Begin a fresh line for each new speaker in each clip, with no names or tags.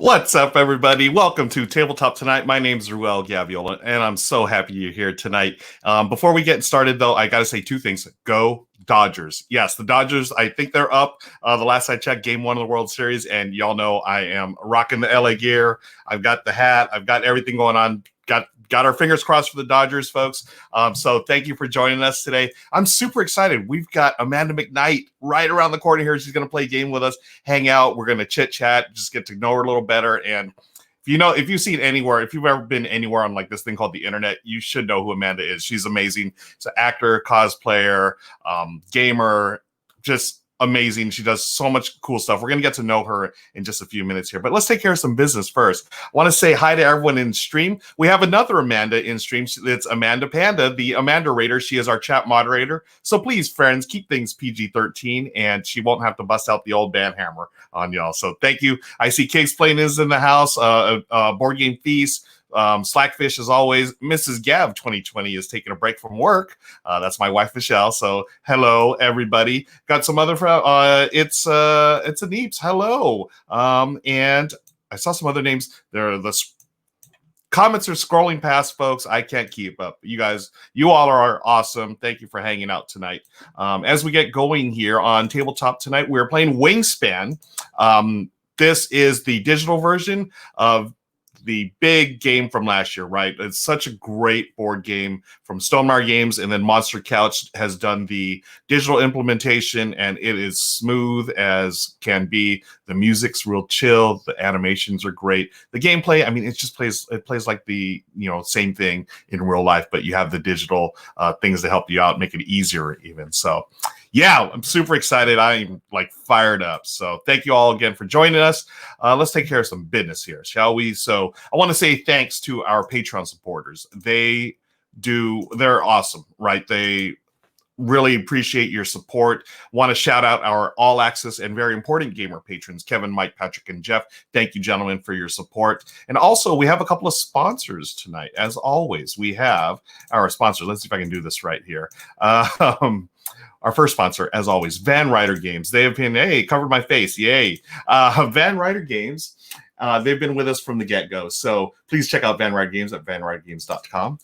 What's up, everybody? Welcome to Tabletop Tonight. My name is Ruel Gaviola, and I'm so happy you're here tonight. Before we get started, though, I got to say two things. Go Dodgers. Yes, the Dodgers, I think they're up. The last I checked, game one of the World Series, and y'all know I am rocking the LA gear. I've got the hat. I've got everything going on. Got our fingers crossed for the Dodgers, folks. So thank you for joining us today. I'm super excited. We've got Amanda McKnight right around the corner here. She's going to play a game with us, hang out. We're going to chit chat, just get to know her a little better. And if you've seen anywhere, if you've ever been anywhere on like this thing called the internet, you should know who Amanda is. She's amazing. She's an actor, cosplayer, gamer, just amazing. She does so much cool stuff. We're going to get to know her in just a few minutes here, but let's take care of some business first. I want to say hi to everyone in stream. We have another Amanda in stream. It's Amanda Panda, the Amanda Raider. She is our chat moderator. So please, friends, keep things PG-13 and she won't have to bust out the old band hammer on y'all. So thank you. I see Case Plain is in the house, Board Game Feast. Slackfish, as always. Mrs. Gav 2020 is taking a break from work. That's my wife Michelle. So hello everybody. Got some other it's a Neeps. Hello. And I saw some other names. The comments are scrolling past, folks. I can't keep up. You all are awesome. Thank you for hanging out tonight. As we get going here on Tabletop Tonight, we're playing Wingspan. This is the digital version of the big game from last year, right? It's such a great board game from Stonemaier Games, and then Monster Couch has done the digital implementation, and it is smooth as can be. The music's real chill. The animations are great. The gameplay, I mean, it plays like the same thing in real life, but you have the digital things to help you out, make it easier even. So yeah, I'm super excited. I'm like fired up. So thank you all again for joining us. Let's take care of some business here, shall we? So I want to say thanks to our Patreon supporters. They're awesome, right? They really appreciate your support. Want to shout out our all access and very important gamer patrons, Kevin, Mike, Patrick, and Jeff. Thank you, gentlemen, for your support. And also, we have a couple of sponsors tonight. As always, we have our sponsors. Let's see if I can do this right here. Our first sponsor, as always, Van Ryder Games. They have been, hey, covered my face, yay. Van Ryder Games, they've been with us from the get-go. So please check out Van Ryder Games at vanrydergames.com.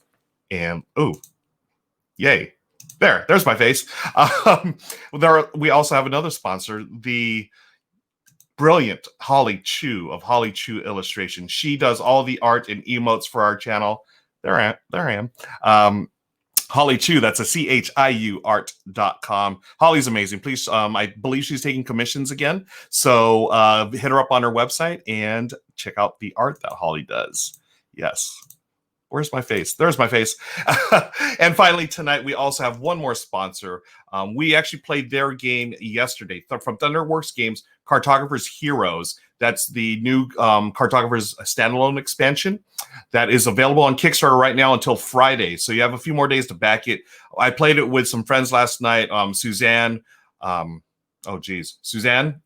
And, yay. There's my face. We also have another sponsor, the brilliant Holly Chu of Holly Chu Illustration. She does all the art and emotes for our channel. There I am. Holly Chu, that's a CHIU art.com. Holly's amazing. Please, I believe she's taking commissions again. So hit her up on her website and check out the art that Holly does. Yes. Where's my face? There's my face. And finally, tonight, we also have one more sponsor. We actually played their game yesterday from Thunderworks Games, Cartographer's Heroes. That's the new Cartographer's standalone expansion that is available on Kickstarter right now until Friday. So you have a few more days to back it. I played it with some friends last night, Suzanne,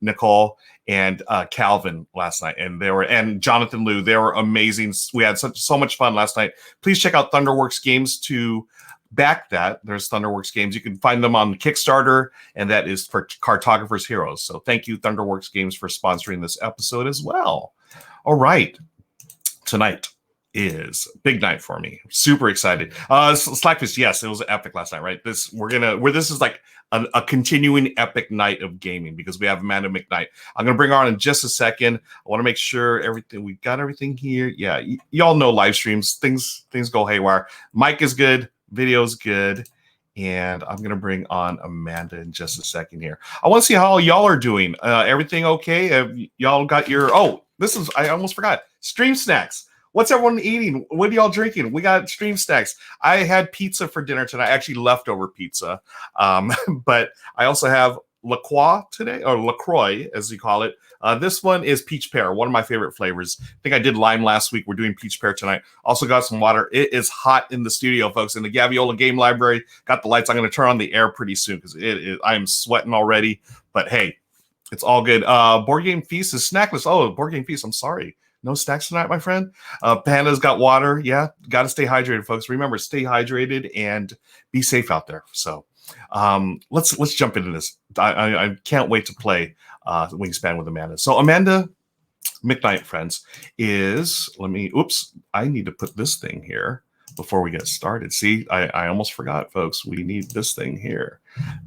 Nicole, and Calvin last night, and Jonathan Liu. They were amazing. We had so much fun last night. Please check out Thunderworks Games to back that. There's Thunderworks Games. You can find them on Kickstarter, and that is for Cartographer's Heroes. So thank you, Thunderworks Games, for sponsoring this episode as well. All right, tonight is big night for me. Super excited. Slackfish, yes, it was epic last night, right? This is like a continuing epic night of gaming because we have Amanda McKnight. I'm gonna bring her on in just a second. I want to make sure we got everything here. Yeah, y'all know live streams, things go haywire. Mic is good, video's good, and I'm gonna bring on Amanda in just a second here. I want to see how y'all are doing. Everything okay? Have y'all got your? I almost forgot. Stream snacks. What's everyone eating? What are y'all drinking? We got stream snacks. I had pizza for dinner tonight, actually leftover pizza. But I also have LaCroix today, or LaCroix, as you call it. This one is peach pear, one of my favorite flavors. I think I did lime last week. We're doing peach pear tonight. Also got some water. It is hot in the studio, folks, in the Gaviola Game Library. Got the lights. I'm going to turn on the air pretty soon because I am sweating already. But hey, it's all good. Board Game Feast is snackless. Oh, Board Game Feast. I'm sorry. No snacks tonight, my friend. Panda's got water. Yeah, got to stay hydrated, folks. Remember, stay hydrated and be safe out there. So let's jump into this. I can't wait to play Wingspan with Amanda. So Amanda, McKnight, friends, is oops, I need to put this thing here before we get started. See, I almost forgot, folks. We need this thing here.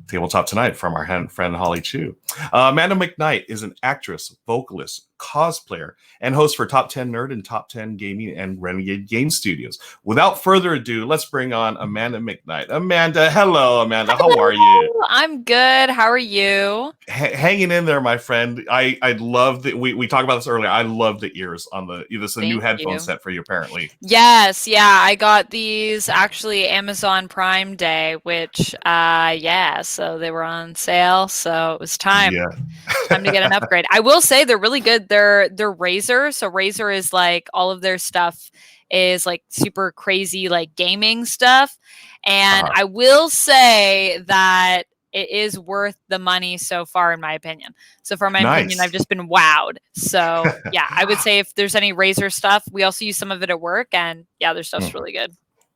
Tabletop Tonight from our friend Holly Chu. Amanda McKnight is an actress, vocalist, cosplayer, and host for Top 10 Nerd and Top 10 Gaming and Renegade Game Studios. Without further ado, let's bring on Amanda McKnight. Amanda, hello, Amanda.
Hello.
How are you?
I'm good. How are you?
Hanging in there, my friend. I love that we talked about this earlier. I love the ears on this new headphone set for you, apparently.
Yes, yeah. I got these actually Amazon Prime Day, which so they were on sale, so it was time.
Yeah.
Time to get an upgrade. I will say they're really good. They're Razer. So Razer is like all of their stuff is like super crazy like gaming stuff. And I will say that it is worth the money so far, in my opinion. So far, my opinion, I've just been wowed. So yeah, I would say if there's any Razer stuff, we also use some of it at work, and yeah, their stuff's really good.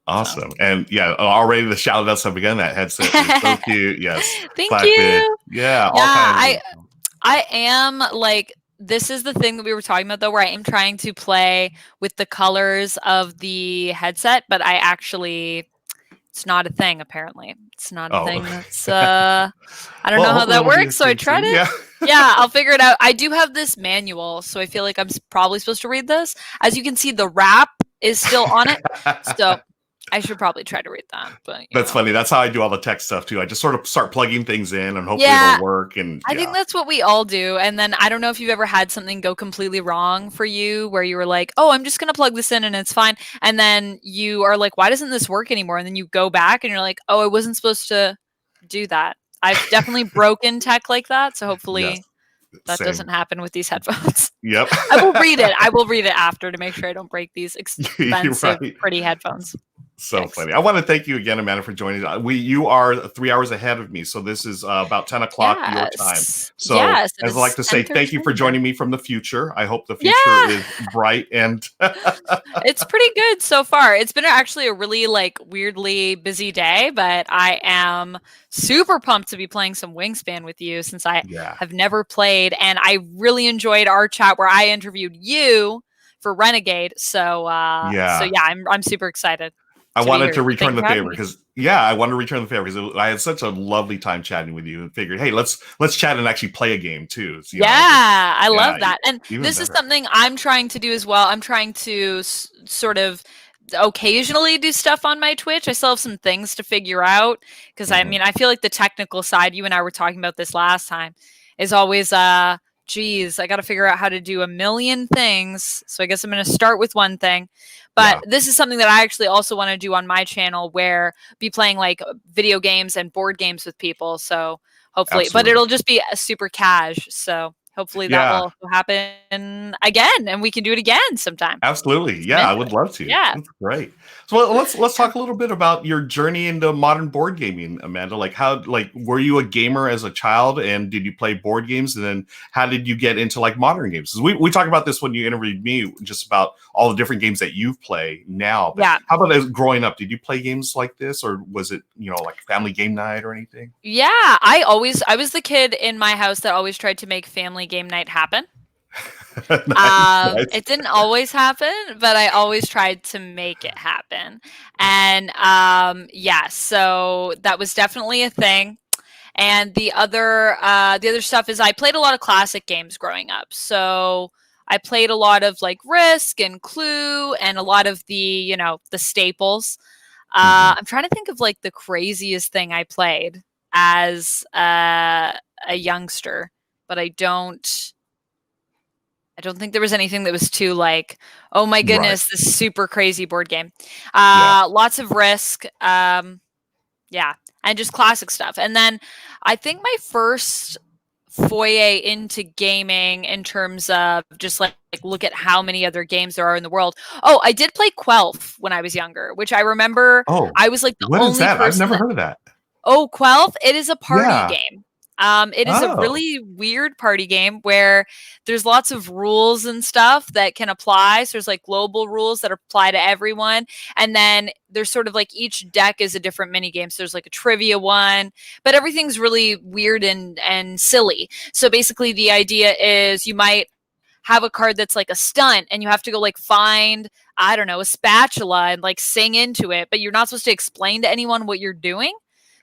Awesome. So. And yeah, already the shout out stuff again. That headset is so cute. Yes.
Thank you.
Yeah. All kinds
I am like, this is the thing that we were talking about though, where I am trying to play with the colors of the headset, but it's not a thing, apparently. It's not a thing that's, I don't know how that works, so I tried it. Yeah, I'll figure it out. I do have this manual, so I feel like I'm probably supposed to read this. As you can see, the wrap is still on it, so I should probably try to read that. But
that's funny. That's how I do all the tech stuff too. I just sort of start plugging things in and hopefully it'll work. And
I think that's what we all do. And then I don't know if you've ever had something go completely wrong for you, where you were like, "Oh, I'm just gonna plug this in and it's fine." And then you are like, "Why doesn't this work anymore?" And then you go back and you're like, "Oh, I wasn't supposed to do that." I've definitely broken tech like that, so hopefully that doesn't happen with these headphones.
Yep.
I will read it. I will read it after to make sure I don't break these expensive, pretty headphones.
So funny. I want to thank you again, Amanda, for joining. You are 3 hours ahead of me, so this is about 10 o'clock your time. So as I like to say, thank you for joining me from the future. I hope the future is bright and
it's pretty good so far. It's been actually a really like weirdly busy day, but I am super pumped to be playing some Wingspan with you since I have never played, and I really enjoyed our chat where I interviewed you for Renegade. So I'm super excited.
I wanted to return the favor because I wanted to return the favor because I had such a lovely time chatting with you and figured, hey, let's chat and actually play a game too. So,
I love that. And this is something I'm trying to do as well. I'm trying to sort of occasionally do stuff on my Twitch. I still have some things to figure out because I mean, I feel like the technical side, you and I were talking about this last time, is always geez, I got to figure out how to do a million things. So I guess I'm going to start with one thing. But this is something that I actually also want to do on my channel, where be playing like video games and board games with people. So hopefully, but it'll just be a super cash. So hopefully that will happen again, and we can do it again sometime.
Absolutely. Yeah, I would love to.
Yeah.
That's great. So let's talk a little bit about your journey into modern board gaming, Amanda. Like were you a gamer as a child, and did you play board games? And then how did you get into like modern games? We talked about this when you interviewed me, just about all the different games that you play now. But how about as growing up? Did you play games like this, or was it, like family game night or anything?
Yeah, I was the kid in my house that always tried to make family game night happen. Nice. It didn't always happen, but I always tried to make it happen. And so that was definitely a thing. And the other stuff is I played a lot of classic games growing up. So I played a lot of like Risk and Clue and a lot of the, the staples. I'm trying to think of like the craziest thing I played as a youngster, but I don't think there was anything that was too like, oh my goodness, this super crazy board game. Lots of Risk. And just classic stuff. And then I think my first foray into gaming in terms of just like look at how many other games there are in the world. Oh, I did play Quelf when I was younger, which I remember I was like the only person.
I've never heard of that.
Oh, Quelf, it is a party game. It is a really weird party game where there's lots of rules and stuff that can apply. So there's like global rules that apply to everyone. And then there's sort of like each deck is a different mini game. So there's like a trivia one, but everything's really weird and silly. So basically the idea is you might have a card that's like a stunt and you have to go like find, I don't know, a spatula and like sing into it, but you're not supposed to explain to anyone what you're doing.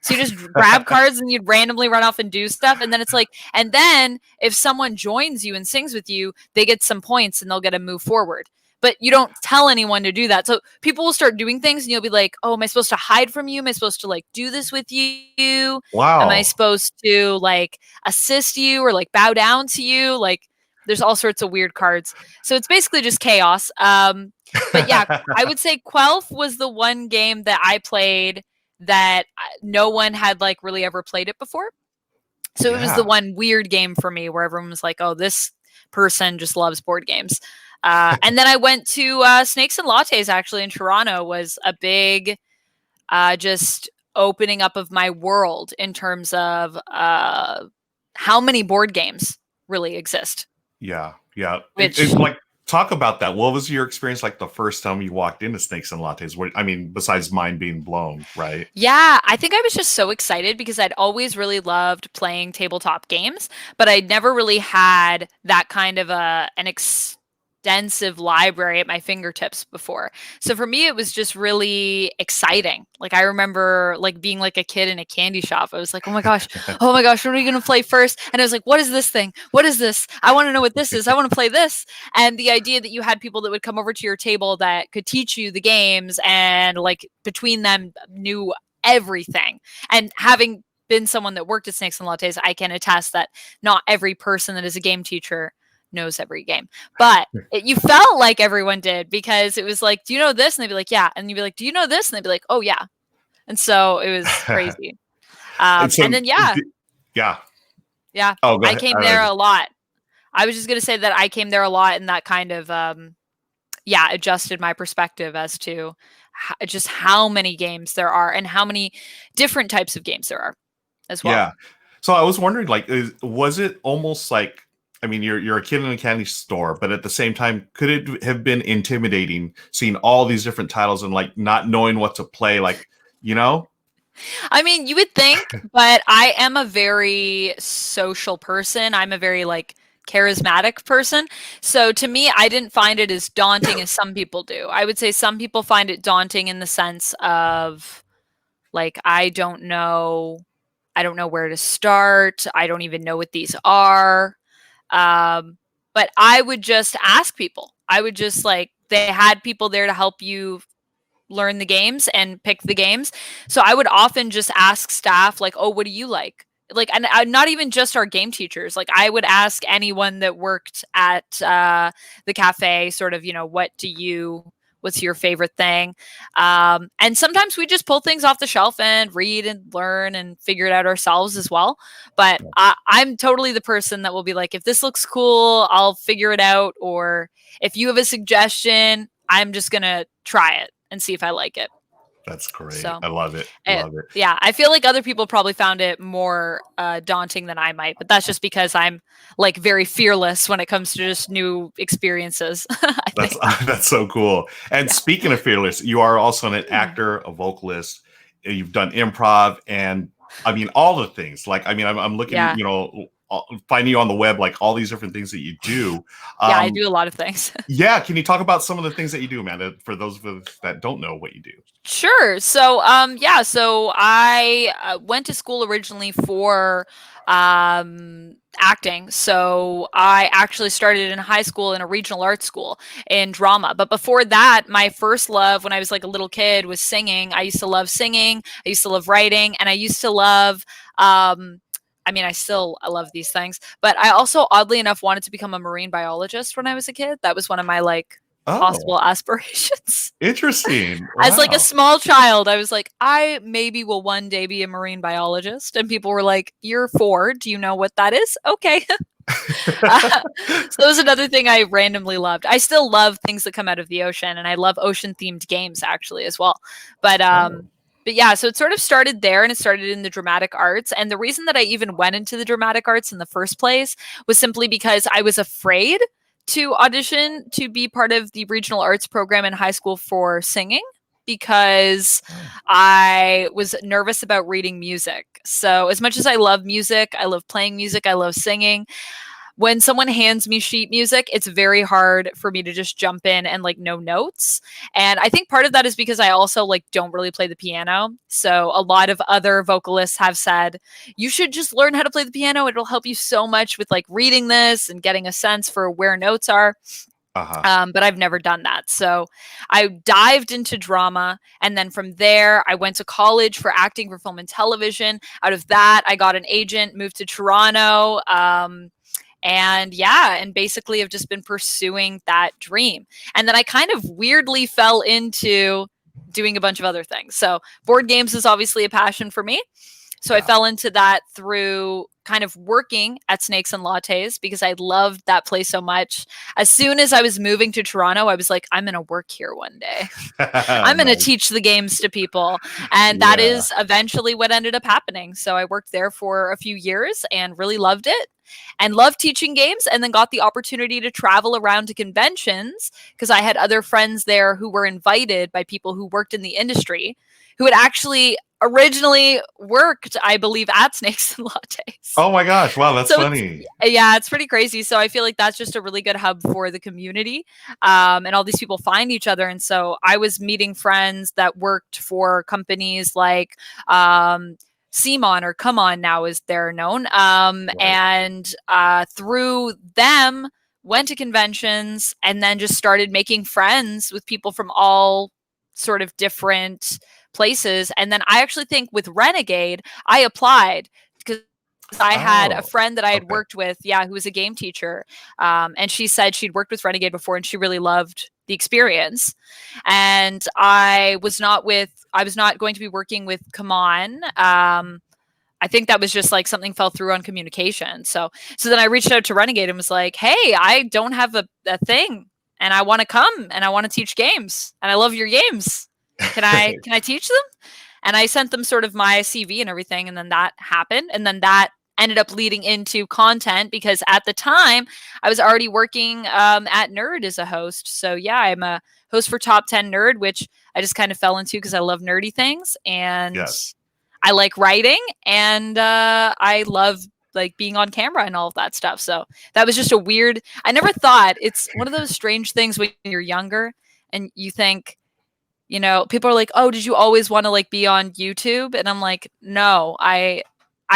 So you just grab cards and you'd randomly run off and do stuff. And then it's like, and then if someone joins you and sings with you, they get some points and they'll get to move forward. But you don't tell anyone to do that. So people will start doing things and you'll be like, oh, am I supposed to hide from you? Am I supposed to like do this with you?
Wow.
Am I supposed to like assist you or like bow down to you? Like there's all sorts of weird cards. So it's basically just chaos. But yeah, I would say Quelf was the one game that I played that no one had like really ever played it before. So it was the one weird game for me where everyone was like, oh, this person just loves board games. And then I went to Snakes and Lattes actually in Toronto. Was a big just opening up of my world in terms of how many board games really exist.
Yeah. It's like, talk about that. What was your experience like the first time you walked into Snakes and Lattes? I mean, besides mind being blown, right?
Yeah, I think I was just so excited because I'd always really loved playing tabletop games, but I'd never really had that kind of an extensive library at my fingertips before. So for me, it was just really exciting. Like I remember like being like a kid in a candy shop. I was like, oh my gosh, what are we going to play first? And I was like, what is this thing? What is this? I want to know what this is. I want to play this. And the idea that you had people that would come over to your table that could teach you the games and like between them knew everything. And having been someone that worked at Snakes and Lattes, I can attest that not every person that is a game teacher knows every game, but you felt like everyone did because it was like, do you know this? And they'd be like, yeah. And you'd be like, do you know this? And they'd be like, oh yeah. And so it was crazy. And then, yeah.
Oh,
I came there a lot. I was just going to say that I came there a lot and that kind of, adjusted my perspective as to just how many games there are and how many different types of games there are as well.
Yeah. So I was wondering, like, was it almost like, I mean, you're a kid in a candy store, but at the same time, could it have been intimidating seeing all these different titles and like not knowing what to play? Like, you know?
I mean, you would think, but I am a very social person. I'm a very like charismatic person. So to me, I didn't find it as daunting as some people do. I would say some people find it daunting in the sense of like, I don't know where to start. I don't even know what these are. But I would just ask people. I would just like, they had people there to help you learn the games and pick the games. So I would often just ask staff like, oh, what do you like? Like, and not even just our game teachers. Like I would ask anyone that worked at the cafe sort of, what's your favorite thing? And sometimes we just pull things off the shelf and read and learn and figure it out ourselves as well. But I'm totally the person that will be like, if this looks cool, I'll figure it out. Or if you have a suggestion, I'm just going to try it and see if I like it.
That's great.
So,
I love it.
Yeah, I feel like other people probably found it more daunting than I might, but that's just because I'm like very fearless when it comes to just new experiences.
That's so cool. And speaking of fearless, you are also an actor, a vocalist. You've done improv, and I mean all the things. Like, I mean, I'm looking, finding you on the web, like all these different things that you do.
Yeah, I do a lot of things.
Yeah, can you talk about some of the things that you do, Amanda, for those of us that don't know what you do?
Sure. So, so I went to school originally for acting. So I actually started in high school in a regional arts school in drama. But before that, my first love when I was like a little kid was singing. I used to love singing. I used to love writing, and I used to love I love these things, but I also oddly enough wanted to become a marine biologist when I was a kid. That was one of my possible aspirations.
Interesting.
Wow. As like a small child, I was like, I maybe will one day be a marine biologist. And people were like, you're 4. Do you know what that is? Okay. So that was another thing I randomly loved. I still love things that come out of the ocean, and I love ocean themed games actually as well. But yeah, so it sort of started there, and it started in the dramatic arts. And the reason that I even went into the dramatic arts in the first place was simply because I was afraid to audition to be part of the regional arts program in high school for singing, because I was nervous about reading music. So as much as I love music, I love playing music, I love singing, when someone hands me sheet music, it's very hard for me to just jump in and like know notes. And I think part of that is because I also like don't really play the piano. So a lot of other vocalists have said, you should just learn how to play the piano. It'll help you so much with like reading this and getting a sense for where notes are. But I've never done that. So I dived into drama. And then from there, I went to college for acting for film and television. Out of that, I got an agent, moved to Toronto. And basically have just been pursuing that dream. And then I kind of weirdly fell into doing a bunch of other things. So board games is obviously a passion for me. So I fell into that through kind of working at Snakes and Lattes because I loved that place so much. As soon as I was moving to Toronto, I was like, I'm going to work here one day. I'm going to teach the games to people. And that is eventually what ended up happening. So I worked there for a few years and really loved it and loved teaching games, and then got the opportunity to travel around to conventions because I had other friends there who were invited by people who worked in the industry who had actually originally worked, I believe, at Snakes and Lattes.
Oh my gosh. Wow. That's funny.
It's pretty crazy. So I feel like that's just a really good hub for the community. And all these people find each other. And so I was meeting friends that worked for companies like CMON, or Come On now as they're known. And through them, went to conventions and then just started making friends with people from all sort of different places. And then I actually think with Renegade, I applied because I had a friend that I had worked with, who was a game teacher. And she said she'd worked with Renegade before and she really loved the experience. And I was not going to be working with Come On. I think that was just like something fell through on communication. So then I reached out to Renegade and was like, hey, I don't have a thing and I want to come and I want to teach games and I love your games. Can I teach them? And I sent them sort of my CV and everything. And then that happened. And then that ended up leading into content because at the time I was already working at Nerd as a host. So yeah, I'm a host for Top 10 Nerd, which I just kind of fell into because I love nerdy things and I like writing and I love like being on camera and all of that stuff. So that was just I never thought, it's one of those strange things when you're younger and you think, you know, people are like, oh, did you always want to like be on YouTube? And I'm like, no, I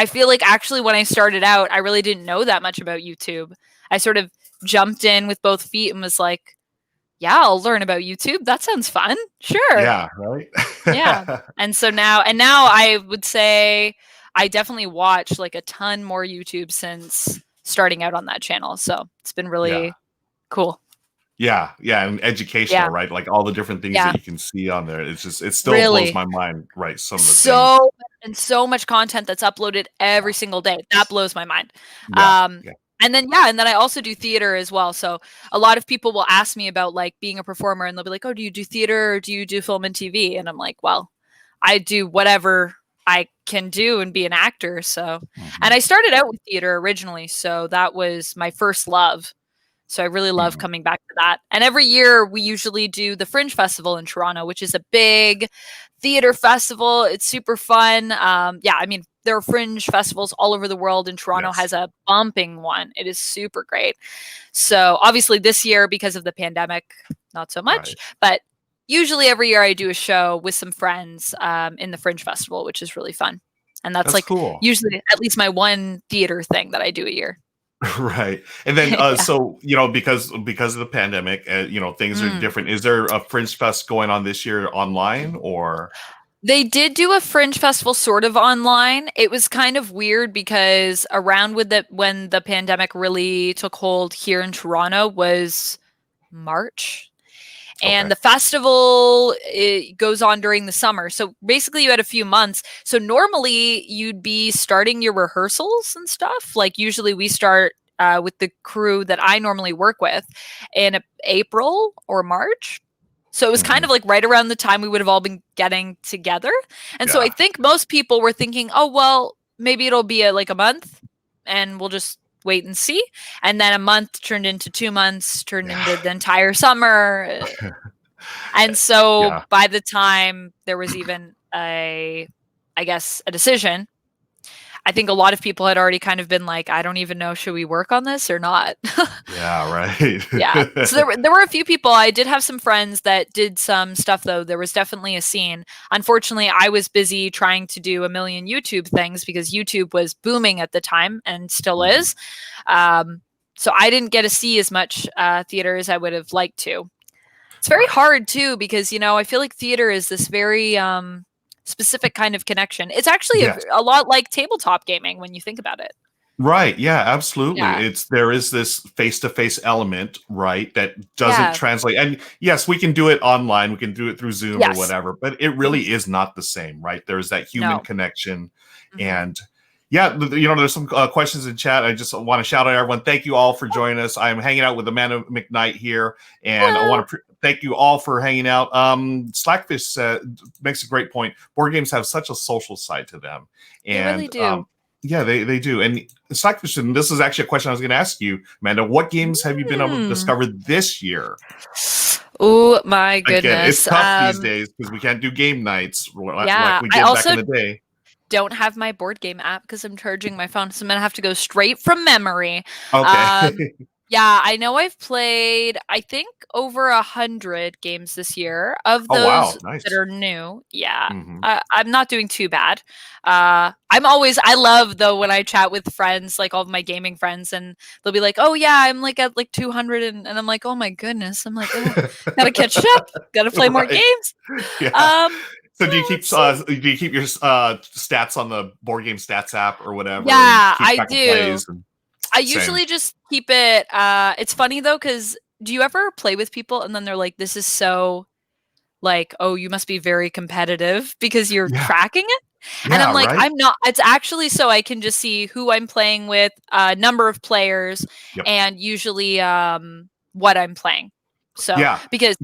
feel like actually when I started out, I really didn't know that much about YouTube. I sort of jumped in with both feet and was like, yeah, I'll learn about YouTube. That sounds fun. Sure.
Yeah. Right.
Yeah. And now I would say I definitely watch like a ton more YouTube since starting out on that channel. So it's been really cool.
Yeah, and educational, right? Like all the different things that you can see on there. It still blows my mind, right? Some of the things.
So much content that's uploaded every single day. That blows my mind. And then I also do theater as well. So a lot of people will ask me about like being a performer and they'll be like, oh, do you do theater or do you do film and TV? And I'm like, well, I do whatever I can do and be an actor. So, and I started out with theater originally. So that was my first love. So I really love coming back to that. And every year we usually do the Fringe Festival in Toronto, which is a big theater festival. It's super fun. I mean, there are Fringe festivals all over the world and Toronto has a bumping one. It is super great. So obviously this year, because of the pandemic, not so much, but usually every year I do a show with some friends in the Fringe Festival, which is really fun. And that's like cool. Usually at least my one theater thing that I do a year.
Right. And then, so, you know, because of the pandemic, you know, things are different. Is there a Fringe Fest going on this year online or?
They did do a Fringe Festival sort of online. It was kind of weird because around when the pandemic really took hold here in Toronto was March. And the festival, it goes on during the summer. So basically you had a few months. So normally you'd be starting your rehearsals and stuff. Like usually we start with the crew that I normally work with in April or March. So it was kind of like right around the time we would have all been getting together. And so I think most people were thinking, oh, well, maybe it'll be a month and we'll just wait and see. And then a month turned into 2 months, turned into the entire summer. And so by the time there was even a decision, I think a lot of people had already kind of been like, I don't even know, should we work on this or not?
Yeah, right.
Yeah. So there were a few people. I did have some friends that did some stuff though. There was definitely a scene. Unfortunately, I was busy trying to do a million YouTube things because YouTube was booming at the time and still is. So I didn't get to see as much theater as I would have liked to. It's very hard too because, you know, I feel like theater is this very specific kind of connection. It's actually a lot like tabletop gaming when you think about it.
Right. Yeah, absolutely.
Yeah.
There is this face-to-face element, right, that doesn't translate. And yes, we can do it online, we can do it through Zoom or whatever, but it really is not the same, right? There's that human connection. And yeah, you know, there's some questions in chat. I just want to shout out everyone. Thank you all for joining us. I'm hanging out with Amanda McKnight here, and I want to thank you all for hanging out. Slackfish makes a great point. Board games have such a social side to them. And
they really do.
Yeah, they do. And Slackfish, and this is actually a question I was going to ask you, Amanda. What games have you been able to discover this year?
Oh my goodness.
Again, it's tough these days because we can't do game nights like we did back in the day.
Don't have my board game app because I'm charging my phone, so I'm gonna have to go straight from memory.
Okay.
Yeah, I know I've played, I think, over 100 games this year of those that are new. Yeah, I'm not doing too bad. I love though when I chat with friends, like all of my gaming friends, and they'll be like, "Oh yeah, I'm like at like 200," and I'm like, "Oh my goodness!" I'm like, oh, "Gotta catch up, gotta play more games."
Yeah. So do you keep your stats on the board game stats app or whatever?
Yeah, I do. I usually just keep it. It's funny though, because do you ever play with people and then they're like, "This is so like, oh, you must be very competitive because you're tracking it." And I'm like, I'm not. It's actually so I can just see who I'm playing with, number of players, and usually what I'm playing. So because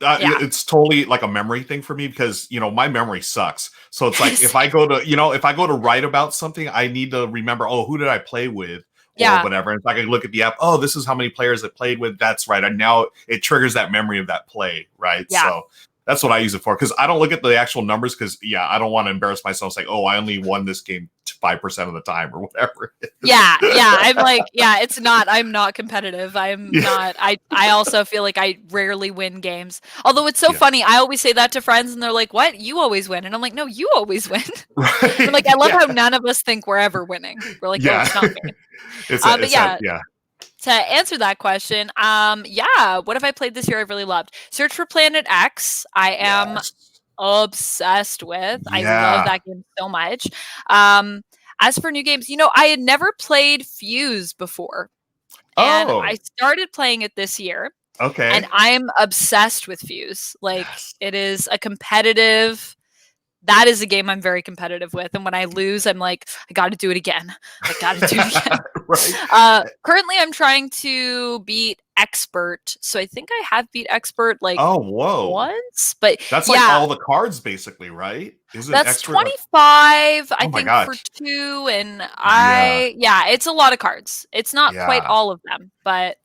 it's totally like a memory thing for me because, you know, my memory sucks. So it's like if I go to write about something, I need to remember, oh, who did I play with? Or whatever. And if I can look at the app, oh, this is how many players I played with. That's right. And now it triggers that memory of that play, right? Yeah. So that's what I use it for. Because I don't look at the actual numbers because, I don't want to embarrass myself saying, oh, I only won this game 5% of the time or whatever it is.
Yeah. I'm like, it's not. I'm not competitive. I'm not. I also feel like I rarely win games. Although it's so funny. I always say that to friends and they're like, what? You always win. And I'm like, no, you always win. Right. I'm like, I love how none of us think we're ever winning. We're like, no, it's not me. To answer that question, what have I played this year I've really loved? Search for Planet X. I am obsessed with. I love that game so much. As for new games, you know, I had never played Fuse before. And I started playing it this year.
Okay.
And I'm obsessed with Fuse. Like it is a competitive. That is a game I'm very competitive with. And when I lose, I'm like, I got to do it again. Currently, I'm trying to beat Expert. So I think I have beat Expert like once. But
that's like all the cards basically, right?
That's Expert 25, I think, for 2. And it's a lot of cards. It's not quite all of them. But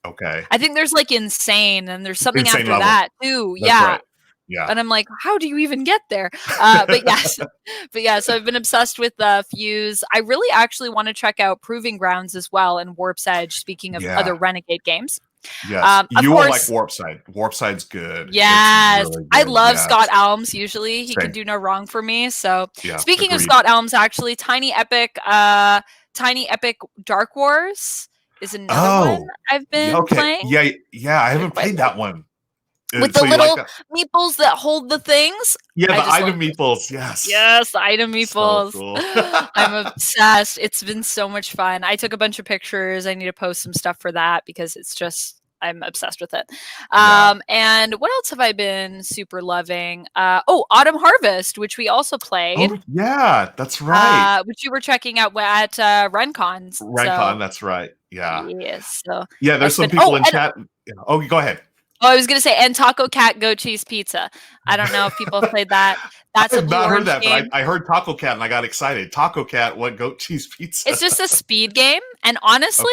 I think there's like Insane and there's something after that too.
That's right.
Yeah. And I'm like, how do you even get there? So I've been obsessed with Fuse. I really actually want to check out Proving Grounds as well and Warp's Edge, speaking of other Renegade games.
Yes. You will like Warpside. Warpside's good.
Yes. Really good. I love Scott Elms usually. He can do no wrong for me. So speaking of Scott Elms, actually, Tiny Epic Dark Wars is another one I've been playing.
Yeah. I haven't played that one.
With the little meeples that hold the things.
Yeah, the item meeples. Yes.
Yes, the item meeples. So cool. I'm obsessed. It's been so much fun. I took a bunch of pictures. I need to post some stuff for that because it's just, I'm obsessed with it. And what else have I been super loving? Autumn Harvest, which we also played.
Oh, yeah, that's right.
Which you were checking out at RenCon.
That's right. Yeah.
Yes. So
there's some people in chat. Oh, go ahead.
Oh, I was going to say, and Taco Cat Goat Cheese Pizza. I don't know if people have played that. That's
I have not heard that, game. But I heard Taco Cat and I got excited. Taco Cat, what Goat Cheese Pizza?
It's just a speed game. And honestly,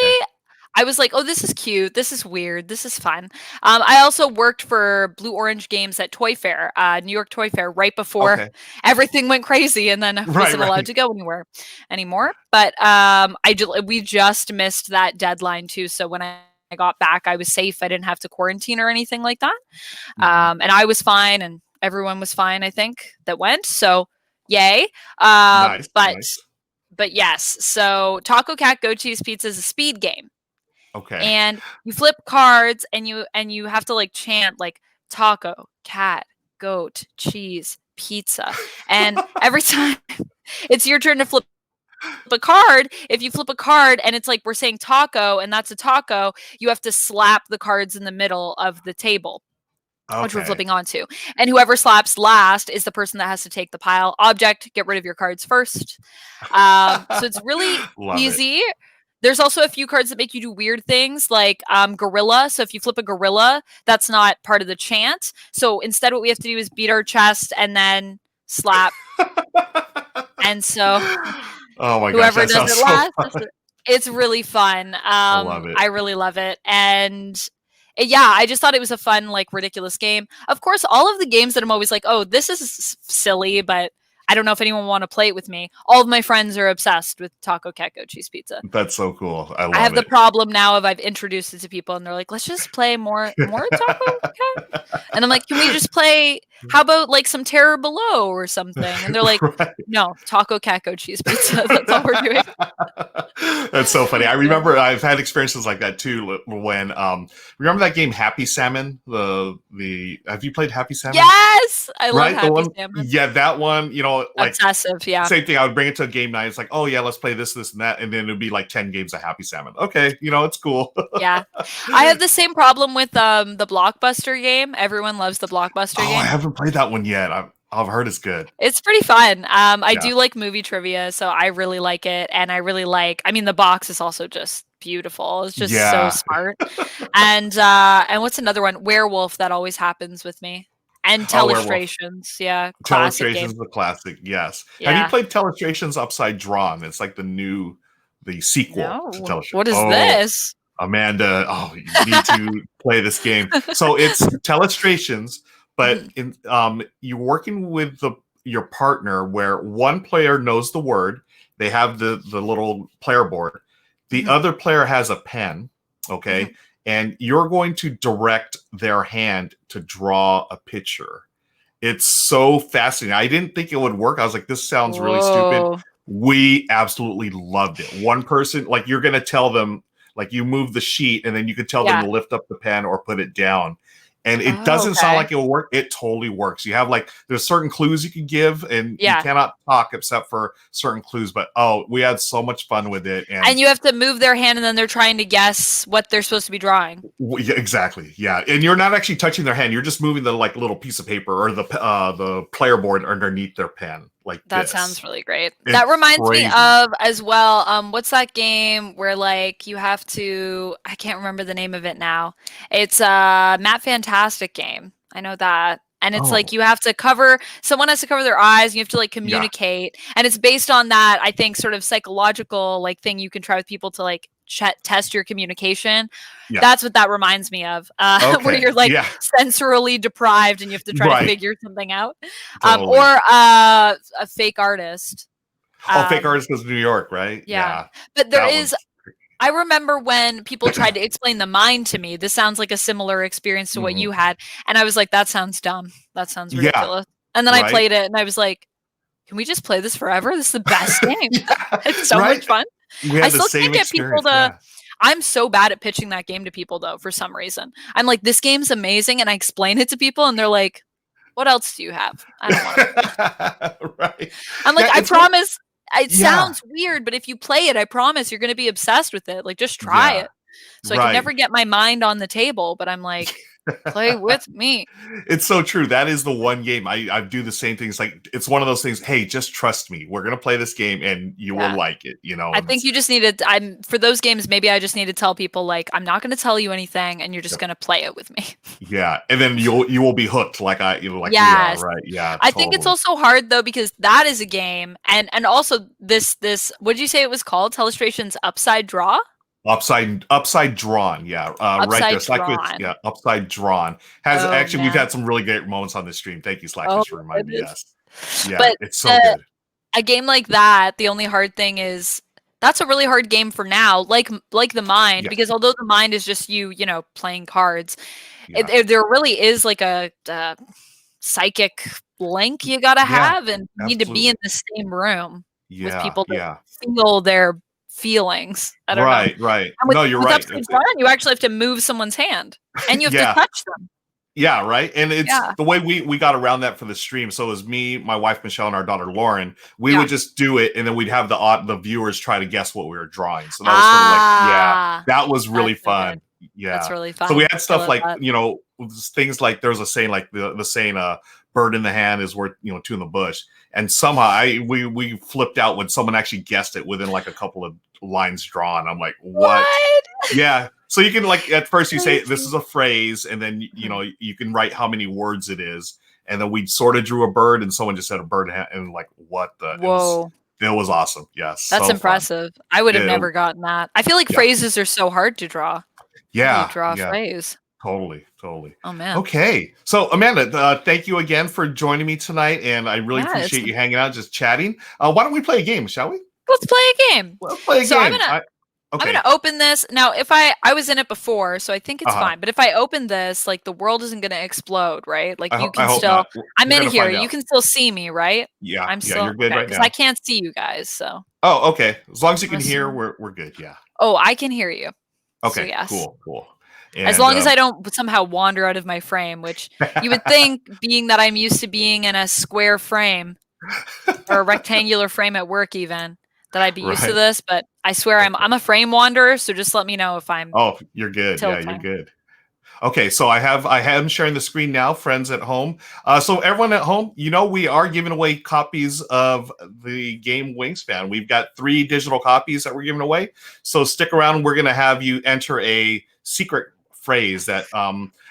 I was like, oh, this is cute. This is weird. This is fun. I also worked for Blue Orange Games at Toy Fair, New York Toy Fair, right before
Okay.
everything went crazy, and then I
Right,
wasn't allowed
right.
to go anywhere anymore. But we just missed that deadline too. So when I got back, I was safe. I didn't have to quarantine or anything like that.
Mhm.
And I was fine, and everyone was fine, I think, that went. So yay.
Nice,
But
nice.
yes, so Taco Cat Goat Cheese Pizza is a speed game,
Okay.
and you flip cards, and you have to like chant like taco, cat, goat, cheese, pizza, and every time it's your turn to flip a card, if you flip a card and it's like we're saying taco and that's a taco, you have to slap the cards in the middle of the table which we're
Okay.
flipping onto. And whoever slaps last is the person that has to take the pile. Object, get rid of your cards first. So it's really
Love it.
easy. There's also a few cards that make you do weird things, like gorilla. So if you flip a gorilla, that's not part of the chant. So instead, what we have to do is beat our chest and then slap. And so
Oh my gosh,
whoever
that
does
sounds
it
so
last,
fun.
it's really fun.
I love it.
I really love it. And yeah, I just thought it was a fun, like, ridiculous game. Of course, all of the games that I'm always like, oh, this is silly, but I don't know if anyone want to play it with me. All of my friends are obsessed with Taco Cat Goat Cheese Pizza.
That's so cool. I
I have
love
the
it.
problem now of I've introduced it to people and they're like, let's just play more Taco Cat. And I'm like, can we just play, how about like some Terror Below or something? And they're like,
Right.
no, Taco Cat Goat Cheese Pizza. That's all we're doing.
That's so funny. I
Yeah.
remember I've had experiences like that too. When remember that game Happy Salmon? The have you played Happy Salmon?
Yes, I love
Right, the
Happy
one.
Salmon.
Yeah, that one. You know, like
Obsessive, yeah.
same thing. I would bring it to a game night. It's like, oh yeah, let's play this, this, and that, and then it'd be like 10 games of Happy Salmon. Okay, you know, it's cool.
Yeah. I have the same problem with the Blockbuster game. Everyone loves the Blockbuster
Oh, I
game.
haven't played that one yet. I've heard it's good.
It's pretty fun. I
Yeah.
do like movie trivia, so I really like it, and I really like. I mean, the box is also just beautiful. It's just so
Yeah.
smart. And what's another one? Werewolf, that always happens with me. And
Oh, Werewolf.
Telestrations, yeah, classic
Telestrations
game.
is the classic. Yes. Have you
Yeah.
played Telestrations Upside Drawn? It's like the sequel to
No.
Telestration.
What is
Oh,
this?
Amanda, oh, you need to play this game. So it's Telestrations, but
Mhm.
in you're working with your partner where one player knows the word, they have the little player board. The
Mhm.
other player has a pen,
Mhm.
okay? And you're going to direct their hand to draw a picture. It's so fascinating. I didn't think it would work. I was like, this sounds really stupid.
Whoa.
We absolutely loved it. One person, like you're going to tell them, like you move the sheet and then you could tell them
Yeah.
to lift up the pen or put it down. And it
Oh,
doesn't sound
okay.
like it will work. It totally works. You have like, there's certain clues you can give and you
Yeah.
cannot talk except for certain clues. But oh, we had so much fun with it.
And you have to move their hand, and then they're trying to guess what they're supposed to be drawing.
Yeah, exactly. Yeah, and you're not actually touching their hand. You're just moving the like little piece of paper or the player board underneath their pen, like
That
this.
sounds really great.
It's
That reminds me
crazy.
of as well. What's that game where like you have to? I can't remember the name of it now. It's a Matt Fantastic game. I know that. And it's like
Oh,
you have to cover, someone has to cover their eyes, and you have to like
yeah,
communicate. And it's based on that, I think, sort of psychological like thing you can try with people to like test your communication.
yeah.
That's what that reminds me of, where
Okay,
you're like
yeah,
sensorily deprived and you have to try to
right,
figure something out. Or
totally.
a fake artist.
Oh, Fake
Um,
Artist Goes to New York, right?
yeah.
Yeah,
But there
that
is,
one's
I remember when people tried to explain the mind to me. This sounds like a similar experience to what
mhm.
you had. And I was like, that sounds dumb. That sounds
Yeah,
ridiculous. And then I
right.
played it and I was like, can we just play this forever? This is the best game.
Yeah,
It's so
right.
much fun.
We
I
had the
still
same
can't get people
experience.
to,
Yeah.
I'm so bad at pitching that game to people though, for some reason. I'm like, this game's amazing. And I explain it to people and they're like, what else do you have? I don't want to.
Right.
I'm like,
Yeah,
I
it's one.
promise. It
Yeah,
sounds weird, but if you play it, I promise you're going to be obsessed with it. Like, just try
yeah,
it. So I can
right.
never get my mind on the table, but I'm like, play with me.
It's so true. That is the one game I do the same things. Like it's one of those things. Hey, just trust me. We're gonna play this game, and you will
Yeah.
like it. You know.
I
And
think
it's,
you just need to, for those games, maybe I just need to tell people, like, I'm not going to tell you anything and you're just
yep,
going to play it with me.
yeah, and then you will be hooked like like we are.
Yes.
Right? Yeah,
I think it's
totally.
also hard though, because that is a game. And also this, what did you say it was called? Telestration's Upside Draw?
upside drawn. Yeah, right there.
Upside
Slackfish,
drawn.
yeah, upside drawn. Has
Oh,
actually we've
man.
had some really great moments on this stream. Thank you,
Oh,
Slackfish, for
my
reminding me.
goodness.
Yes. Yeah,
But
it's so
the
good.
a game like that, the only hard thing is that's a really hard game for now, like the Mind,
Yeah,
because although the Mind is just you know, playing cards,
yeah,
there really is like a psychic link you gotta
yeah,
have, and you need to be in
absolutely.
the same room with
Yeah,
people to
yeah.
feel their feelings. I don't know.
Right, right.
And
No, you're
with
right.
upside down, you actually have to move someone's hand, and you have to
Yeah,
touch them.
yeah, right. And it's
Yeah,
the way we got around that for the stream. So it was me, my wife Michelle, and our daughter Lauren. We
yeah.
would just do it, and then we'd have the viewers try to guess what we were drawing. So that was sort of like, yeah,
Ah,
that was
that's
really
so good.
fun.
That's
Yeah.
really
So we
fun.
had
I
stuff
love
like,
that.
things like there's a saying like the saying bird in the hand is worth, two in the bush. And somehow we flipped out when someone actually guessed it within like a couple of lines drawn. I'm like, what?
What?
Yeah. So you can, like, at first you say this
Crazy.
is a phrase, and then
Mhm.
you can write how many words it is, and then we sort of drew a bird, and someone just said a bird, and like, what the?
Whoa.
It was awesome. Yeah,
That's
so fun.
impressive. I would have
Yeah,
never gotten that. I feel like
yeah,
phrases are so hard to draw. How do you
yeah,
draw a
yeah.
phrase?
Totally, totally.
Oh, man.
Okay, so Amanda, thank you again for joining me tonight, and I really
Yeah,
appreciate you hanging out, just chatting. Why don't we play a game, shall we?
let's play a game.
Let's play a
So
game.
I'm
Okay.
gonna open this. Now, if I was in it before, so I think it's
Uh-huh.
fine. But if I open this, like the world isn't gonna explode, right? Like you
I
can
hope
still
not.
I'm
We're
in
gonna
here.
find
You
out.
can still see me, right?
Yeah,
I'm
yeah,
still
you're good
okay,
right
because I
now.
can't see you guys, so
Oh, okay. As long as you
I'm
can hear,
assuming.
we're good. Yeah.
Oh, I can hear you. So
Okay,
yes.
cool, cool.
As
And
long as I don't somehow wander out of my frame, which you would think, being that I'm used to being in a square frame or a rectangular frame at work even, that I'd be used to
right.
this, but I swear
Okay.
I'm a frame wanderer, so just let me know if I'm
Oh, you're good. Yeah, you're
tilting.
good. Okay, so I am sharing the screen now, friends at home. So everyone at home, we are giving away copies of the game Wingspan. We've got 3 digital copies that we're giving away. So stick around. We're going to have you enter a secret phrase that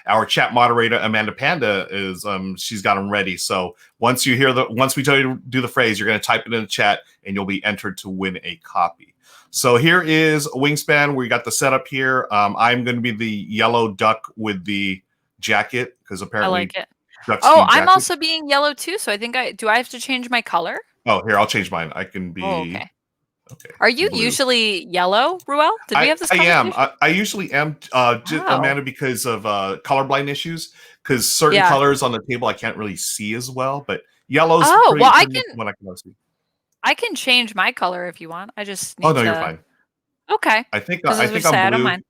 our chat moderator Amanda Panda is she's got them ready. So once we tell you to do the phrase, you're going to type it in the chat and you'll be entered to win a copy. So here is Wingspan. We got the setup here. I'm going to be the yellow duck with the jacket because
I
apparently
like it.
ducks
Oh,
need
I'm
jackets.
also being yellow too, so I think I have to change my color?
Oh, here, I'll change mine. I can
Oh,
be
okay.
okay.
Are you
Blue.
usually yellow, Ruel? Did we have this
I am.
conversation?
I usually am,
Oh.
Amanda, because of colorblind issues. Because certain
Yeah.
colors on the table I can't really see as well. But yellow's
Oh, well,
pretty much what I can see.
I can change my color if you want. I just
Oh
need
no, you're
to.
fine.
Okay.
I think
Because I was
I
going
think
to say,
I'm
I don't
blue.
mind.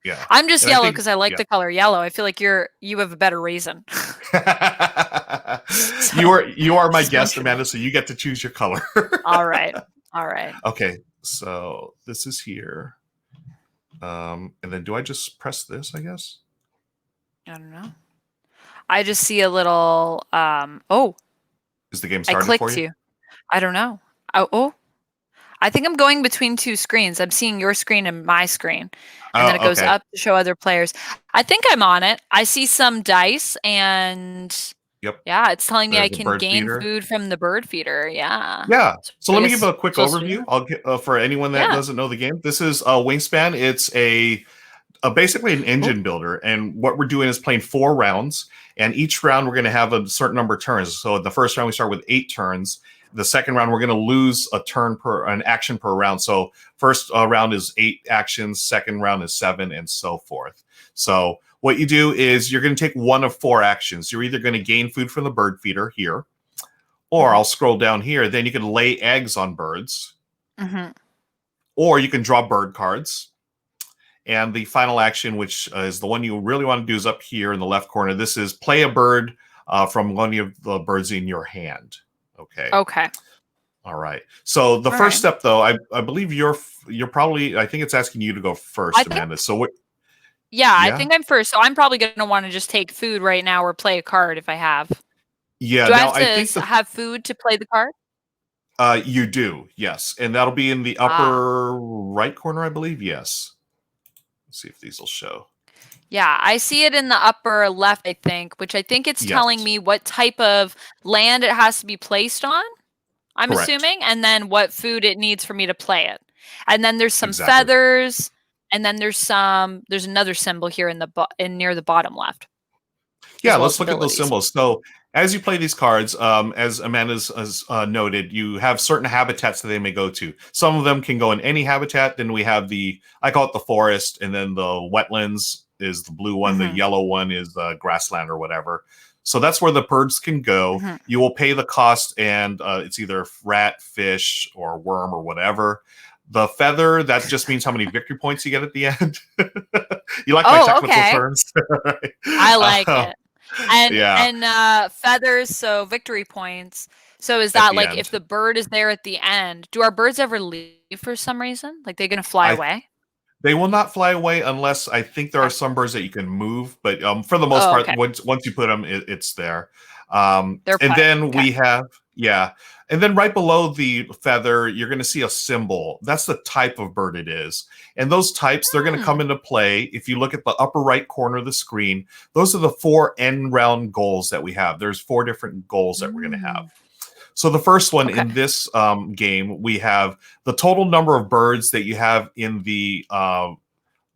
Yeah,
I'm just
and I
yellow
think
because I like
yeah.
the color yellow. I feel like you have a better reason. So,
You are my
just
guest,
mention it.
Amanda, so you get to choose your color.
All right. All right.
Okay, so this is here. And then do I just press this, I guess?
I don't know. I just see a little, oh,
Is the game
I
started for
clicked
you?
you. I don't know. Oh, I think I'm going between 2 screens. I'm seeing your screen and my screen, and then it
Oh,
goes
okay.
up to show other players. I think I'm on it. I see some dice, and
Yep.
yeah, it's telling me I
There's a
can
bird
gain
feeder.
food from the bird feeder. Yeah.
Yeah. So
I
let me give
guess
a quick
supposed to be
overview.
that.
I'll get for anyone that
Yeah.
doesn't know the game. This is Wingspan. It's basically an
Oh,
engine builder, and what we're doing is playing 4 rounds, and each round we're going to have a certain number of turns. So the first round we start with 8 turns. The second round we're going to lose an action per round. So first round is 8 actions, second round is 7, and so forth. So what you do is you're going to take one of 4 actions. You're either going to gain food from the bird feeder here, or I'll scroll down here. Then you can lay eggs on birds, or you can draw bird cards. And the final action, which is the one you really want to do, is up here in the left corner. This is play a bird from one of the birds in your hand. Okay.
Okay.
All right. So the
All
first
right.
step, though, I believe you're probably. I think it's asking you to go first,
I think,
Amanda. So what?
yeah, I
Yeah.
think I'm first. So I'm probably going to want to just take food right now or play a card if I have.
Yeah.
Do I
Now
have
I
to
think
have food to play the card?
you do. Yes, and that'll be in the
Ah.
upper right corner, I believe. Yes. Let's see if these will show.
Yeah, I see it in the upper left, I think, which I think it's
Yes.
telling me what type of land it has to be placed on, I'm
Correct.
assuming, and then what food it needs for me to play it. And then there's some
Exactly.
feathers. And then there's another symbol here in near the bottom left,
Yeah,
as well
let's
as
look at those
abilities.
symbols. So, as you play these cards, as Amanda's has noted, you have certain habitats that they may go to. Some of them can go in any habitat. Then we have I call it the forest, and then the wetlands is the blue one. The
Mm-hmm.
yellow one is the grassland or whatever. So that's where the birds can go.
Mm-hmm.
You will pay the cost, and it's either rat, fish, or worm, or whatever. The feather, that just means how many victory points you get at the end. You like my
Oh,
technical
okay.
terms?
I like
uh,
it. And
yeah,
feathers, so victory points. So is
at
that
the
like if
end.
the bird is there at the end, do our birds ever leave for some reason? Like they're gonna fly
I
away?
They will not fly away unless I think there are
Okay.
some birds that you can move, but for the most
Oh,
part,
okay.
once you put them, it's there.
They're
And
fine.
then
Okay.
we have and then right below the feather, you're going to see a symbol. That's the type of bird it is, and those types they're going to come
Hmm.
into play. If you look at the upper right corner of the screen, those are the 4 end round goals that we have. There's 4 different goals that we're going to have.
Mm.
So the first one
Okay.
in this game, we have the total number of birds that you have in the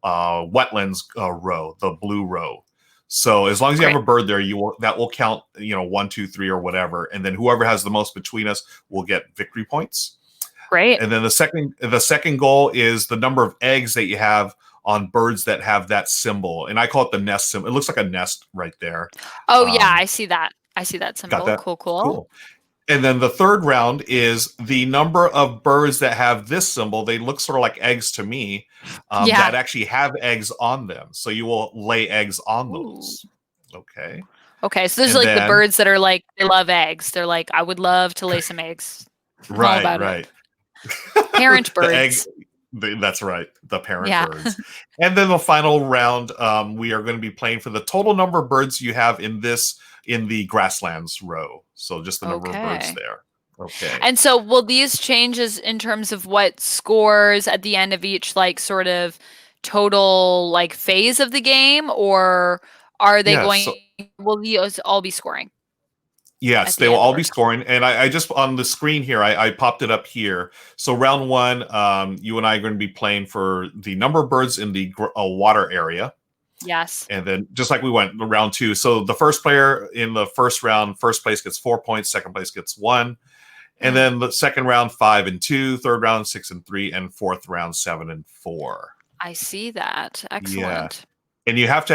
wetlands row, the blue row. So as long as you have
Great.
a bird there, that will count, 1, 2, 3, or whatever, and then whoever has the most between us will get victory points.
Great.
And then the second goal is the number of eggs that you have on birds that have that symbol, and I call it the nest symbol. It looks like a nest right there.
Oh yeah,
Um,
I see that. I see that
got
symbol.
that?
Cool, cool.
Cool. And then the third round is the number of birds that have this symbol. They look sort of like eggs to me,
Yeah.
that actually have eggs on them. So you will lay eggs on
Ooh.
those. Okay.
Okay, so there's
And
like the
then,
birds that are like they love eggs. They're like, I would love to lay some eggs. I'm all
right,
about it.
right.
Parent
The egg,
birds.
that's right, the parent
Yeah.
birds. And then the final round, we are going to be playing for the total number of birds you have in the grasslands row. So just the number of birds
Okay.
there. Okay.
And so will these changes in terms of what scores at the end of each like sort of total like phase of the game, or are they
Yeah.
going
So
will these all be scoring at
yes, they
the
will
end of
all
our
be
time?
scoring, and I just on the screen here, I popped it up here. So round one, you and I are going to be playing for the number of birds in the water area,
Yes.
and then just like we went round two. So the first player in the first round, first place gets 4 points, second place gets 1, and
Mm,
then the second round 5 and 2, third round 6 and 3, and fourth round 7 and 4.
I see that.
Yeah.
Excellent.
And you have to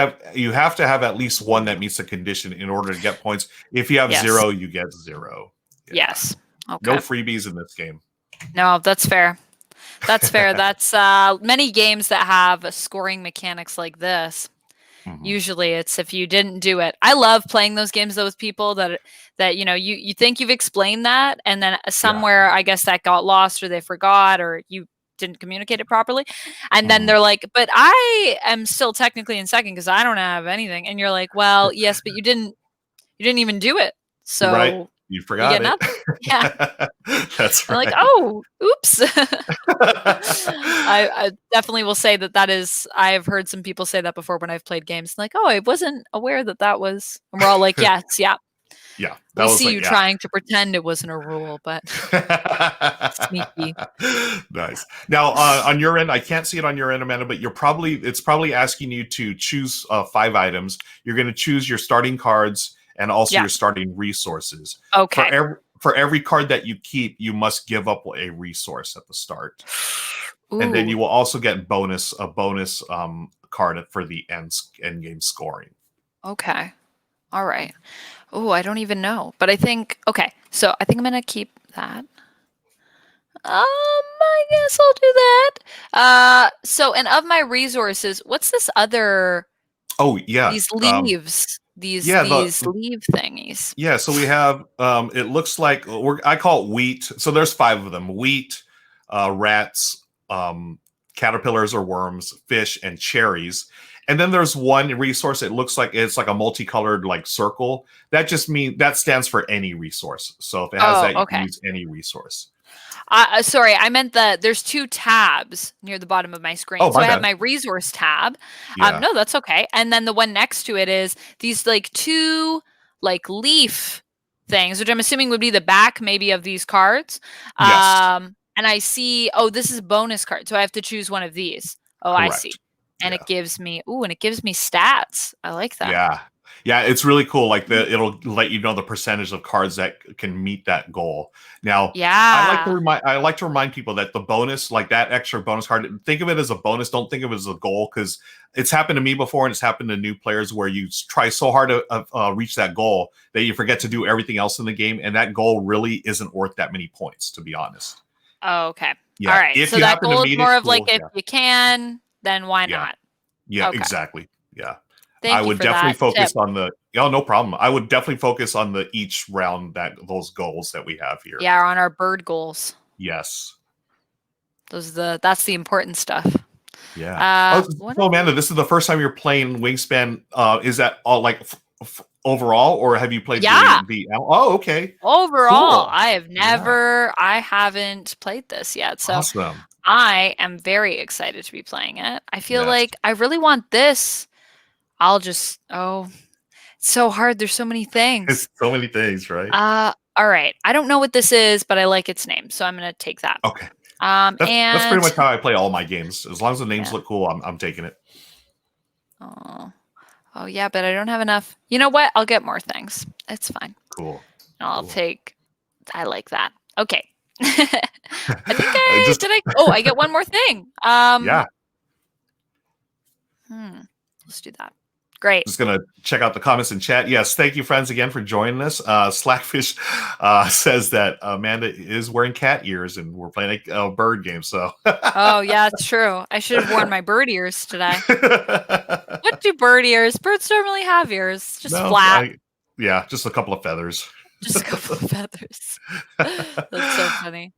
have at least one that meets the condition in order to get points. If you have
Yes.
0, you get 0. Yeah.
Yes.
No
Okay.
freebies in this game.
No, that's fair. That's fair. That's many games that have scoring mechanics like this.
Mhm.
Usually it's if you didn't do it. I love playing those games though with people that you think you've explained that and then
Yeah.
somewhere I guess that got lost or they forgot or you didn't communicate it properly. And then
Mhm.
they're like, "But I am still technically in second because I don't have anything." And you're like, "Well, yes, but you didn't even do it.
Right.
So
You
you
forgot
get
it.
nothing." Yeah.
That's
I'm like,
right.
"Oh, oops." I definitely will say that is I have heard some people say that before when I've played games, like, "Oh, I wasn't aware that that was," and we're all like, "Yes, yeah,
Yeah. That
we
was
see
like,
you
yeah.
trying to pretend it wasn't a rule, but sneaky."
Nice. Now, on your end, I can't see it on your end, Amanda, but it's probably asking you to choose 5 items. You're going to choose your starting cards and also
Yeah.
your starting resources. For
Okay.
every card that you keep, you must give up a resource at the start, and then
Ooh,
you will also get a bonus card for the end game scoring.
okay. All right. Oh, I don't even know, but I think okay, so I think I'm gonna keep that. I guess I'll do that. So and of my resources, what's this other
Oh yeah,
these leaves, these
yeah.
these leaf thingies?
Yeah, so we have it looks like I call it wheat. So there's 5 of them: wheat, rats, caterpillars or worms, fish, and cherries. And then there's one resource. It looks like it's like a multicolored like circle. That stands for any resource. So if it has
Oh,
that, you can
okay.
use any resource.
Sorry, I meant there's 2 tabs near the bottom of my
Oh,
screen. So
my
I have
bad.
my resource tab.
Yeah.
No, that's okay. And then the one next to it is these like 2 like leaf things, which I'm assuming would be the back maybe of these cards.
Yes.
And I see, oh, this is a bonus card, so I have to choose one of these. Oh, I see.
Correct.
And
Yeah.
it gives me stats. I like that.
Yeah. Yeah, it's really cool. Like it'll let you know the percentage of cards that can meet that goal. Now,
Yeah.
I like to remind people that the bonus, like that extra bonus card, think of it as a bonus. Don't think of it as a goal, because it's happened to me before, and it's happened to new players where you try so hard to reach that goal that you forget to do everything else in the game, and that goal really isn't worth that many points, to be honest.
Oh, okay.
Yeah,
All right.
if
So
you
that
happen to
goal is
meet it,
more of like
cool.
if
Yeah,
you can, then why
yeah,
not?
yeah,
Okay.
exactly. Yeah. I
Thank you
would
for
definitely
that tip.
focus on the oh, no problem. I would definitely focus on the each round that those goals that we have here.
Yeah, on our bird goals.
Yes.
That's the important stuff.
Yeah. Oh,
What
so
else?
Amanda, this is the first time you're playing Wingspan. Is that all like overall, or have you played
Yeah.
the? Oh, okay.
Overall,
Cool. Yeah.
I haven't played this yet. So
Awesome.
I am very excited to be playing it. I feel
Yes.
like I really want this. Oh, it's so hard. There's so many
It's
things.
so many things, right?
All right. I don't know what this is, but I like its name, so I'm gonna take that.
Okay. That's pretty
And
much how I play all my games. As long as the names
yeah.
look cool, I'm taking it.
Oh, oh yeah, but I don't have enough. You know what? I'll get more things. It's fine.
Cool.
I'll
Cool.
take. I like that. Okay. I think
Just
Oh, I get one more thing.
yeah.
Let's do that. Great.
Just gonna check out the comments in chat. Yes, thank you, friends, again for joining us. Slackfish says that Amanda is wearing cat ears, and we're playing a bird game. So,
Oh yeah, it's true. I should have worn my bird ears today. What do bird ears? Birds don't really have ears. Just
no,
flat.
yeah, just a couple of feathers.
Just a couple of feathers. That's so funny.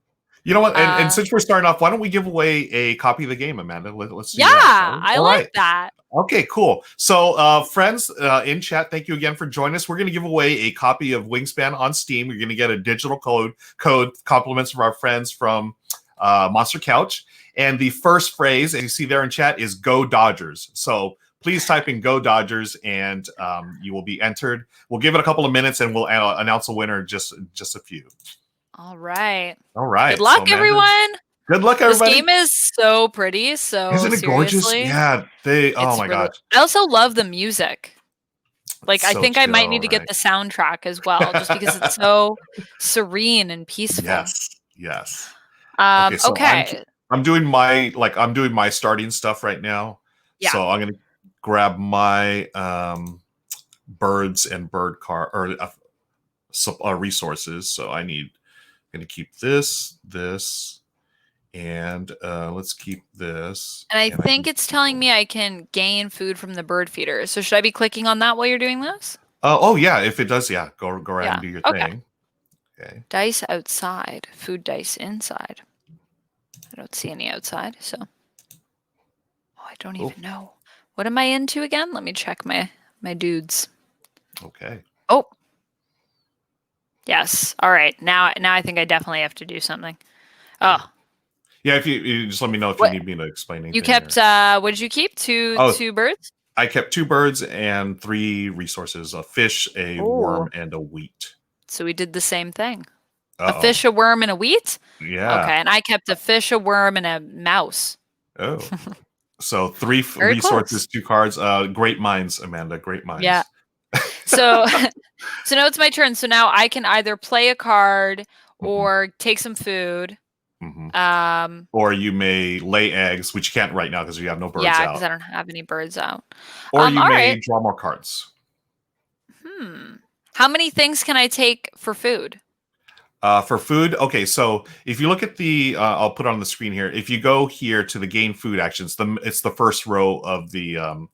You know what? And since we're starting off, why don't we give away a copy of the game, Amanda? Let's do
Yeah,
that, shall we?
I
All
like
right.
that.
Okay, cool. So, friends in chat, thank you again for joining us. We're going to give away a copy of Wingspan on Steam. You're going to get a digital code compliments from our friends from Monster Couch. And the first phrase, as you see there in chat, is "Go Dodgers." So please type in "Go Dodgers," and you will be entered. We'll give it a couple of minutes, and we'll announce a winner in just a few.
All right.
All right.
Good luck,
so,
everyone.
Good luck, everybody.
This game is so pretty. So
isn't it gorgeous?
seriously,
Yeah. Oh my gosh.
I also love the music. Like, I
So
think I might
chill,
need to get
right?
the soundtrack as well, just because it's so serene and peaceful.
Yes. Okay, so
Okay.
I'm doing my starting stuff right now.
Yeah.
So I'm gonna grab my birds and bird car or resources. So gonna keep this, and let's keep this.
And I think it's telling me I can gain food from the bird feeder. So should I be clicking on that while you're doing this?
Oh yeah, if it does, yeah, go ahead and do your thing. Okay.
Dice outside, food dice inside. I don't see any outside, so. Oh, I don't even know. What am I into again? Let me check my dudes.
Okay.
Oh. Yes. All right. Now I think I definitely have to do something. Oh.
Yeah, if you just let me know if you need me to explain anything.
You kept what did you keep? Two birds?
I kept 2 birds and 3 resources: a fish, a worm, and a wheat.
So we did the same thing.
Uh-oh.
A fish, a worm, and a wheat?
Yeah.
Okay, and I kept a fish, a worm, and a mouse.
Oh. So 3 resources, 2 cards. Great minds, Amanda. Great minds.
Yeah. So now it's my turn. So now I can either play a card or take some food.
Or you may lay eggs, which you can't right now because you have no birds out.
Yeah, because I don't have any birds out.
Or you may draw more cards.
How many things can I take for food?
For food, okay. So if you look at the, I'll put it on the screen here. If you go here to the gain food actions, it's the first row of the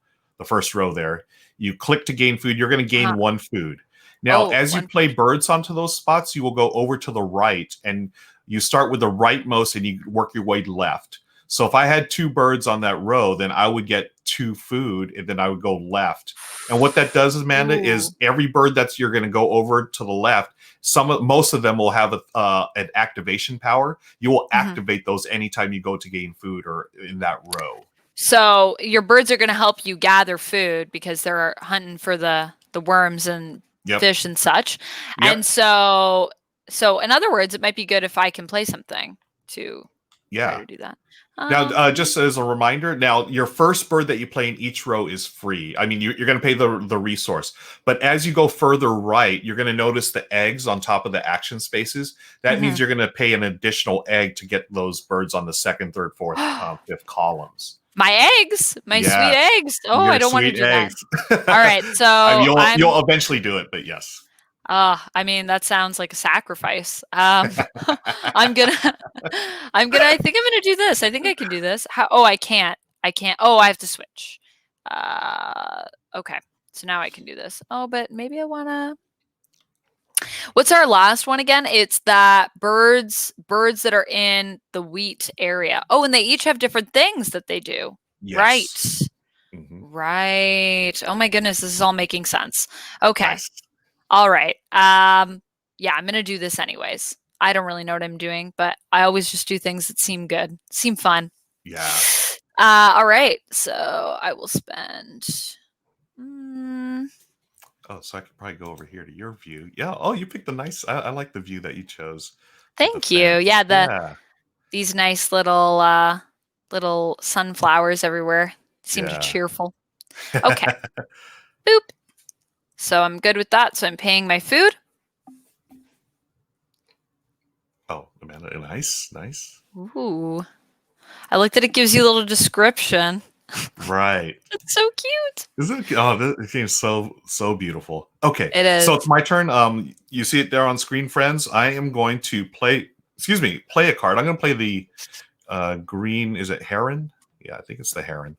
first row there. You click to gain food. You're going to gain 1 food. Now, as you play birds onto those spots, you will go over to the right, and you start with the rightmost, and you work your way left. So if I had 2 birds on that row, then I would get 2 food, and then I would go left. And what that does, Amanda, is every bird you're going to go over to the left, most of them will have an activation power. You will activate those anytime you go to gain food or in that row.
So your birds are going to help you gather food because they're hunting for the worms and fish and such. And so in other words, it might be good if I can play something to try to do that.
Now, just as a reminder, now your first bird that you play in each row is free. I mean, you're going to pay the resource, but as you go further right, you're going to notice the eggs on top of the action spaces. That means you're going to pay an additional egg to get those birds on the second, third, fourth, fifth columns.
My eggs, my sweet eggs. Oh, I don't want to do
eggs.
that. All right, so
I mean, you'll eventually do it, but yes.
I mean, that sounds like a sacrifice. I'm gonna, I think I'm gonna do this. I think I can do this. How? Oh, I can't. Oh, I have to switch. Okay. So now I can do this. Oh, but maybe I wanna. What's our last one again? It's that birds that are in the wheat area. Oh, and they each have different things that they do.
Yes.
Right. Right. Oh my goodness, this is all making sense. Okay.
Nice.
All right. Yeah, I'm going to do this anyways. I don't really know what I'm doing, but I always just do things that seem good, seem fun.
Yeah.
All right. So I will spend.
Oh, so I could probably go over here to your view. Yeah. Oh, you picked the nice. I like the view that you chose.
Thank you. Yeah. These nice little sunflowers everywhere seem cheerful. Okay. Boop. So I'm good with that. So I'm paying my food.
Oh, Amanda, nice.
Ooh. I like that it gives you a little description.
Right.
It's so cute.
Isn't it? Oh, this game is so beautiful. Okay.
It is.
So it's my turn. You see it there on screen, friends. I am going to play a card. I'm going to play the green, is it heron? Yeah, I think it's the heron.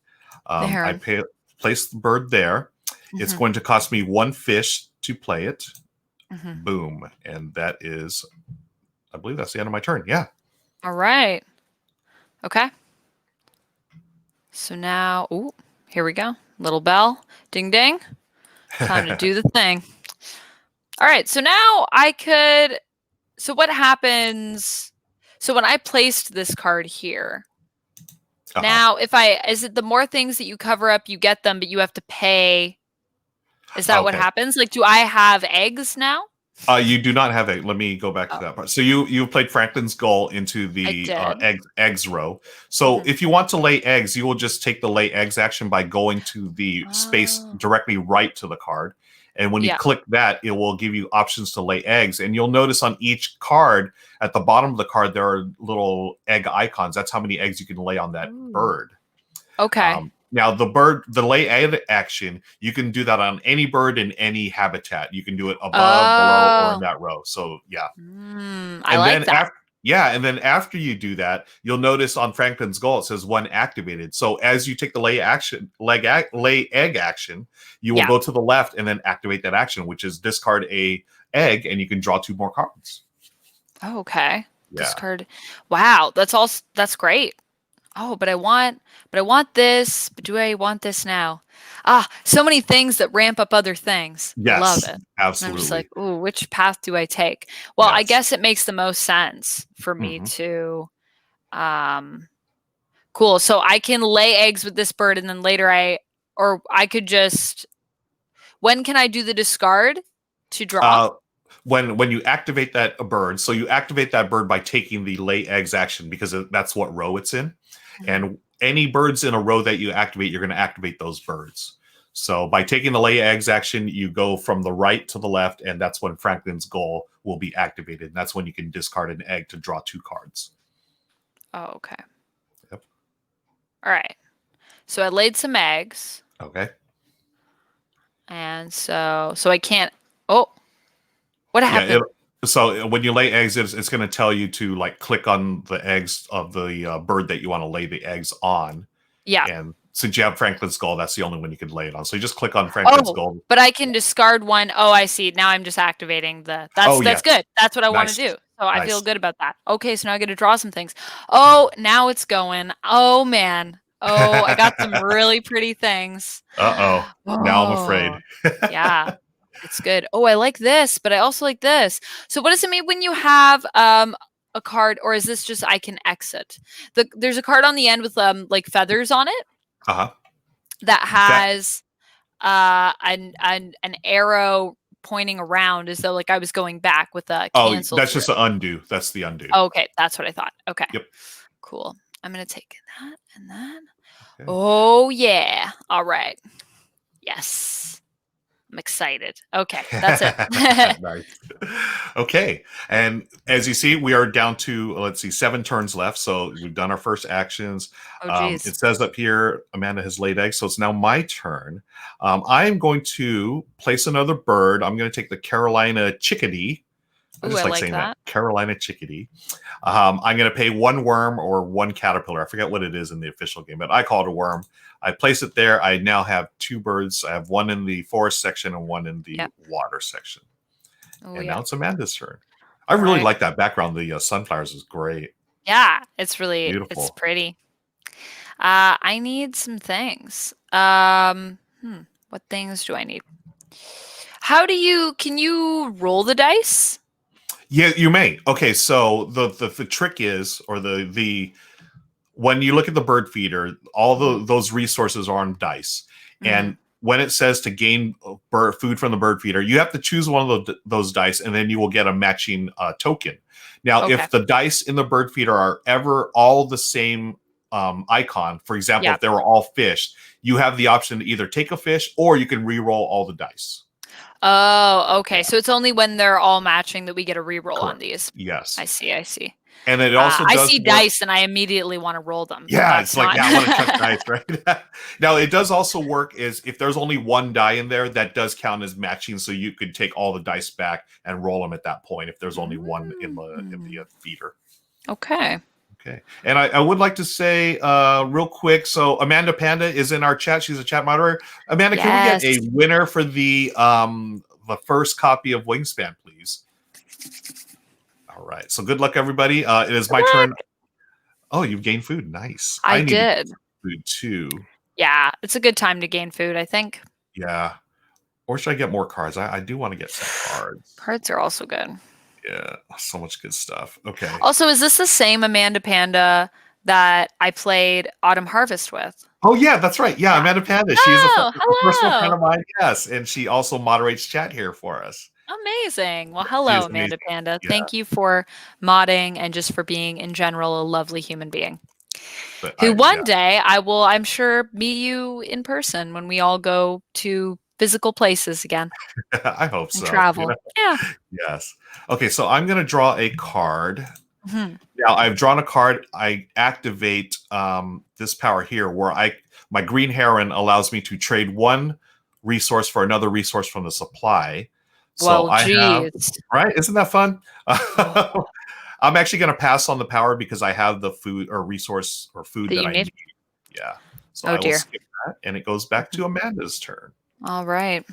The heron.
I place the bird there. It's going to cost me 1 fish to play it. Boom. And that is, I believe that's the end of my turn. Yeah.
All right. Okay. So now, ooh, here we go. Little bell. Ding, ding. Time to do the thing. All right. So now so what happens? So when I placed this card here, now is it the more things that you cover up, you get them, but you have to pay? Is that what happens? Like, do I have eggs now?
You do not have egg. Let me go back to that part. So you played Franklin's Gull into the eggs row. So if you want to lay eggs, you will just take the lay eggs action by going to the space directly right to the card. And when you click that, it will give you options to lay eggs. And you'll notice on each card, at the bottom of the card, there are little egg icons. That's how many eggs you can lay on that bird.
Okay.
Now, the lay egg action, you can do that on any bird in any habitat. You can do it above, below, or in that row. So, yeah.
I like that.
And then after you do that, you'll notice on Franklin's Gull, it says 1 activated. So as you take the lay egg action, you will go to the left and then activate that action, which is discard a egg, and you can draw 2 more cards.
Oh, okay.
Yeah.
Discard. Wow, that's great. Oh, but I want this. But do I want this now? So many things that ramp up other things.
Yes,
I love it.
Absolutely.
And I'm just like, ooh, which path do I take? Well, I guess it makes the most sense for me to, cool. So I can lay eggs with this bird, and then later I could just. When can I do the discard to draw?
When you activate that bird, so you activate that bird by taking the lay eggs action because that's what row it's in. And any birds in a row that you activate, you're going to activate those birds. So by taking the lay eggs action, you go from the right to the left, and that's when Franklin's Gull will be activated. And that's when you can discard an egg to draw 2 cards.
Oh, okay.
Yep.
All right. So I laid some eggs.
Okay.
And so I can't. Oh, what happened?
So when you lay eggs, it's going to tell you to click on the eggs of the bird that you want to lay the eggs on.
Yeah.
And since you have Franklin's Gull, that's the only one you can lay it on. So you just click on Franklin's Gull.
But I can discard one. Oh, I see. Now I'm just activating that's good. That's what I want to do. So I feel good about that. Okay, so now I get to draw some things. Oh, now it's going. Oh man. Oh, I got some really pretty things.
Now I'm afraid.
Yeah. It's good. Oh, I like this, but I also like this. So what does it mean when you have a card, or is this just I can exit? There's a card on the end with feathers on it. That has an arrow pointing around as though I was going back with a cancel.
That's just an undo. That's the undo.
Oh, okay, that's what I thought. Okay.
Yep.
Cool. I'm going to take that and that.
Okay.
Oh, yeah. All right. Yes. I'm excited. Okay, that's it.
Nice. Okay. And as you see, we are down to, let's see, 7 turns left. So we've done our first actions.
Oh, geez.
It says up here, Amanda has laid eggs. So it's now my turn. I am going to place another bird. I'm going to take the Carolina chickadee. I
Ooh,
just
I
like
like
saying
that.
Carolina chickadee. I'm going to pay 1 worm or 1 caterpillar. I forget what it is in the official game, but I call it a worm. I place it there. I now have 2 birds. I have 1 in the forest section and 1 in the water section.
Oh,
And
yeah.
now it's Amanda's turn. I
All
really
right.
like that background. The sunflowers is great.
Yeah, it's
Beautiful.
pretty. I need some things. What things do I need? Can you roll the dice?
Yeah, you may. Okay, so the trick is, or the when you look at the bird feeder, all those resources are on dice, and when it says to gain food from the bird feeder, you have to choose one of those dice, and then you will get a matching token. Now, if the dice in the bird feeder are ever all the same icon, for example, if they were all fish, you have the option to either take a fish or you can re-roll all the dice.
Oh, okay. Yeah. So it's only when they're all matching that we get a re-roll on these.
Yes.
I see.
And it also does
I see dice and I immediately want to roll them.
Yeah, it's like, I want to chuck dice, right? Now, it does also work is if there's only 1 die in there, that does count as matching. So you could take all the dice back and roll them at that point if there's only 1 in the feeder.
Okay.
Okay. And I would like to say real quick, so Amanda Panda is in our chat. She's a chat moderator. Amanda, can we get a winner for the first copy of Wingspan, please? All right. So good luck, everybody. It is my turn. Oh, you've gained food. Nice.
I did.
Food too.
Yeah, it's a good time to gain food, I think.
Yeah. Or should I get more cards? I do want to get some cards.
Cards are also good.
Yeah, so much good stuff. Okay.
Also, is this the same Amanda Panda that I played Autumn Harvest with?
Oh, yeah, that's right. Yeah, Amanda Panda. She is a personal friend of mine. Yes, and she also moderates chat here for us.
Amazing. Well, hello, Amanda Panda. Yeah. Thank you for modding and just for being, in general, a lovely human being. Who one day I'm sure, meet you in person when we all go to physical places again.
I hope so.
Travel. You know? Yeah.
Yes. Okay, so I'm going to draw a card. Now, I've drawn a card. I activate this power here where my green heron allows me to trade 1 resource for another resource from the supply. So right? Isn't that fun? I'm actually going to pass on the power because I have the food or resource or food that I need. Yeah. So I will skip that, and it goes back to Amanda's turn.
All right.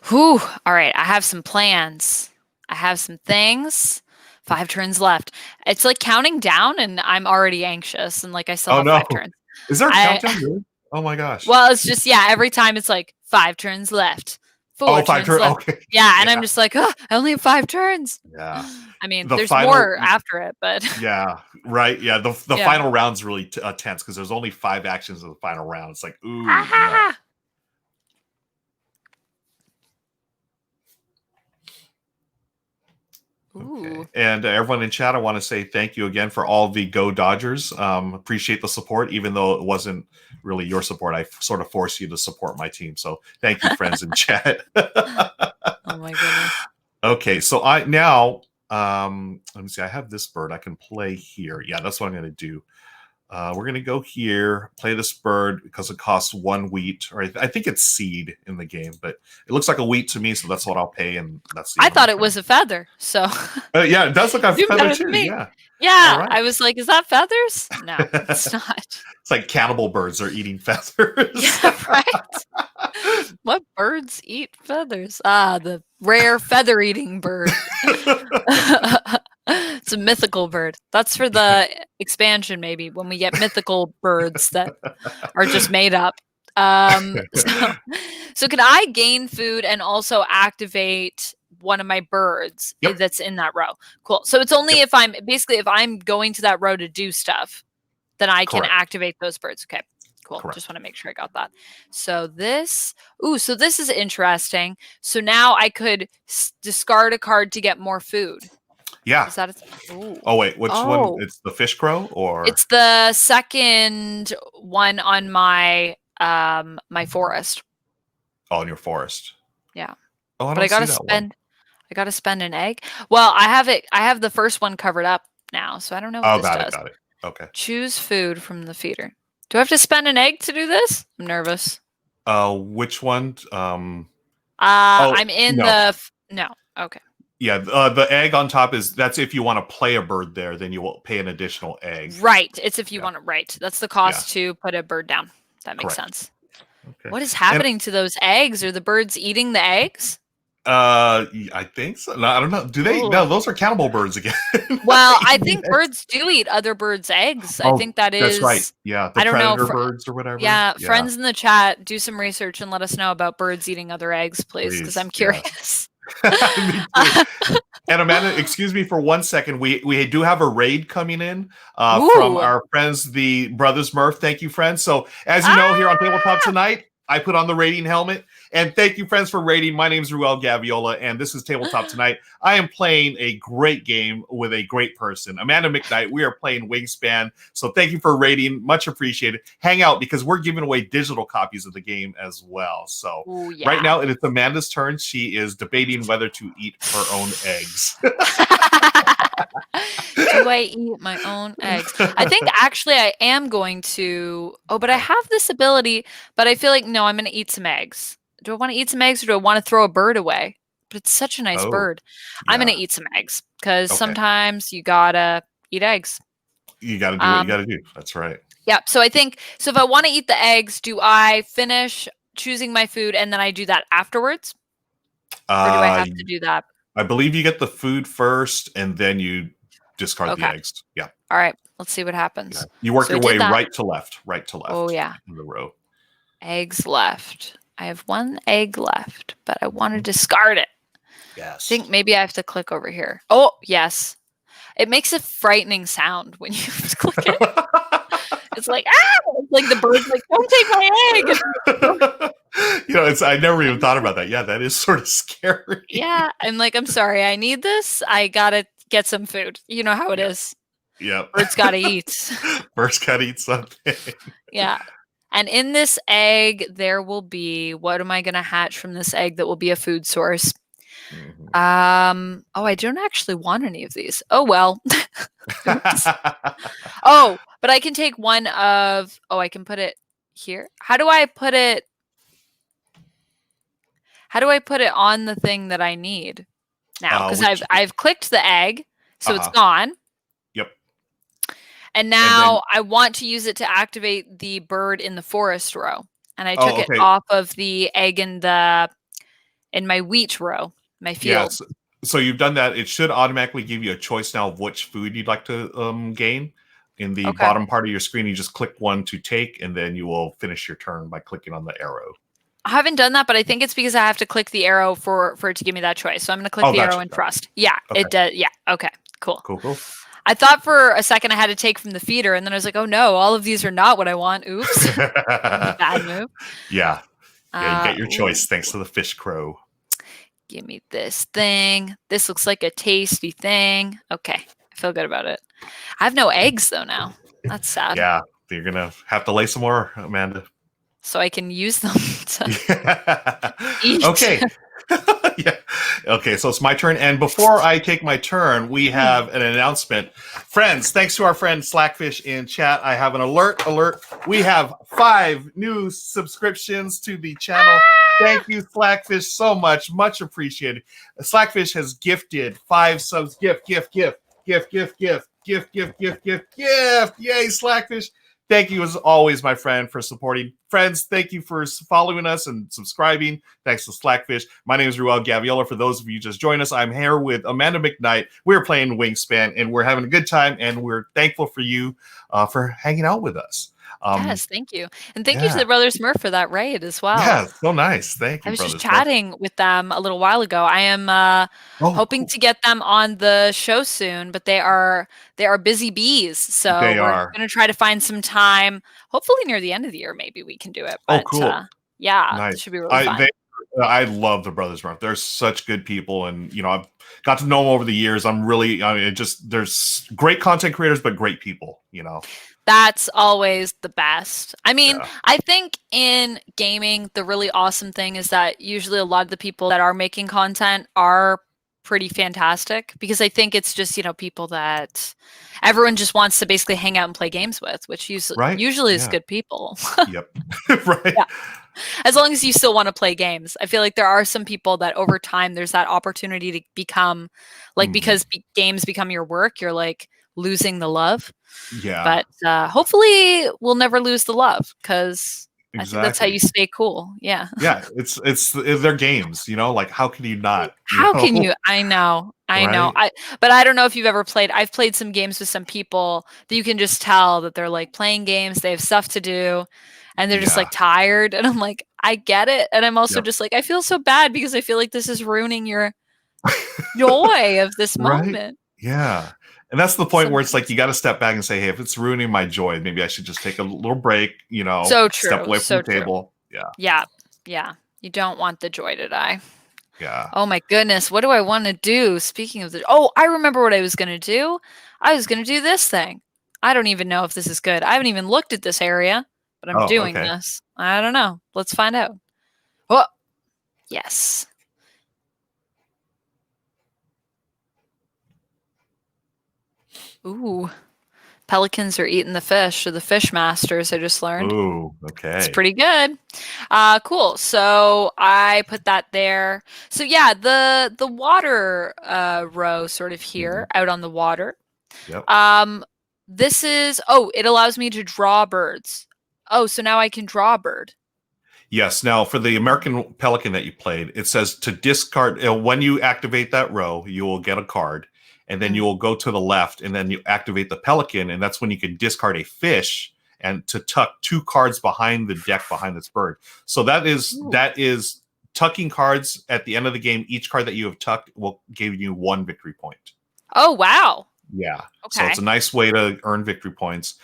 Whew. All right. I have some plans. I have some things. 5 turns left. It's like counting down, and I'm already anxious. And like I still have 5 turns.
Is there a countdown? Really? Oh my gosh.
Well, it's just every time it's like 5 turns left. 4 turns left. Okay. Yeah, and I'm just like, oh, I only have 5 turns.
Yeah.
I mean, there's more after it, but
yeah, right. Yeah, the final round's really tense because there's only 5 actions in the final round. It's like, ooh. Yeah. Okay. And everyone in chat, I want to say thank you again for all the Go Dodgers. Appreciate the support, even though it wasn't really your support. I sort of forced you to support my team. So thank you, friends in chat.
Oh my goodness.
Okay, so let me see. I have this bird I can play here. Yeah, that's what I'm going to do. We're going to go here, play this bird because it costs 1 wheat, or I think it's seed in the game, but it looks like a wheat to me, so that's what I'll pay. And that's.
I thought it was a feather. So.
Yeah, it does look like a feather too. Yeah.
Yeah, right. I was like, is that feathers? No, it's not.
It's like cannibal birds are eating feathers.
Yeah, right. What birds eat feathers? The rare feather-eating bird. It's a mythical bird. That's for the expansion, maybe, when we get mythical birds that are just made up. So can I gain food and also activate one of my birds that's in that row? Cool. So it's only if I'm going to that row to do stuff, then I can activate those birds. Okay. Cool. Correct. Just want to make sure I got that. So this is interesting. So now I could discard a card to get more food.
Yeah.
Is that its Ooh.
Oh wait, which one?
Oh.
It's the fish crow or
It's the second one on my my forest.
on your forest?
Yeah.
Oh, I
But
don't see that one.
I gotta spend an egg. Well, I have the first one covered up now, so I don't know what
Oh,
this
got it,
does.
got it. Okay.
Choose food from the feeder. Do I have to spend an egg to do this? I'm nervous.
Which one? Oh
I'm in
no,
no. Okay.
yeah. The egg on top that's if you want to play a bird there, then you will pay an additional egg.
Right. It's if you
Yeah,
want to right. That's the
yeah,
cost to put a bird down. That makes
correct.
sense.
Okay,
What is
and
happening to those eggs? Are the birds eating the eggs?
I think so. No, I don't know. Do they? No,
Oh.
those are cannibal birds again.
Well, I
Eating
think
eggs.
birds do eat other birds' eggs. I
Oh,
think that
that's right.
is,
Yeah, the
I don't know.
predator birds or whatever.
Yeah,
Yeah,
friends in the chat, do some research and let us know about birds eating other eggs, please, because
please.
I'm
Yeah,
curious.
me too. And Amanda, excuse me for 1 second. We do have a raid coming in from
Ooh.
our friends, the Brothers Murph. Thank you, friends. So as you know, here on Tabletop
Ah!
Tonight, I put on the raiding helmet. And thank you, friends, for raiding. My name is Ruel Gaviola, and this is Tabletop Tonight. I am playing a great game with a great person, Amanda McKnight. We are playing Wingspan. So thank you for raiding. Much appreciated. Hang out because we're giving away digital copies of the game as well. So
Ooh,
right
yeah.
now, it is Amanda's turn. She is debating whether to eat her own eggs.
Do I eat my own eggs? I think actually I am going to. Oh, but I
Okay.
have this ability, but I feel like no, I'm going to eat some eggs. Do I want to eat some eggs or do I want to throw a bird away? But it's such a nice
Oh,
bird. I'm going
yeah.
to eat some eggs because
Okay.
sometimes you gotta eat eggs.
You got to do what you
Um,
got to do. That's right.
yeah. So I think so. If I want to eat the eggs, do I finish choosing my food and then I do that afterwards, or do I
Uh,
have to do that?
I believe you get the food first, and then you discard the
Okay.
eggs. Yeah.
All right. Let's see what
Yeah.
happens.
You work
So I
your
did
way
that.
right to
Oh
left
yeah.
in the row.
Eggs left. I have one egg left, but I want to
Mhm.
discard it. I
Yes.
think maybe I have to click over here. Oh, yes. It makes a frightening sound when you click it. It's like, ah! It's like the bird's like, don't take my egg.
I never even thought about that. Yeah, that is sort of scary.
Yeah. I'm like, I'm sorry. I need this. I got to get some food. You know how it
Yeah.
is.
Yep.
Birds got to eat.
First got to eat something.
Yeah. And in this egg, there will be, what am I going to hatch from this egg that will be a food source?
Mhm.
Oh, I don't actually want any of these. Oh, well. Oops. Oh, but I can take one of, oh, I can put it here. How do I put it? How do I put it on the thing that I need now? Because
Which,
I've clicked the egg, so it's
uh-huh.
gone.
Yep.
And
And then,
now I want to use it to activate the bird in the forest row. And I took
oh,
it
okay.
off of the egg in my wheat row, my field.
Yes. So you've done that. It should automatically give you a choice now of which food you'd like to gain. In the
Okay.
bottom part of your screen, you just click one to take, and then you will finish your turn by clicking on the arrow.
I haven't done that, but I think it's because I have to click the arrow for it to give me that choice. So I'm going to click
Oh,
the arrow
gotcha.
and trust. Yeah,
Okay.
it does. Yeah. Okay. Cool.
Cool.
I thought for a second I had to take from the feeder, and then I was like, oh no, all of these are not what I want. Oops. Bad move.
Yeah. Yeah, you get your
Ooh.
choice thanks to the fish crow.
Give me this thing. This looks like a tasty thing. Okay. I feel good about it. I have no eggs though now. That's sad.
Yeah, you're going to have to lay some more, Amanda.
So I can use them to eat.
Okay. Yeah. Okay, so it's my turn. And before I take my turn, we have an announcement. Friends, thanks to our friend Slackfish in chat, I have an alert. We have 5 new subscriptions to the channel. Thank you, Slackfish, so much. Much appreciated. Slackfish has gifted 5 subs. Gift. Yay, Slackfish. Thank you, as always, my friend, for supporting. Friends, thank you for following us and subscribing. Thanks to Slackfish. My name is Ruel Gaviola. For those of you just joined us, I'm here with Amanda McKnight. We're playing Wingspan, and we're having a good time, and we're thankful for you for hanging out with us.
Yes, thank you. And thank you to the Brothers Smurf for that raid as well.
Yeah, so nice. Thank you,
I was just
Brothers Murph.
chatting with them a little while ago. I am hoping to get them on the show soon, but they are busy bees. So
They
we're
are.
going to try to find some time. Hopefully near the end of the year, maybe we can do it. But
Cool.
yeah,
Nice.
it should be really fun.
I love the Brothers Murph. They're such good people, and I've got to know them over the years. I mean, it just there's great content creators, but great people.
That's always the best. I mean,
Yeah.
I think in gaming, the really awesome thing is that usually a lot of the people that are making content are pretty fantastic because I think it's just, people that everyone just wants to basically hang out and play games with, which
Right.
usually is
Yeah.
good people.
Yep. Right.
Yeah. As long as you still want to play games. I feel like there are some people that over time there's that opportunity to become like because games become your work, you're like losing the love.
Yeah.
But hopefully we'll never lose the love because I think that's how
Exactly.
you stay cool. Yeah.
Yeah. It's their games. Like how can you not?
How can you? I know. I know.
Right.
But I don't know if you've ever played. I've played some games with some people that you can just tell that they're like playing games, they have stuff to do, and they're just
Yeah.
like tired. And I'm like, I get it. And I'm also
Yep.
just like, I feel so bad because I feel like this is ruining your joy of this
Right.
moment.
Yeah. And that's the point where it's like
Sometimes.
you got to step back and say, hey, if it's ruining my joy, maybe I should just take a little break,
So
step
true.
away from
So
the
true.
table. Yeah.
Yeah. Yeah. You don't want the joy to die.
Yeah.
Oh my goodness, what do I want to do? Speaking of oh, I remember what I was going to do. I was going to do this thing. I don't even know if this is good. I haven't even looked at this area, but I'm
Oh,
doing
okay.
this. I don't know. Let's find out. Oh, yes. Ooh, pelicans are eating the fish, or the fish masters, I just learned.
Ooh,
It's
okay.
pretty good. Cool. So I put that there. So yeah, the water row sort of here out on the water.
Yep.
This is it allows me to draw birds. Oh, so now I can draw a bird.
Yes. Now, for the American Pelican that you played, it says to discard. When you activate that row, you will get a card, and then you will go to the left, and then you activate the Pelican, and that's when you can discard a fish and to tuck 2 cards behind the deck behind this bird. So that is tucking cards at the end of the game. Each card that you have tucked will give you 1 victory point.
Oh, wow.
Yeah. So
Okay.
it's a nice way to earn victory points.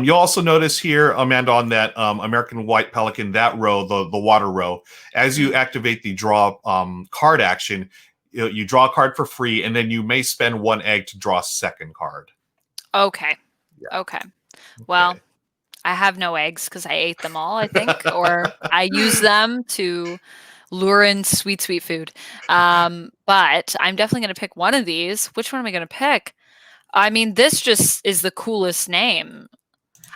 You'll also notice here, Amanda, on that American White Pelican, that row, the water row, as you activate the draw card action, you draw a card for free, and then you may spend 1 egg to draw a second card.
Okay.
Yeah.
Okay. Well,
Okay.
I have no eggs because I ate them all, I think, or I use them to lure in sweet, sweet food. But I'm definitely going to pick one of these. Which one am I going to pick? I mean, this just is the coolest name.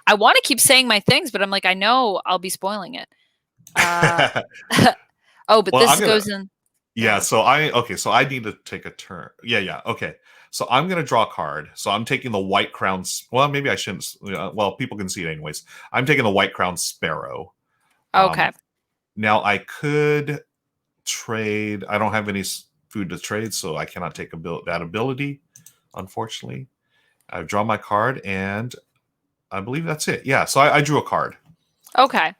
I want to keep saying my things, but I'm like, I know I'll be spoiling it. Oh, but
Well,
this
I'm gonna.
goes in.
Yeah.
Yeah.
So So I need to take a turn. Yeah. Yeah. Okay. So I'm gonna draw a card. So I'm taking the White Crown. Well, maybe I shouldn't. Well, people can see it anyways. I'm taking the White Crown Sparrow.
Okay.
Now I could trade. I don't have any food to trade, so I cannot take that ability. Unfortunately, I draw my card, and I believe that's it. Yeah. So I drew a card.
Okay.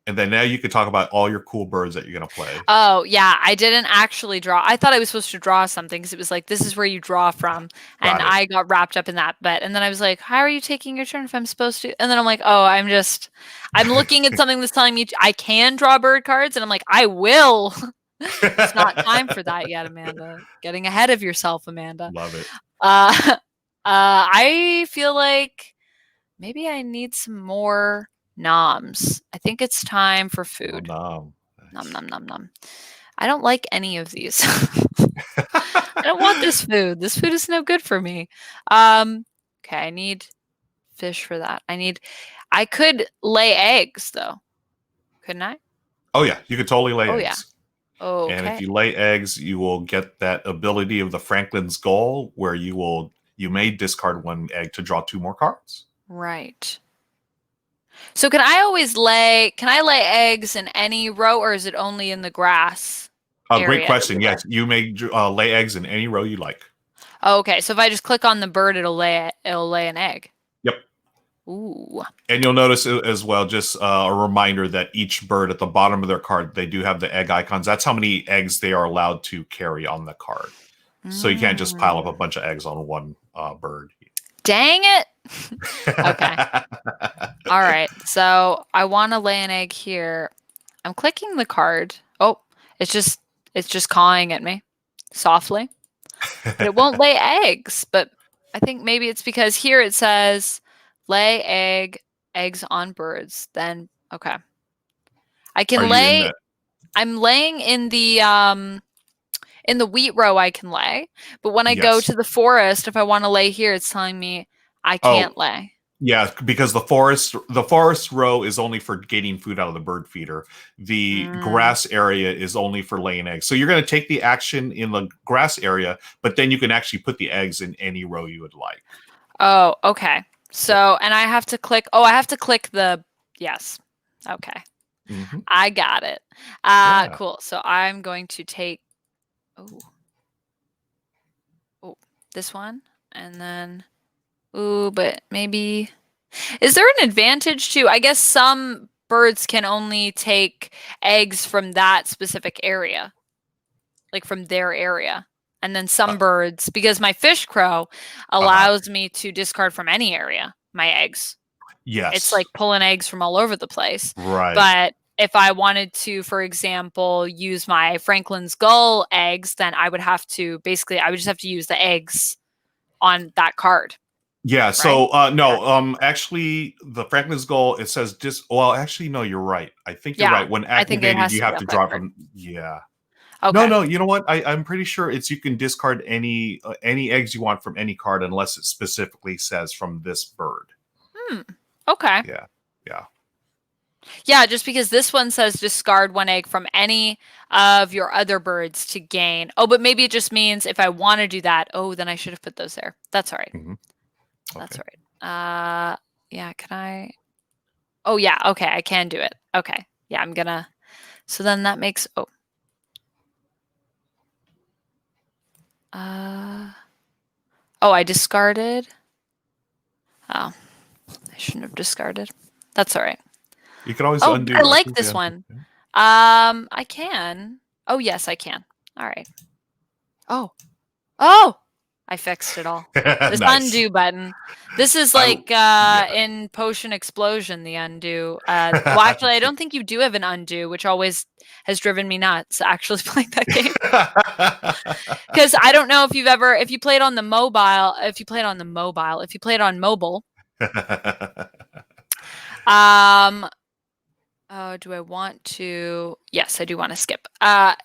And then now you can talk about all your cool birds that you're going to play.
Oh, yeah. I didn't actually draw. I thought I was supposed to draw something because it was like, this is where you draw from. And
Got it.
I got wrapped up in that bet. And then I was like, how are you taking your turn if I'm supposed to? And then I'm like, oh, I'm looking at something that's telling me I can draw bird cards. And I'm like, I will. It's not time for that yet, Amanda. Getting ahead of yourself, Amanda.
Love it.
I feel like maybe I need some more noms. I think it's time for food.
Nom.
Nom nom nom nom. I don't like any of these. I don't want this food. This food is no good for me. Okay, I need fish for that. I could lay eggs though. Couldn't I?
Oh yeah, you could totally lay
Oh
eggs.
yeah. Okay.
And if you lay eggs, you will get that ability of the Franklin's Goal, where you may discard 1 egg to draw 2 more cards.
Right. So can I lay eggs in any row or is it only in the grass area?
Great question. Yes, you may lay eggs in any row you like.
Okay, so if I just click on the bird, it'll lay an egg.
Yep.
Ooh.
And you'll notice as well, just a reminder that each bird at the bottom of their card, they do have the egg icons. That's how many eggs they are allowed to carry on the card. So you can't just pile up a bunch of eggs on 1 bird.
Dang it. Okay. All right. So I want to lay an egg here. I'm clicking the card. Oh, It's just cawing at me softly. But it won't lay eggs. But I think maybe it's because here it says lay eggs on birds. Then okay. I
Are
can
you in
lay
that?
I'm laying in the wheat row I can lay, but when I go
Yes.
to the forest, if I want to lay here, it's telling me I
Oh,
can't lay.
yeah, because the forest row is only for getting food out of the bird feeder. The
Mm.
grass area is only for laying eggs. So you're going to take the action in the grass area, but then you can actually put the eggs in any row you would like.
Oh, okay.
Yeah.
So, and I have to click, oh, I have to click the, yes. Okay.
Hmm.
I got it.
Yeah.
Cool. So I'm going to take, oh, oh, this one and then, ooh, but maybe, is there an advantage to, I guess some birds can only take eggs from that specific area, like from their area. And then
Uh,
some birds, because my fish crow
uh-huh.
allows me to discard from any area my eggs. It's
Yes.
like pulling eggs from all over the place.
Right.
But if I wanted to, for example, use my Franklin's gull eggs, then I would have to basically, I would just have to use the eggs on that card,
Yeah.
right?
So
Okay.
no, actually, the Franklin's goal it says just. Well, actually, no, you're right. I think you're
Yeah.
right. When
I think it
activated,
has
you
to be
have
off
to
that
draw
card.
from. Yeah. No,
Okay.
no. You know what? I'm pretty sure it's you can discard any eggs you want from any card unless it specifically says from this bird.
Hmm. Okay.
Yeah. Yeah.
Yeah, just because this one says discard one egg from any of your other birds to gain. Oh, but maybe it just means if I want to do that, oh, then I should have put those there. That's all right.
Hmm.
That's
Okay.
all right. Yeah, can I? Oh, yeah. Okay, I can do it. Okay. Yeah, I'm gonna. So then that makes. Oh. Uh. Oh, I discarded. Oh, I shouldn't have discarded. That's all right.
You can always
Oh, I
undo. I
like
think
this
the
one. I can. Oh, yes, I can. All right. Oh, oh, I fixed it all.
yeah.
This
Nice.
undo button. This is
I
like
yeah.
in Potion Explosion, the undo. Well, actually, I don't think you do have an undo, which always has driven me nuts actually playing that game. Because I don't know if you've ever, if you played on the mobile, if you played on mobile, um, oh, do I want to? Yes, I do want to skip.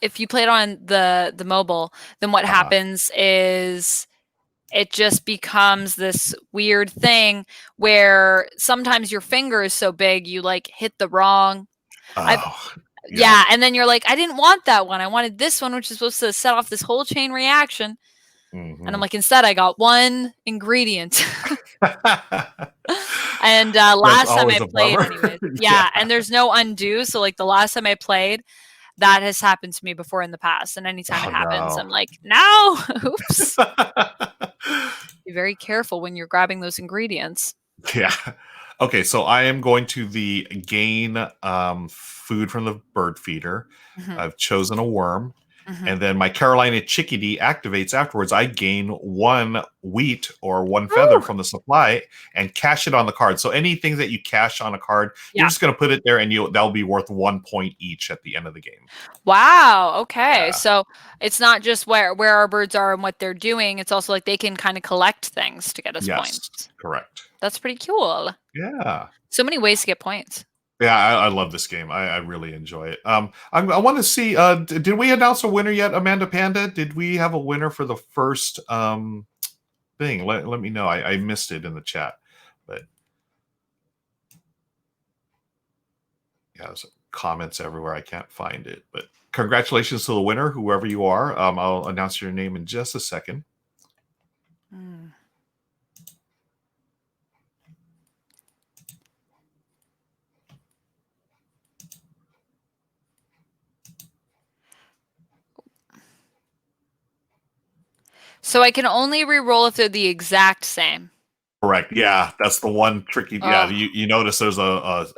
If you played on the mobile, then what
Uh-huh.
happens is it just becomes this weird thing where sometimes your finger is so big you like hit the wrong. I've
Oh, yeah.
Yeah, and then you're like, I didn't want that one. I wanted this one, which is supposed to set off this whole chain reaction. And I'm
Hmm.
like, instead, I got one ingredient. And
That's
last time
always
I
a
played,
bummer.
anyways.
Yeah.
Yeah, and there's no undo. So, like, the last time I played, that has happened to me before in the past. And anytime it
Oh
happens,
no.
I'm like, no, oops. Be very careful when you're grabbing those ingredients.
Yeah. Okay, so I am going to the gain food from the bird feeder.
Hmm.
I've chosen a worm.
Hmm.
And then my Carolina chickadee activates afterwards. I gain one wheat or one feather
Woo!
from the supply and cash it on the card. So anything that you cash on a card, you're
Yeah.
just going to put it there, and that'll be worth 1 point each at the end of the game.
Wow. Okay.
Yeah.
So it's not just where our birds are and what they're doing. It's also like they can kind of collect things to get us
Yes.
points.
Correct.
That's pretty cool.
Yeah.
So many ways to get points.
Yeah, I love this game. I really enjoy it. I want to see. Did we announce a winner yet, Amanda Panda? Did we have a winner for the first thing? Let me know. I missed it in the chat, but yeah, there's comments everywhere. I can't find it. But congratulations to the winner, whoever you are. I'll announce your name in just a second.
Mm. So I can only re-roll if they're the exact same.
Correct. Yeah, that's the one tricky. Yeah,
Oh,
you notice there's a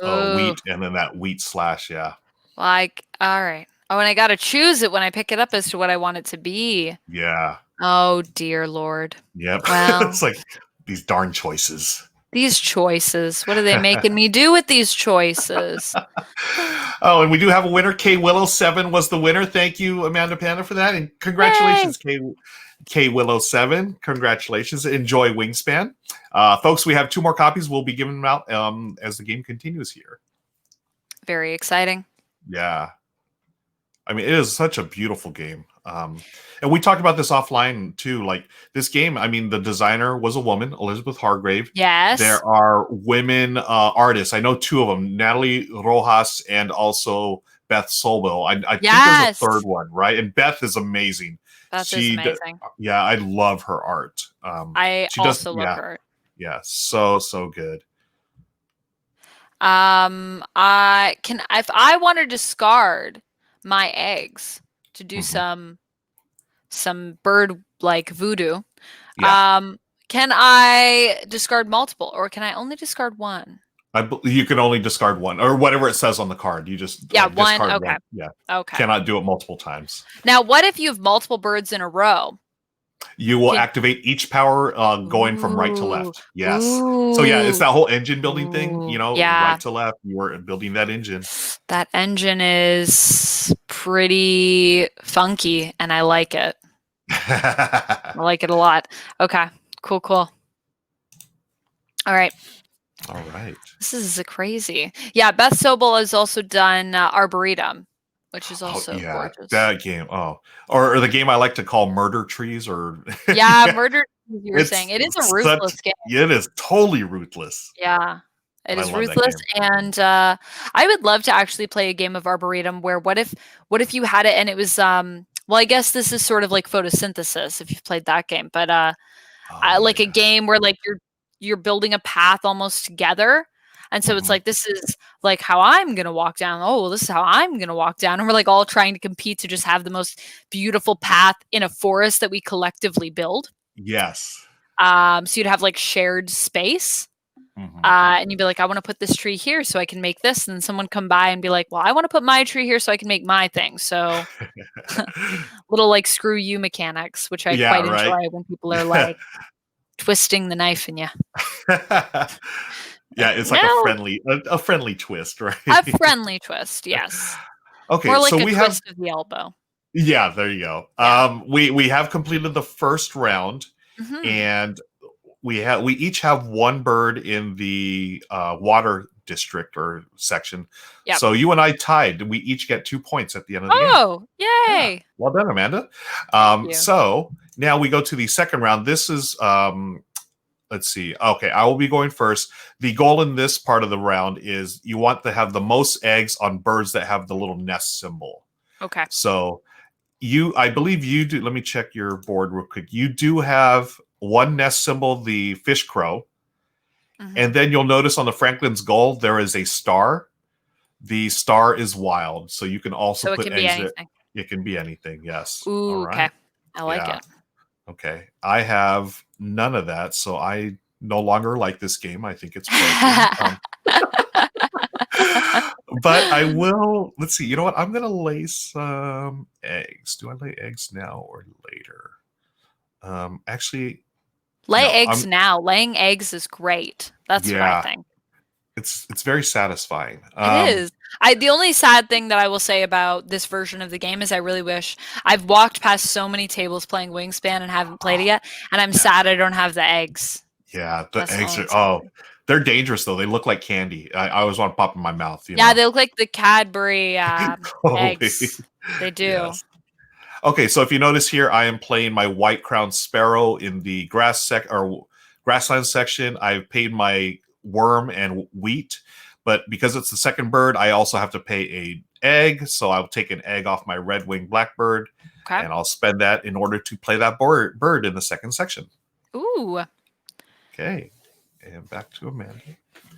oh,
wheat and then that wheat slash. Yeah.
like, all right. Oh, and I got to choose it when I pick it up as to what I want it to be.
Yeah.
Oh, dear Lord.
Yep.
Well,
It's like these darn choices.
These choices. What are they making me do with these choices?
Oh, and we do have a winner. K Willow 7 was the winner. Thank you, Amanda Panda, for that. And
Yay!
congratulations, K Willow 7. Congratulations. Enjoy Wingspan. Folks, we have 2 more copies. We'll be giving them out as the game continues here.
Very exciting.
Yeah. I mean, it is such a beautiful game. And we talked about this offline too. Like this game, I mean, the designer was a woman, Elizabeth Hargrave.
Yes.
There are women artists. I know 2 of them, Natalie Rojas and also Beth Sobel. I think there's a third one, right? And Beth is amazing.
Beth is amazing.
Yeah, I love her art.
I also love her art.
Yeah, so good.
If I want to discard my eggs to do some bird like voodoo, can I discard multiple, or can I only discard one?
You can only discard one, or whatever it says on the card. You just
one.
discard
okay.
one. Yeah.
Okay.
Cannot do it multiple times.
Now, what if you have multiple birds in a row?
You will activate each power going from right to left. Yes. So yeah, it's that whole engine building thing. You know, right to left. You are building that engine.
That engine is pretty funky, and I like it. I like it a lot. Okay. Cool. All right. This is crazy. Yeah, Beth Sobel has also done Arboretum, which is also gorgeous.
That game. Or the game I like to call Murder Trees, or
Murder Trees. You were saying it is a ruthless game.
It is totally ruthless.
Yeah, it is ruthless, and I would love to actually play a game of Arboretum where what if you had it and it was well, I guess this is sort of like photosynthesis if you've played that game, but like a game where like you're building a path almost together. And so it's like, this is like how I'm going to walk down. Oh, well, this is how I'm going to walk down. And we're like all trying to compete to just have the most beautiful path in a forest that we collectively build.
Yes.
So you'd have like shared space. And you'd be like, I want to put this tree here so I can make this. And then someone come by and be like, well, I want to put my tree here so I can make my thing. So little like screw you mechanics, which I quite enjoy when people are like twisting the knife in you.
Yeah, it's like a friendly twist, right?
A friendly twist, yes.
Okay,
or like
so
a twist of the elbow.
Yeah, there you go. Yeah. We have completed the first round, and we each have one bird in the water district or section. Yep. So you and I tied. We each get 2 points at the end of the game.
Oh, yay!
Yeah. Well done, Amanda. So now we go to the second round. This is let's see. Okay, I will be going first. The goal in this part of the round is you want to have the most eggs on birds that have the little nest symbol.
Okay.
So I believe you do. Let me check your board real quick. You do have one nest symbol, the fish crow. And then you'll notice on the Franklin's Gull, there is a star. The star is wild. So you can also put eggs. It can be anything. Yes.
Ooh, okay. I like it.
Okay. I have none of that, so I no longer like this game. I think it's broken. But I will. Let's see. You know what? I'm going to lay some eggs. Do I lay eggs now or later? Actually,
lay eggs now. Laying eggs is great. That's what I think.
It's very satisfying.
It is. The only sad thing that I will say about this version of the game is I really wish I've walked past so many tables playing Wingspan and haven't played it yet, and I'm sad I don't have the eggs.
Yeah, the eggs are they're dangerous though. They look like candy. I always want to pop in my mouth. You know?
They look like the Cadbury eggs. They do. Yes.
Okay, so if you notice here, I am playing my white crowned sparrow in the grassland section. I've paid my worm and wheat, but because it's the second bird, I also have to pay an egg. So I'll take an egg off my red-winged blackbird, and I'll spend that in order to play that bird in the second section.
Ooh.
Okay, and back to Amanda.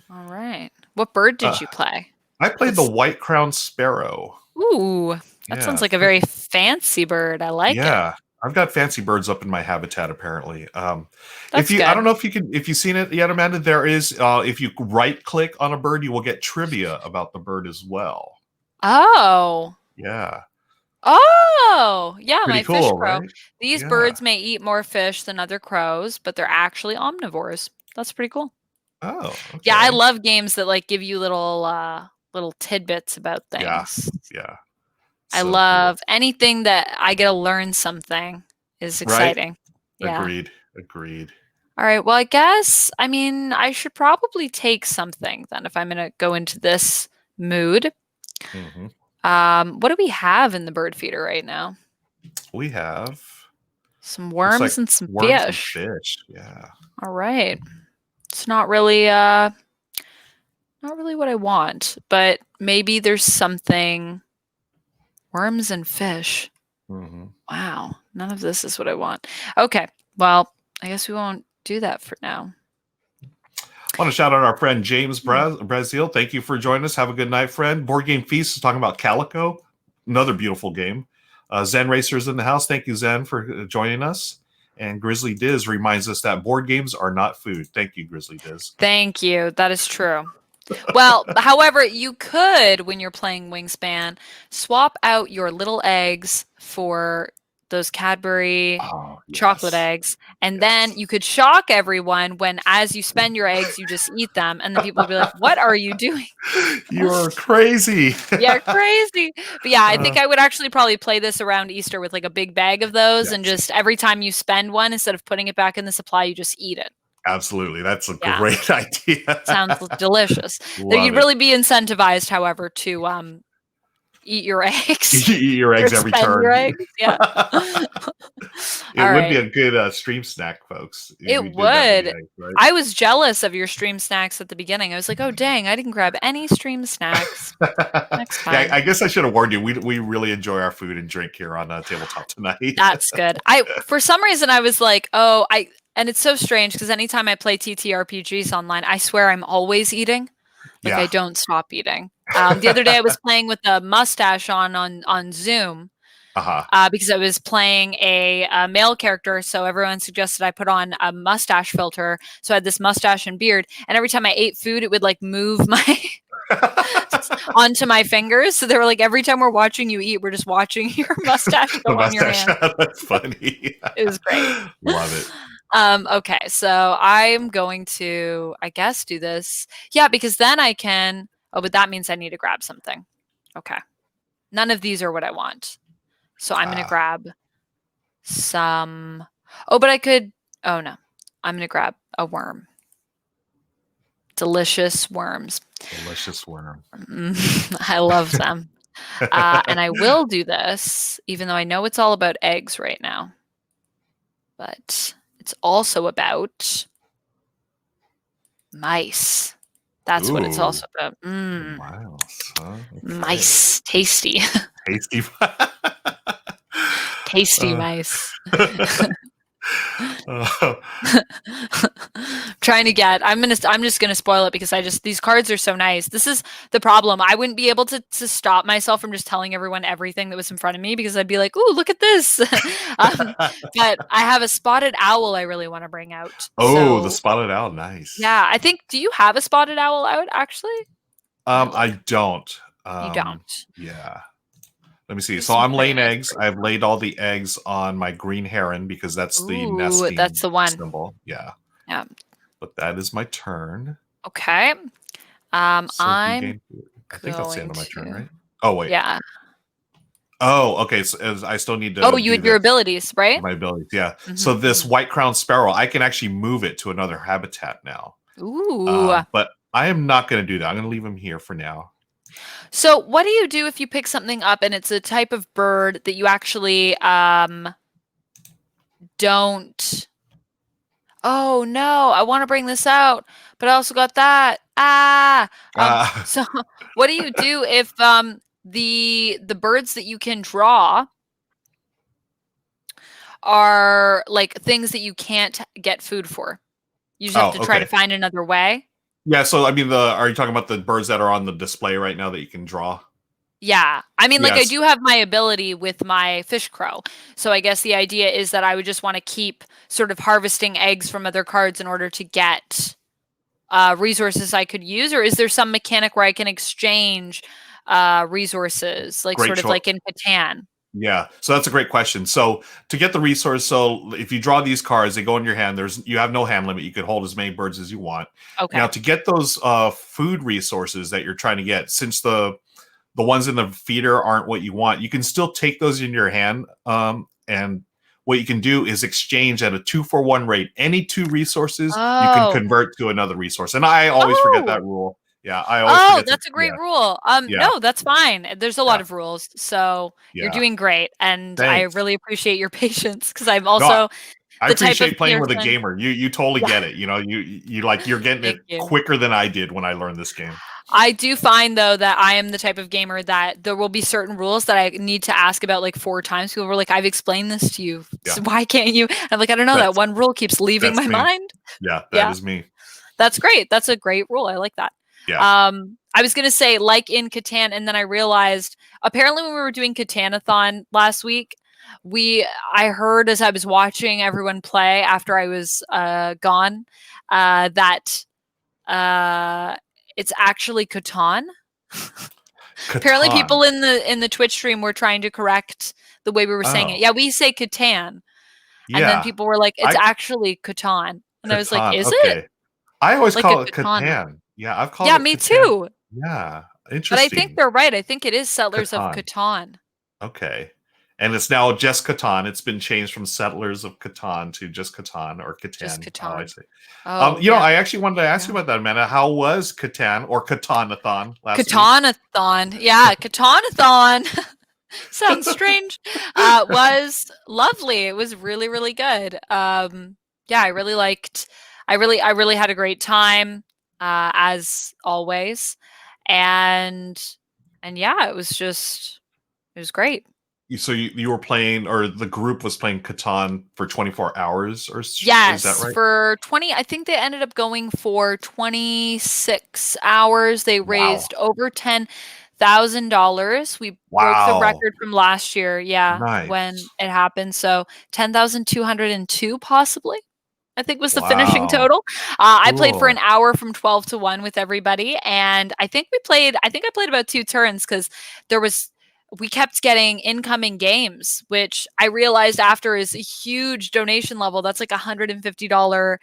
All right. What bird did you play?
I played the white-crowned sparrow.
Ooh, that sounds like a very fancy bird. I like it.
Yeah, I've got fancy birds up in my habitat apparently. I don't know if you've seen it yet, Amanda. There is if you right click on a bird, you will get trivia about the bird as well.
Oh.
Yeah.
Oh, yeah,
Pretty
my fish
cool,
crow.
Right?
These birds may eat more fish than other crows, but they're actually omnivores. That's pretty cool.
Oh,
Yeah, I
okay.
love games that like give you little tidbits about
Yeah,
things.
yeah.
I
So cool.
love anything that I get to learn something is
Right?
exciting. Yeah.
Agreed. Agreed.
All right. Well, I guess, I mean, I should probably take something then if I'm going to go into this mood.
Hmm.
What do we have in the bird feeder right now?
We have
Some
looks like
worms and some
worms and
fish.
fish. Yeah.
All right. It's not really what I want, but maybe there's something worms and fish.
Hmm.
Wow. None of this is what I want. Okay. Well, I guess we won't do that for now.
I want to shout out our friend James
Hmm.
Brazil. Thank you for joining us. Have a good night, friend. Board Game Feast is talking about Calico, another beautiful game. Zen Racers in the house. Thank you, Zen, for joining us. And Grizzly Diz reminds us that board games are not food. Thank you, Grizzly Diz.
Thank you. That is true. Well, however, you could, when you're playing Wingspan, swap out your little eggs for those Cadbury
Oh,
chocolate
yes.
eggs, and then
Yes.
you could shock everyone when, as you spend your eggs, you just eat them, and then people would be like, "What are you doing?"
You're crazy.
Yeah, crazy. But yeah, I think
Uh,
I would actually probably play this around Easter with like a big bag of those, and
yes,
just every time you spend one, instead of putting it back in the supply, you just eat it.
absolutely. That's a
Yeah.
great
Sounds
idea.
delicious. Though
Love
you'd
it.
really be incentivized, however, to eat your eggs
Eat your
or
eggs every
spend your
turn.
eggs. Yeah.
It
All
would be
right.
a good stream snack, folks, if
It
you did that with the
would.
eggs, right?
I was jealous of your stream snacks at the beginning. I was like, oh dang, I didn't grab any stream snacks. Next
Yeah,
time.
I guess I should have warned you. We really enjoy our food and drink here on Tabletop Tonight.
That's good. I for some reason I was like, oh, I and it's so strange because anytime I play TTRPGs online, I swear I'm always eating. Like
Yeah.
I don't stop eating. The other day I was playing with a mustache on Zoom
Uh-huh.
because I was playing a male character, so everyone suggested I put on a mustache filter. So I had this mustache and beard, and every time I ate food, it would like move my onto my fingers. So they were like, every time we're watching you eat, we're just watching your mustache
The
go on your
mustache.
hand.
That's funny.
It was great.
Love it.
Okay, so I'm going to, I guess, do this. Yeah, because then I can. Oh, but that means I need to grab something. Okay. None of these are what I want. So I'm going to grab some. Oh, but I could. Oh, no. I'm going to grab a worm. Delicious worms.
Delicious worm.
I love them. And I will do this, even though I know it's all about eggs right now. But it's also about mice. That's what it's
Ooh,
also about.
miles, huh? Okay.
Mice. Tasty.
Tasty.
Tasty
Uh,
mice.
uh,
I'm just gonna spoil it because these cards are so nice. This is the problem. I wouldn't be able to stop myself from just telling everyone everything that was in front of me because I'd be like, "Ooh, look at this!" But I have a spotted owl I really want to bring out.
oh, the
So
spotted owl. Nice.
yeah, I think. Do you have a spotted owl out? Actually, let me look.
I don't.
You don't.
Yeah. Let me see.
There's
So
some
I'm
pretty
laying
nice
eggs.
cards.
I've laid all the eggs on my green heron because that's the
Ooh, that's
nesting
the one.
symbol. Yeah.
Yeah.
But that is my turn.
Okay.
So you
I'm
gain. I think that's the end
going
of my turn,
to.
right? Oh wait.
Yeah.
Oh, okay. So I still need
Oh,
to
you
do
had your
this.
abilities, right?
My abilities, yeah. So this
Mm-hmm.
white crowned sparrow, I can actually move it to another habitat now.
Ooh.
But I am not going to do that. I'm going to leave him here for now.
So, what do you do if you pick something up and it's a type of bird that you actually don't? Oh no, I want to bring this out, but I also got that. So what do you do if the birds that you can draw are like things that you can't get food for? You just have to try to
Okay.
find another way.
Yeah, so I mean, are you talking about the birds that are on the display right now that you can draw?
Yeah. I mean, like, I
Yes.
do have my ability with my fish crow. So I guess the idea is that I would just want to keep sort of harvesting eggs from other cards in order to get resources I could use. Or is there some mechanic where I can exchange resources, like
Great
sort of
choice.
like in Catan?
Yeah, so that's a great question. So to get the resource, so if you draw these cards, they go in your hand. You have no hand limit. You can hold as many birds as you want. Now
Okay.
to get those food resources that you're trying to get, since the ones in the feeder aren't what you want, you can still take those in your hand. And what you can do is exchange at a 2-for-1 rate. Any two resources you can
Oh.
convert to another resource. And I always forget
Oh.
that rule. Yeah, I always
Oh,
forget to.
that's a great
Yeah,
rule.
yeah,
No, that's fine. There's a lot
yeah,
of rules, so you're
yeah.
doing great, and I
Thanks.
really appreciate your patience because I'm
No,
also
I
the type of
appreciate playing with a
person.
gamer. You totally
Yeah,
get it. You know, you like you're getting
thank
it
you.
quicker than I did when I learned this game.
I do find though that I am the type of gamer that there will be certain rules that I need to ask about like 4 times. People were like, "I've explained this to you,
Yeah,
so why can't you?" I'm like, "I don't know. That
that's
one rule keeps leaving
that's
my
me.
mind."
Yeah, that
Yeah.
is me.
That's great. That's a great rule. I like that.
Yeah.
I was gonna say like in Catan, and then I realized apparently when we were doing Catanathon last week, I heard as I was watching everyone play after I was gone that uh, it's actually Catan. Apparently,
Catan.
people in the Twitch stream were trying to correct the way we were saying it.
Oh,
Yeah, we say Catan, and then
yeah.
people were like, "It's
I
actually Catan," and I was like,
Catan.
"Is it
Okay. I always
like a
call it
katana?"
Catan. Yeah, I've called
Yeah,
it
me
Catan.
too.
Yeah,
But I think
interesting.
they're right. I think it is Settlers of
Catan.
Catan.
Okay. And it's now just Catan. It's been changed from Settlers of Catan to just Catan or
Just
Catan. Oh, I
Catan.
see.
Oh, yeah.
I actually wanted to ask you
Yeah.
about that, Amanda. How was Catan or Catanathon last week?
Catanathon. Yeah, Catanathon. Sounds strange. Was lovely. It was really, really good. Yeah, I really had a great time, as always. And yeah, it was great.
You were playing, or the group was playing Catan for 24 hours, is that
Yes,
right?
for 20, I think they ended up going for 26 hours. They
Wow.
raised over $10,000. We broke the
Wow.
record from last year, yeah, when
Nice.
it happened. So 10,202 possibly, I think was the finishing
Wow.
total. I played for an
Cool.
hour from 12 to 1 with everybody, and I think I played about 2 turns because there was we kept getting incoming games, which I realized after is a huge donation level. That's like $150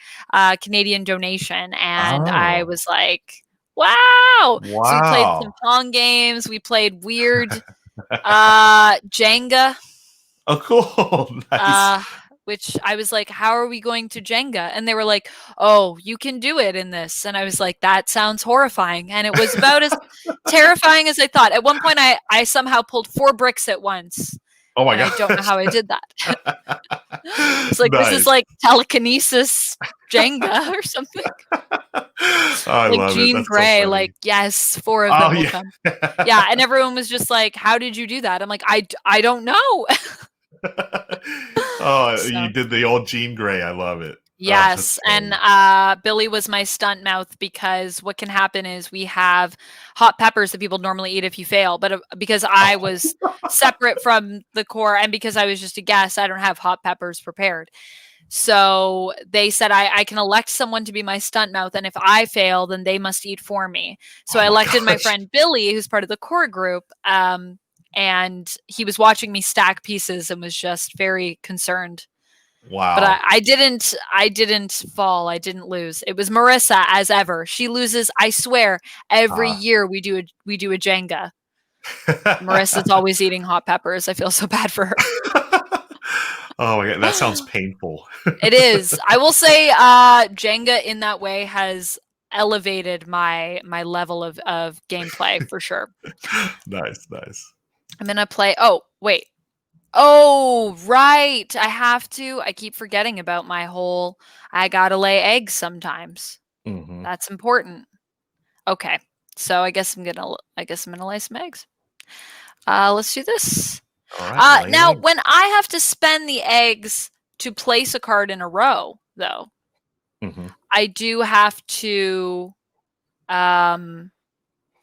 Canadian donation. And I
Oh.
was like, wow. So we played some
Wow.
Pong games. We played weird Jenga,
Oh, cool. Nice.
uh, which I was like, how are we going to Jenga? And they were like, oh, you can do it in this. And I was like, that sounds horrifying. And it was about as terrifying as I thought. At one point, I somehow pulled 4 bricks at once.
Oh my
And I don't know
gosh.
how I did that. It's like, this is
Nice.
like telekinesis Jenga or something.
I
Like
love it.
Jean
That's so
Grey,
funny.
like, yes, 4 of
Oh
them will
yeah.
come. Yeah. And everyone was just like, how did you do that? I'm like, I don't know.
Oh, you
So.
did the old Jean Grey. I love it. Oh,
Yes,
that's
and
funny.
Billy was my stunt mouth because what can happen is we have hot peppers that people normally eat if you fail, but because I was separate from the core and because I was just a guest, I don't have hot peppers prepared. So they said I can elect someone to be my stunt mouth, and if I fail, then they must eat for me. So
Oh
I
my
elected my
gosh.
friend Billy, who's part of the core group, and he was watching me stack pieces and was just very concerned, but
Wow.
I didn't fall. I didn't lose. It was Marissa as ever. She loses, I swear, every
Ah.
year we do a Jenga. Marissa's always eating hot peppers. I feel so bad for her.
Oh my god, that sounds painful.
It is. I will say Jenga in that way has elevated my level of gameplay for sure.
Nice, nice.
I'm gonna play oh, wait. Oh, right. I have to. I keep forgetting about my whole I gotta lay eggs sometimes.
Mhm.
That's important. Okay. So I guess I'm gonna lay some eggs. Let's do this.
All right, lay
Now
away.
when I have to spend the eggs to place a card in a row, though,
Mhm.
I do have to um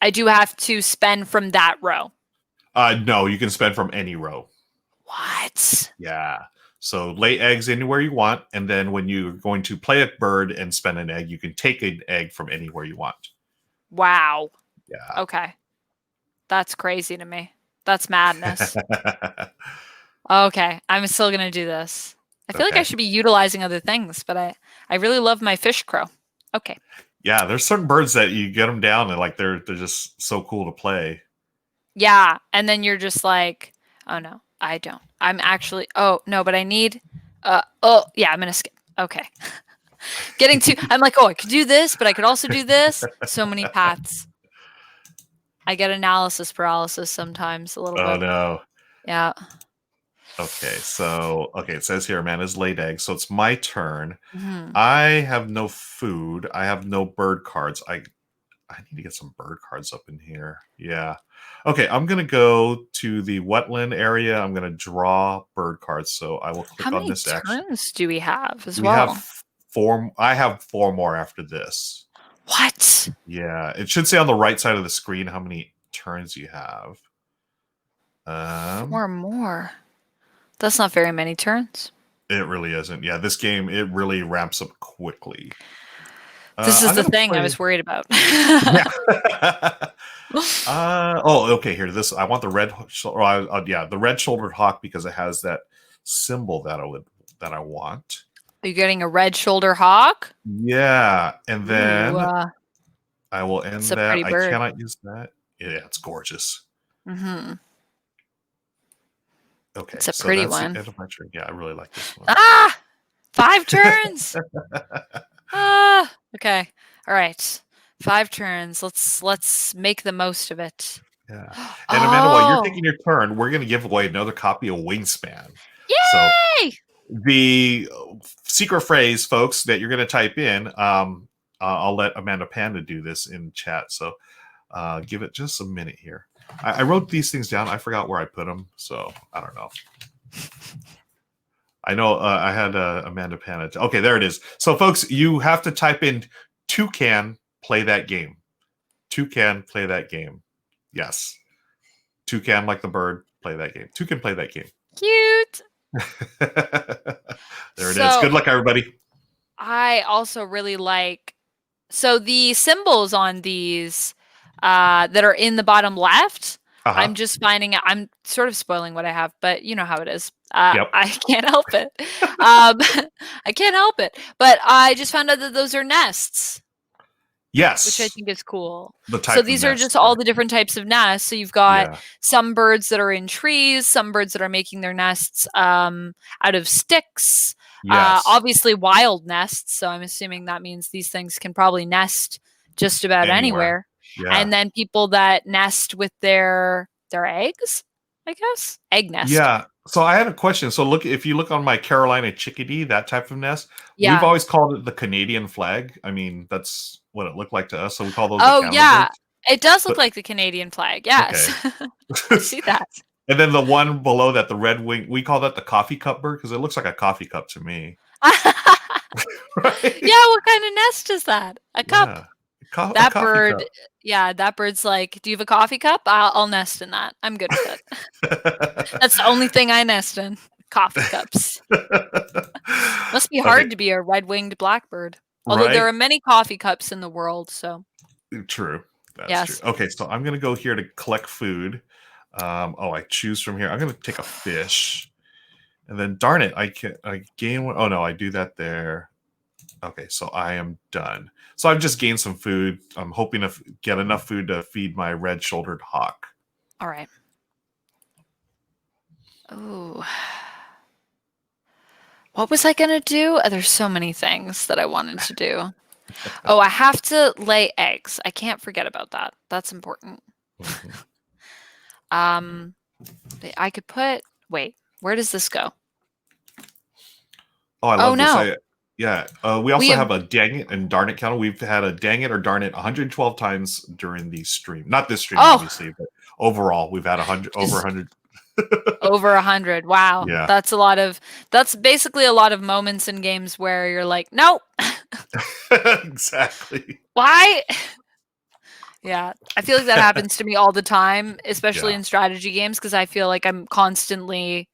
I do have to spend from that row.
No, you can spend from any row.
What?
Yeah. So lay eggs anywhere you want, and then when you're going to play a bird and spend an egg, you can take an egg from anywhere you want.
Wow.
Yeah.
Okay. That's crazy to me. That's madness. Okay, I'm still gonna do this. I feel like I
Okay.
should be utilizing other things, but I really love my fish crow. Okay.
Yeah, there's certain birds that you get them down and like they're just so cool to play.
Yeah, and then you're just like, oh no, I don't. I'm actually. Oh no, but I need. Oh yeah, I'm gonna skip. Okay. Getting to. I'm like, oh, I could do this, but I could also do this. So many paths. I get analysis paralysis sometimes a little
Oh
bit.
no.
Yeah.
Okay, so it says here Amanda's laid eggs, so it's my turn.
Hmm.
I have no food. I have no bird cards. I need to get some bird cards up in here. Yeah. Okay, I'm gonna go to the wetland area. I'm gonna draw bird cards. So I will
How
click on
many
this action.
turns do we have as
We have
well?
four. I have four more after this.
What?
Yeah, it should say on the right side of the screen how many turns you have.
Four more. That's not very many turns.
It really isn't. Yeah, this game it really ramps up quickly.
This is
I'm
the
gonna
thing I
play.
was worried about.
Yeah. Oh, okay. Here, this I want the red. Yeah, the red-shouldered hawk because it has that symbol that I want.
Are you getting a red shoulder hawk?
Yeah, and
Ooh,
then I will
it's
end
a
that.
pretty
I
bird.
cannot use that. Yeah, it's gorgeous.
Mm-hmm.
Okay,
It's a
so
pretty
that's the
one.
end of my turn. Yeah, I really like this one.
Ah! 5 turns. Ah. Okay. All right. 5 turns. Let's make the most of it.
Yeah, and Amanda, while you're
Oh!
taking your turn, we're going to give away another copy of Wingspan. So
Yay!
the secret phrase, folks, that you're going to type in, I'll let Amanda Panda do this in chat. So give it just a minute here. I wrote these things down. I forgot where I put them, so I don't know. I know I had Amanda Panda. Okay, there it is. So, folks, you have to type in toucan, play that game. Toucan, play that game. Yes. Toucan, like the bird, play that game. Toucan, play that game.
Cute.
There it is. Good luck, everybody.
I also really like the symbols on these that are in the bottom left. I'm just finding out. I'm sort of spoiling what I have, but you know how it is.
Yep.
I can't help it. I can't help it. But I just found out that those are nests.
Yes.
Which I think is cool.
So
these are just all the different types of nests. So you've got some birds that are in trees, some birds that are making their nests out of sticks.
Yes.
Obviously wild nests. So I'm assuming that means these things can probably nest just about anywhere.
Yeah.
And then people that nest with their eggs, I guess. Egg nest.
Yeah. So I had a question. So if you look on my Carolina chickadee, that type of nest, we've always called it the Canadian flag. I mean, that's what it looked like to us. So we call those.
Oh yeah, it does look like the Canadian flag. Yes,
okay.
I see that.
And then the one below that, the red wing, we call that the coffee cup bird because it looks like a coffee cup to me.
Right? Yeah, what kind of nest is that? A cup.
Yeah.
That bird, that bird's like, do you have a coffee cup? I'll nest in that. I'm good with it. That's the only thing I nest in. Coffee cups. Must be hard to be a red-winged blackbird. Although there are many coffee cups in the world, so.
True. That's true. Okay, so I'm going to go here to collect food. I choose from here. I'm going to take a fish. And then, darn it, I gain one. Oh, no, I do that there. Okay, so I am done. So I've just gained some food. I'm hoping to get enough food to feed my red-shouldered hawk.
All right. Oh. What was I going to do? There's so many things that I wanted to do. Oh, I have to lay eggs. I can't forget about that. That's important. I could put... Wait, where does this go?
Oh, I love this. Yeah, we also have a dang it and darn it counter. We've had a dang it or darn it 112 times during the stream. Not this stream, obviously, but overall, we've had over 100.
Over 100. Wow.
Yeah.
That's basically a lot of moments in games where you're like, nope.
Exactly.
Why? Yeah. I feel like that happens to me all the time, especially in strategy games, because I feel like I'm constantly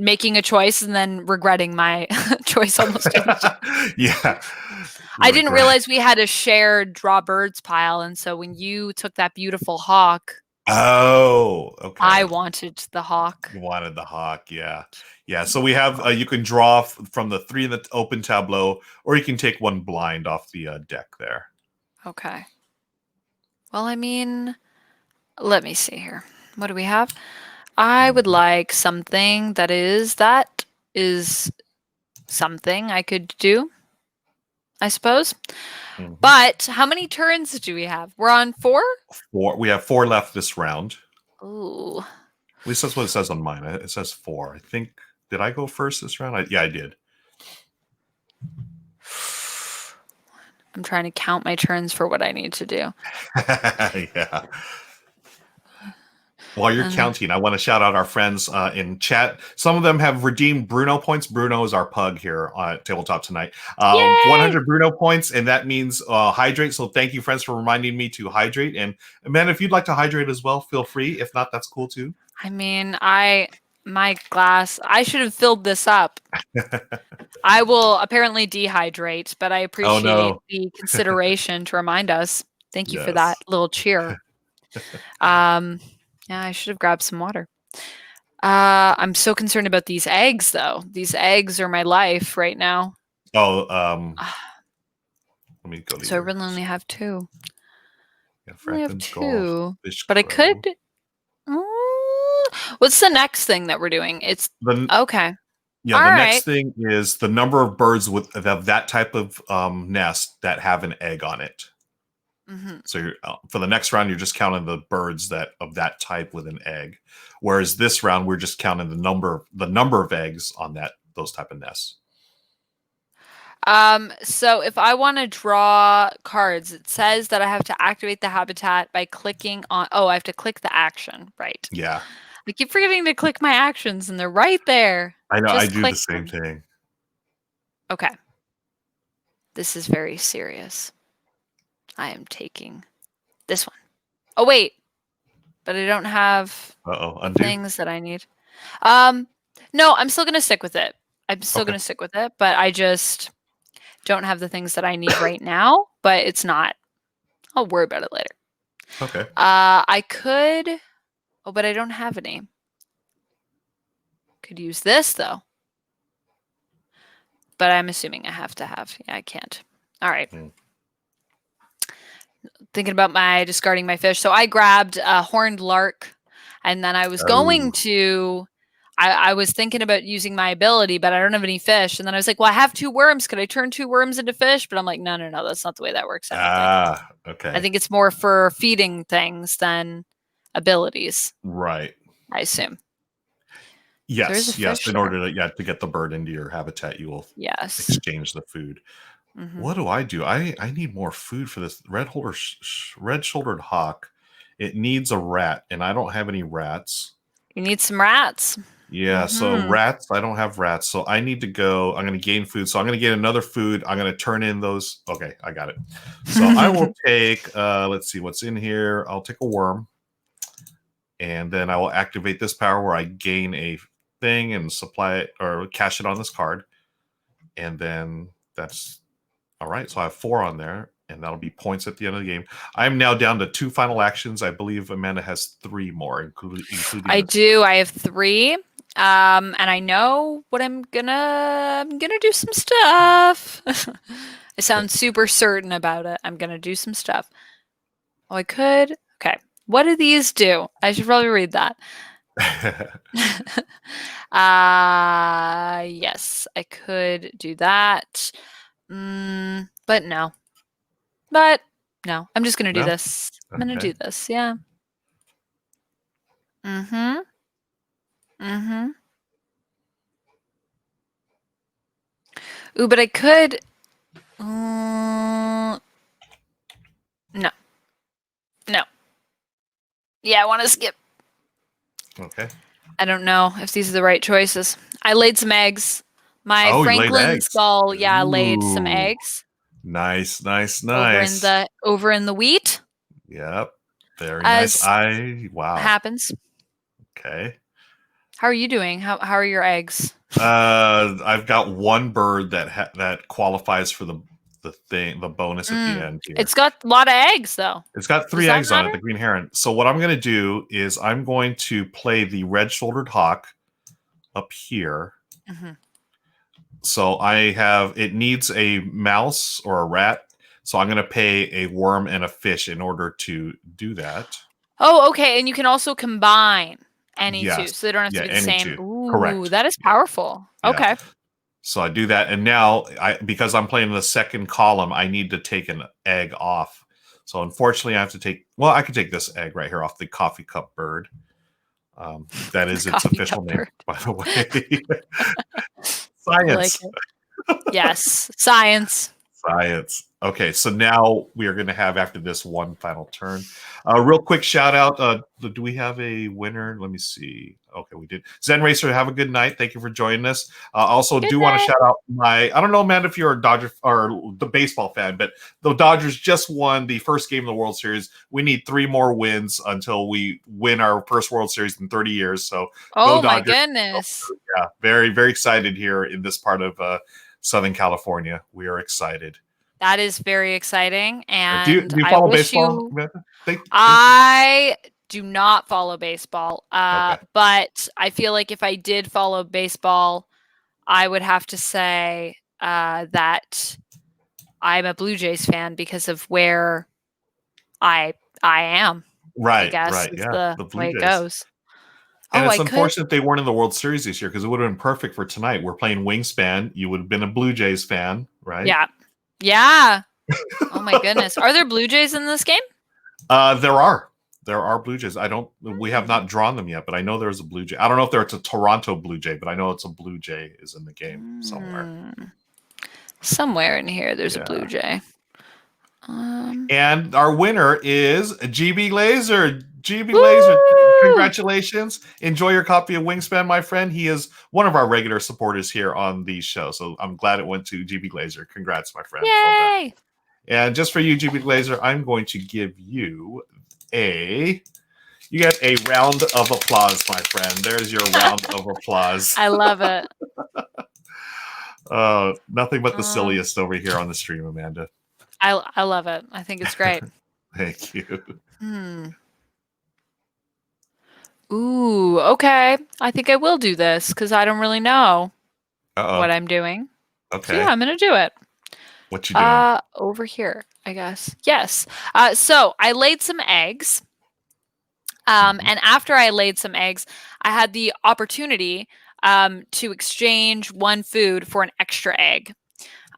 making a choice and then regretting my choice almost every time.
Yeah.
I didn't realize we had a shared draw birds pile, and so when you took that beautiful hawk,
Oh, okay.
I wanted the hawk.
You wanted the hawk, yeah. Yeah, so we have, you can draw from the 3 in the open tableau, or you can take 1 blind off the deck there.
Okay. Well, I mean, let me see here. What do we have? I would like something that is something I could do, I suppose.
Mhm.
But how many turns do we have? We're on 4?
4. We have 4 left this round.
Ooh.
At least that's what it says on mine. It says 4. I think, did I go first this round? Yeah, I did.
I'm trying to count my turns for what I need to do.
Yeah. While you're counting, I want to shout out our friends in chat. Some of them have redeemed Bruno points. Bruno is our pug here on Tabletop Tonight. 100 Bruno points, and that means hydrate. So thank you, friends, for reminding me to hydrate. And man, if you'd like to hydrate as well, feel free. If not, that's cool too.
I mean, my glass, I should have filled this up. I will apparently dehydrate, but I appreciate the consideration to remind us. Thank you for that little cheer. Yeah, I should have grabbed some water. I'm so concerned about these eggs, though. These eggs are my life right now.
Oh, let me go to
So I really only have 2.
Yeah,
I only have
Franklin's
2,
Golf, Fish
but I
Crow.
could. What's the next thing that we're doing? It's okay.
Yeah,
all
the
right.
next thing is the number of birds of that type of nest that have an egg on it. So for the next round, you're just counting the birds that of that type with an egg, whereas this round we're just counting the number of eggs on those type of nests.
So if I want to draw cards, it says that I have to activate the habitat by clicking on. Oh, I have to click the action, right?
Yeah.
I keep forgetting to click my actions, and they're right there.
I know.
Just
I do the same thing.
Okay. This is very serious. I am taking this one. Oh, wait. But I don't have things that I need. No, I'm still going to stick with it. I'm still going to stick with it, but I just don't have the things that I need right now, but it's not. I'll worry about it later.
Okay.
I could. Oh, but I don't have any. Could use this, though. But I'm assuming I have to have. Yeah, I can't. All right. Thinking about my discarding my fish. So I grabbed a horned lark, and then I was going to. I was thinking about using my ability, but I don't have any fish. And then I was like, well, I have 2 worms. Could I turn 2 worms into fish? But I'm like, no, that's not the way that works.
Okay.
I think it's more for feeding things than abilities.
Right.
I assume.
Yes. In order to get the bird into your habitat, you will exchange the food. What do? I need more food for this red-shouldered hawk. It needs a rat, and I don't have any rats.
You need some rats.
Yeah, so rats, I don't have rats. So I need to go. I'm going to gain food. So I'm going to get another food. I'm going to turn in those. Okay, I got it. So I will take, let's see what's in here. I'll take a worm. And then I will activate this power where I gain a thing and supply it or cash it on this card. And then that's all right. So I have 4 on there, and that'll be points at the end of the game. I'm now down to 2 final actions. I believe Amanda has 3 more, including.
I do. I have 3. And I know what I'm gonna do some stuff. I sound super certain about it. I'm gonna do some stuff. Oh, I could. Okay. What do these do? I should probably read that. Yes, I could do that. But no. I'm just gonna do this. I'm gonna do this. Yeah. Ooh, but I could. No. Yeah, I want to skip.
Okay.
I don't know if these are the right choices. I laid some eggs. My Franklin skull, laid some eggs.
Nice.
Over in the wheat.
Yep. Very nice. Wow.
Happens.
Okay.
How are you doing? How are your eggs?
I've got 1 bird that qualifies for the the bonus at the end here.
It's got a lot of eggs, though.
It's got 3 eggs on it, the green heron. So what I'm going to do is I'm going to play the red-shouldered hawk up here.
Mm-hmm.
So it needs a mouse or a rat. So I'm going to pay a worm and a fish in order to do that.
Oh, okay. And you can also combine any two, so they don't have to be the same.
Two.
Ooh,
correct.
That is powerful.
Yeah.
Okay.
So I do that, and now because I'm playing the second column, I need to take an egg off. So unfortunately, I have to take. Well, I can take this egg right here off the coffee cup bird. That is its official name, by the way. Science.
Yes, science.
Science. Okay, so now we are going to have, after this, one final turn. Real quick shout out. Do we have a winner? Let me see. Okay, we did. Zen Racer, have a good night. Thank you for joining us. Also, do want to shout out I don't know, Amanda, if you're a Dodger or the baseball fan, but the Dodgers just won the first game of the World Series. We need 3 more wins until we win our first World Series in 30 years. So,
oh my goodness.
Yeah, very, very excited here in this part of Southern California. We are excited.
That is very exciting. And
do you follow baseball?
I do not follow baseball. But I feel like if I did follow baseball, I would have to say that I'm a Blue Jays fan because of where I am.
Right,
I guess
right. Yeah,
the way it goes.
And it's unfortunate they weren't in the World Series this year because it would have been perfect for tonight. We're playing Wingspan. You would have been a Blue Jays fan, right?
Yeah. Yeah. Oh my goodness. Are there Blue Jays in this game?
There are. There are Blue Jays. We have not drawn them yet, but I know there's a Blue Jay. I don't know if there's a Toronto Blue Jay, but I know it's a Blue Jay is in the game somewhere.
Somewhere in here, there's a Blue Jay.
And our winner is GB Laser. GB Laser, congratulations. Enjoy your copy of Wingspan, my friend. He is one of our regular supporters here on the show, so I'm glad it went to GB Laser. Congrats, my friend.
Yay!
And just for you, GB Laser, I'm going to give you you get a round of applause, my friend. There's your round of applause.
I love it.
Nothing but the silliest over here on the stream, Amanda.
I love it. I think it's great.
Thank you.
Ooh, okay. I think I will do this because I don't really know what I'm doing.
Okay.
So yeah, I'm going to do it.
What you doing?
Over here, I guess. Yes. So I laid some eggs. And after I laid some eggs, I had the opportunity to exchange one food for an extra egg.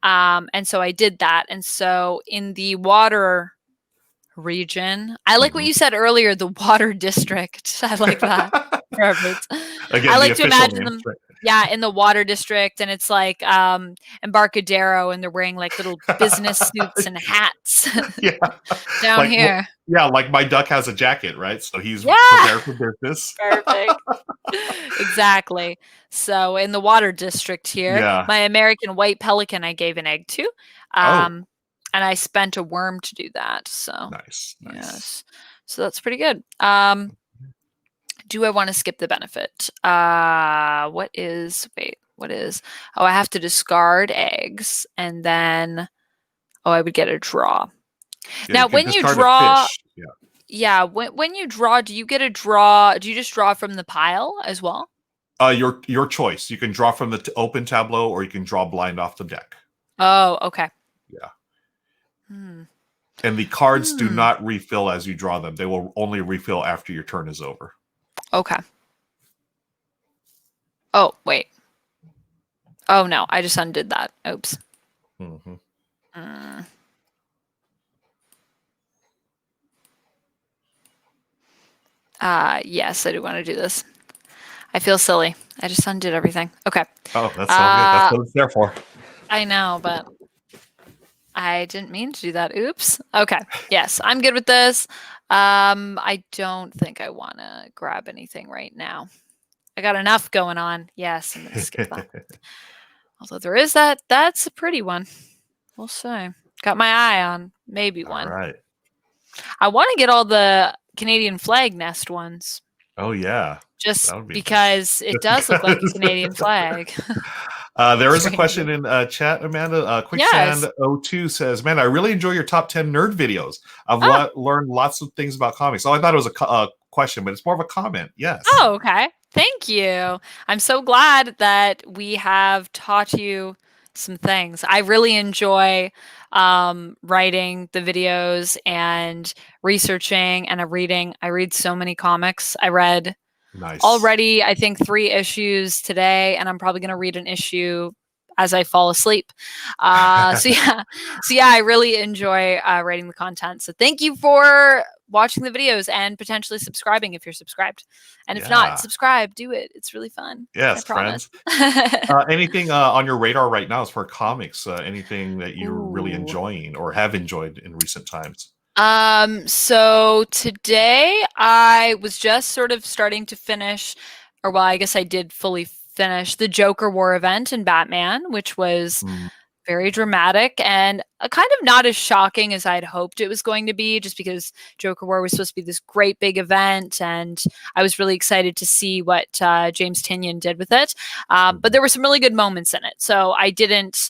And so I did that. And so in the water region, I like what you said earlier, the water district. I like that. Perfect.
Again,
I like to imagine them. Yeah, in the water district, and it's like Embarcadero, and they're wearing like little business suits and hats down
like,
here.
Yeah, like my duck has a jacket, right? So he's prepared for business.
Perfect. Exactly. So in the water district here, my American white pelican I gave an egg to. And I spent a worm to do that. So
nice.
Yes. So that's pretty good. Do I want to skip the benefit? What is? Oh, I have to discard eggs, and then I would get a draw. Now, when you draw, when you draw, do you get a draw? Do you just draw from the pile as well?
Your choice. You can draw from the open tableau, or you can draw blind off the deck.
Oh, okay.
Yeah. And the cards do not refill as you draw them. They will only refill after your turn is over.
Okay. Oh, wait. Oh, no. I just undid that. Oops. Yes, I do want to do this. I feel silly. I just undid everything. Okay.
Oh, that's all good. That's what it's there for.
I know, but I didn't mean to do that. Oops. Okay. Yes, I'm good with this. I don't think I want to grab anything right now. I got enough going on. Yes, I'm going to skip that. Although there is that. That's a pretty one. We'll see. Got my eye on maybe one.
All right.
I want to get all the Canadian flag nest ones.
Oh, yeah.
Just because it does look like a Canadian flag.
There is a
Strange.
question in chat, Amanda.
Yes.
Quicksand02 says, "Man, I really enjoy your top 10 nerd videos. I've
Oh,
learned lots of things about comics." Oh, I thought it was a question, but it's more of a comment. Yes.
oh, okay. Thank you. I'm so glad that we have taught you some things. I really enjoy writing the videos and researching and reading. I read so many comics. I read
Nice.
already, I think, 3 issues today, and I'm probably going to read an issue as I fall asleep. So yeah, I really enjoy writing the content. So thank you for watching the videos and potentially subscribing if you're subscribed. And if not,
Yeah.
subscribe, do it. It's really fun. I
Yes,
promise.
friends. Anything on your radar right now as for comics? Anything that you're really
Ooh.
enjoying or have enjoyed in recent times?
So today I was just sort of starting to finish, or well, I guess I did fully finish the Joker War event in Batman, which was
Mm,
very dramatic and kind of not as shocking as I'd hoped it was going to be, just because Joker War was supposed to be this great big event, and I was really excited to see what James Tynion did with it. But
mhm,
there were some really good moments in it, so I didn't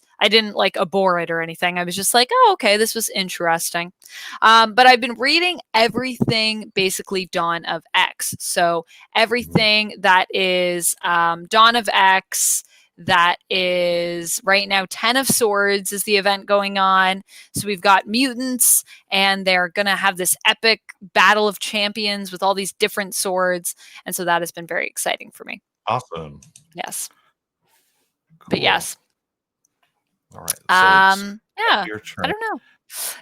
like abhor it or anything. I was just like, oh, okay, this was interesting. But I've been reading everything basically Dawn of X, so
mhm.
everything that is Dawn of X, that is right now 10 of Swords is the event going on. So we've got mutants, and they're going to have this epic battle of champions with all these different swords. And so that has been very exciting for me.
Awesome.
Yes. But
Cool.
yes.
All right. So it's
Yeah.
your
I
turn.
don't know.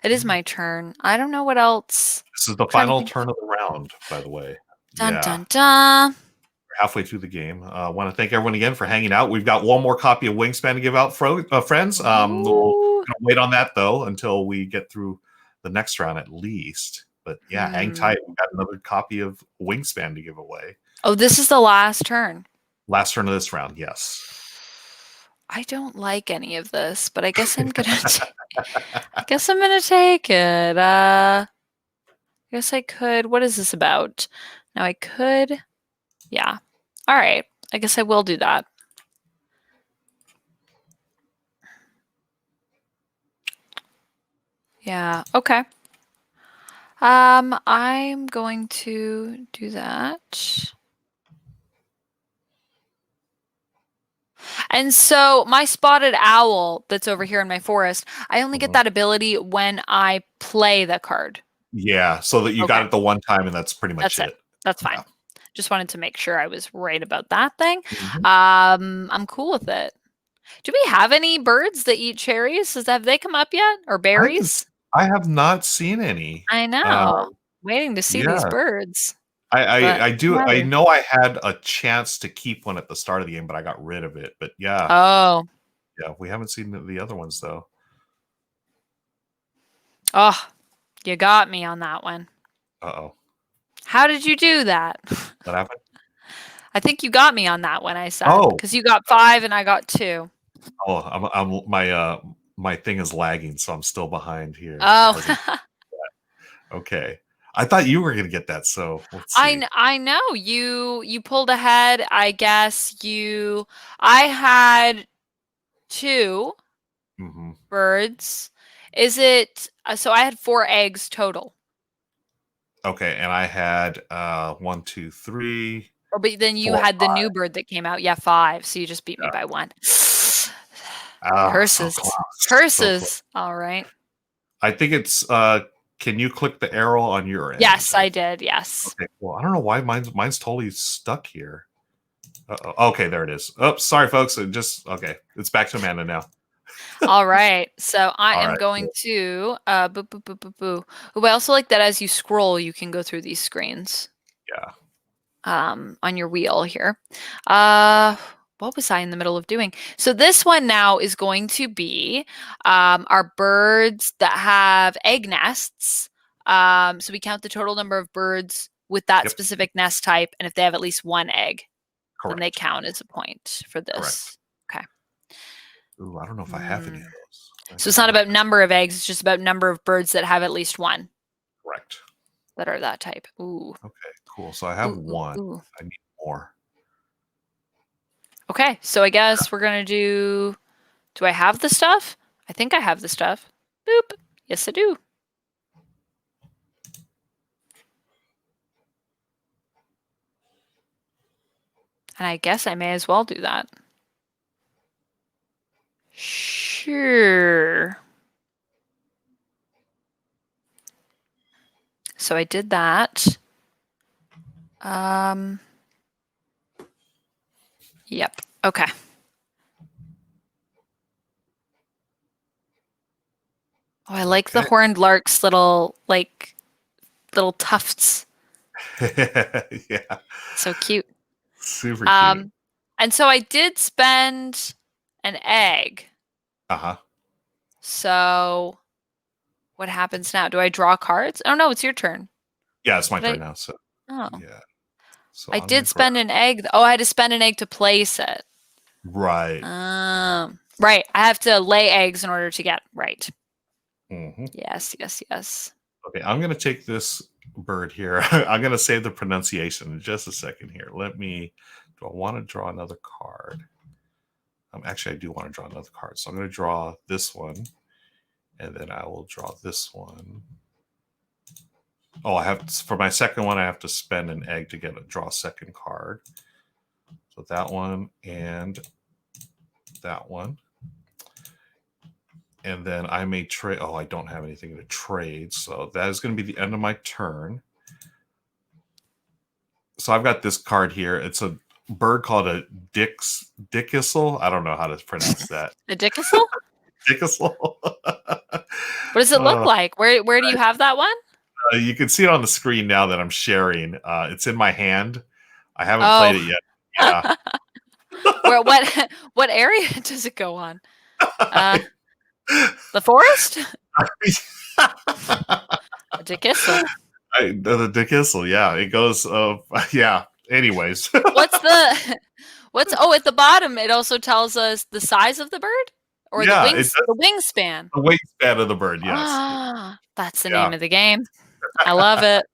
It is
Mm.
my turn. I don't know what else.
This is the
I'm trying to
final
think.
turn of the round, by the way.
Dun
Yeah.
dun dun.
We're halfway through the game. I want to thank everyone again for hanging out. We've got one more copy of Wingspan to give out, friends. We'll
Ooh.
wait on that, though, until we get through the next round at least. But yeah, hang
Hmm.
tight. We've got another copy of Wingspan to give away.
Oh, this is the last turn.
Last turn of this round, yes.
I don't like any of this, but I guess I'm gonna I guess I'm gonna take it. I guess I could. What is this about? Now I could. Yeah. All right. I guess I will do that. Yeah. Okay. I'm going to do that. And so my spotted owl that's over here in my forest, I only get
Mhm.
that ability when I play the card.
Yeah, so that you got
Okay.
it the one time, and that's pretty much
That's it.
it.
That's
Yeah.
fine. Just wanted to make sure I was right about that thing.
Mhm.
I'm cool with it. Do we have any birds that eat cherries? Have they come up yet? Or
I haven't
berries?
s I have not seen any.
I
Uh,
know. Waiting to see these
yeah.
birds,
I I
but
I
who
do
are
I
they?
know I had a chance to keep one at the start of the game, but I got rid of it. But yeah,
Oh,
yeah, we haven't seen the other ones, though.
oh, you got me on that one.
Uh-oh.
How did you do that?
What happened?
I think you got me on that one, I said,
Oh.
because you got 5 and I got 2.
Oh, my thing is lagging, so I'm still behind here. It
Oh,
hasn't. Okay. I thought you were gonna get that, so let's see.
I know you pulled ahead. I guess I had 2
Mhm.
birds. Is it so I had 4 eggs total.
Okay, and I had, 1, 2, 3,
Oh, but then you
4,
had the
5.
new bird that came out. Yeah, 5. So you just beat me
Yeah.
by 1.
Ah, so
Curses.
close, so close.
Curses. All right.
I think it's, can you click the arrow on your end?
Yes, I did. Yes.
Okay, well, I don't know why mine's totally stuck here. Uh-oh. Okay, there it is. Oops, sorry, folks. It just okay. It's back to Amanda now.
All right. So I
All
am
right,
going
cool.
to boo boo boo boo boo. Ooh, I also like that as you scroll, you can go through these screens
Yeah.
on your wheel here. Uh what was I in the middle of doing? So this one now is going to be our birds that have egg nests. So we count the total number of birds with that
Yep.
specific nest type, and if they have at least 1 egg, then they
Correct.
count as a point for
Correct.
this. Okay.
Ooh, I don't know if I have any
Hmm.
of those. I
So it's
think I
not
might.
about number of eggs, it's just about number of birds that have at least 1
Correct.
that are that type. Ooh.
Okay, cool. So I have
Ooh, ooh,
one.
ooh.
I need more.
Okay, so I guess we're gonna do. Do I have the stuff? I think I have the stuff. Boop. Yes, I do. And I guess I may as well do that. Sure. So I did that. Yep. Okay. Oh, I like the horned lark's little tufts.
Yeah.
So cute.
Super cute.
And so I did spend an egg.
Uh-huh.
So what happens now? Do I draw cards? Oh no, it's your turn.
Yeah, it's my turn now. So
Oh.
yeah. So
I
I'm gonna
did spend an egg. Oh, I had to spend an egg to place it.
Right.
Right. I have to lay eggs in order to get right.
Mm-hmm.
Yes, yes, yes.
Okay, I'm gonna take this bird here. I'm gonna save the pronunciation in just a second here. Do I want to draw another card? Actually, I do want to draw another card. So I'm gonna draw this one, and then I will draw this one. Oh, for my second one, I have to spend an egg to draw a second card. So that one and that one. And then I may trade. Oh, I don't have anything to trade. So that is going to be the end of my turn. So I've got this card here. It's a bird called a dickisel. I don't know how to pronounce that.
A dickisel?
Dickisel.
What does it look like? Where do you have that one?
You can see it on the screen now that I'm sharing. It's in my hand. I haven't played it yet. Yeah.
What area does it go on? The forest? A dickisel.
The dickisel, yeah. It goes yeah. Anyways.
At the bottom it also tells us the size of the bird? Or the wingspan.
The wingspan of the bird, yes.
Ah, that's the name of the game. I love it.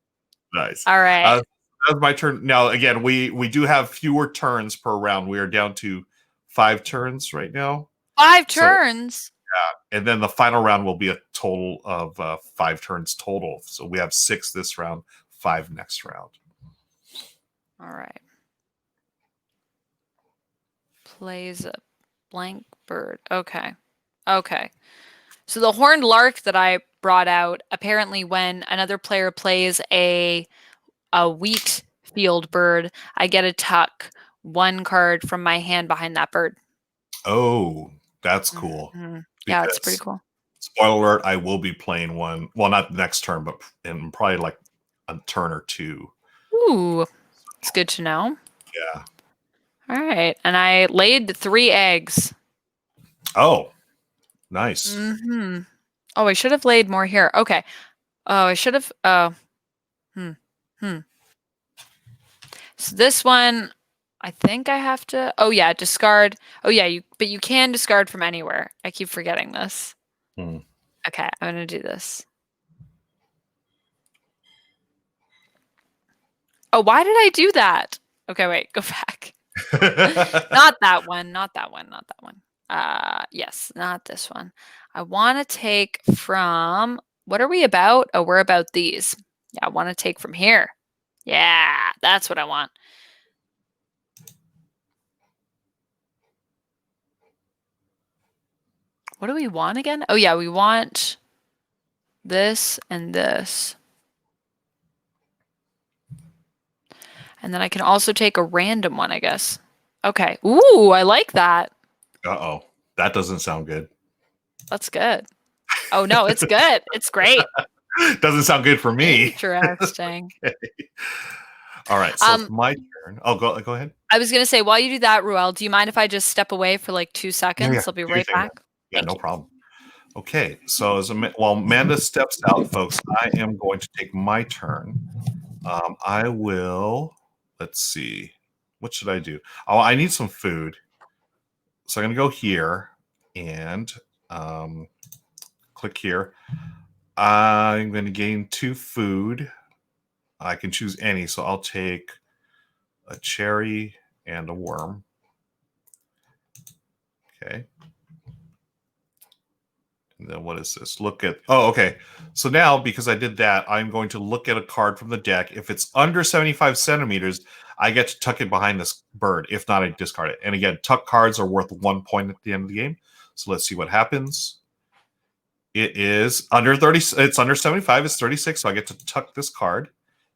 Nice.
All right.
That's my turn. Now, again, we do have fewer turns per round. We are down to 5 turns right now.
5 turns?
Yeah. And then the final round will be a total of 5 turns total. So we have 6 this round, 5 next round.
All right. Plays a blank bird. Okay. Okay. So the horned lark that I brought out, apparently when another player plays a wheat field bird, I get to tuck 1 card from my hand behind that bird.
Oh, that's cool.
Mm-hmm. Yeah, it's pretty cool.
Spoiler alert, I will be playing one. Well, not next turn, but in probably like a turn or 2.
Ooh, it's good to know.
Yeah.
All right. And I laid 3 eggs.
Oh, nice.
Mm-hmm. Oh, I should have laid more here. Okay. Oh, I should have. Oh. So this one, I think I have to. Oh yeah, discard. Oh yeah, but you can discard from anywhere. I keep forgetting this. Okay, I'm gonna do this. Oh, why did I do that? Okay, wait, go back. Not that one. Not that one. Not that one. Yes, not this one. I want to take from. What are we about? Oh, we're about these. Yeah, I want to take from here. Yeah, that's what I want. What do we want again? Oh yeah, we want this and this. And then I can also take a random one, I guess. Okay. Ooh, I like that.
Uh-oh. That doesn't sound good.
That's good. Oh no, it's good. It's great.
Doesn't sound good for me.
Interesting.
Okay. All right, so it's my turn. Oh, go ahead.
I was gonna say, while you do that, Ruel, do you mind if I just step away for like 2 seconds?
Yeah,
I'll be right back.
Yeah, no problem. Okay, so while Amanda steps out, folks, I am going to take my turn. I will. Let's see. What should I do? Oh, I need some food. So I'm going to go here and click here. I'm going to gain 2 food. I can choose any, so I'll take a cherry and a worm. Okay. And then what is this? Look at, oh, okay. So now, because I did that, I'm going to look at a card from the deck. If it's under 75 centimeters, I get to tuck it behind this bird. If not, I discard it. And again, tuck cards are worth 1 point at the end of the game. So let's see what happens. It is under 30. It's under 75. It's 36. So I get to tuck this card.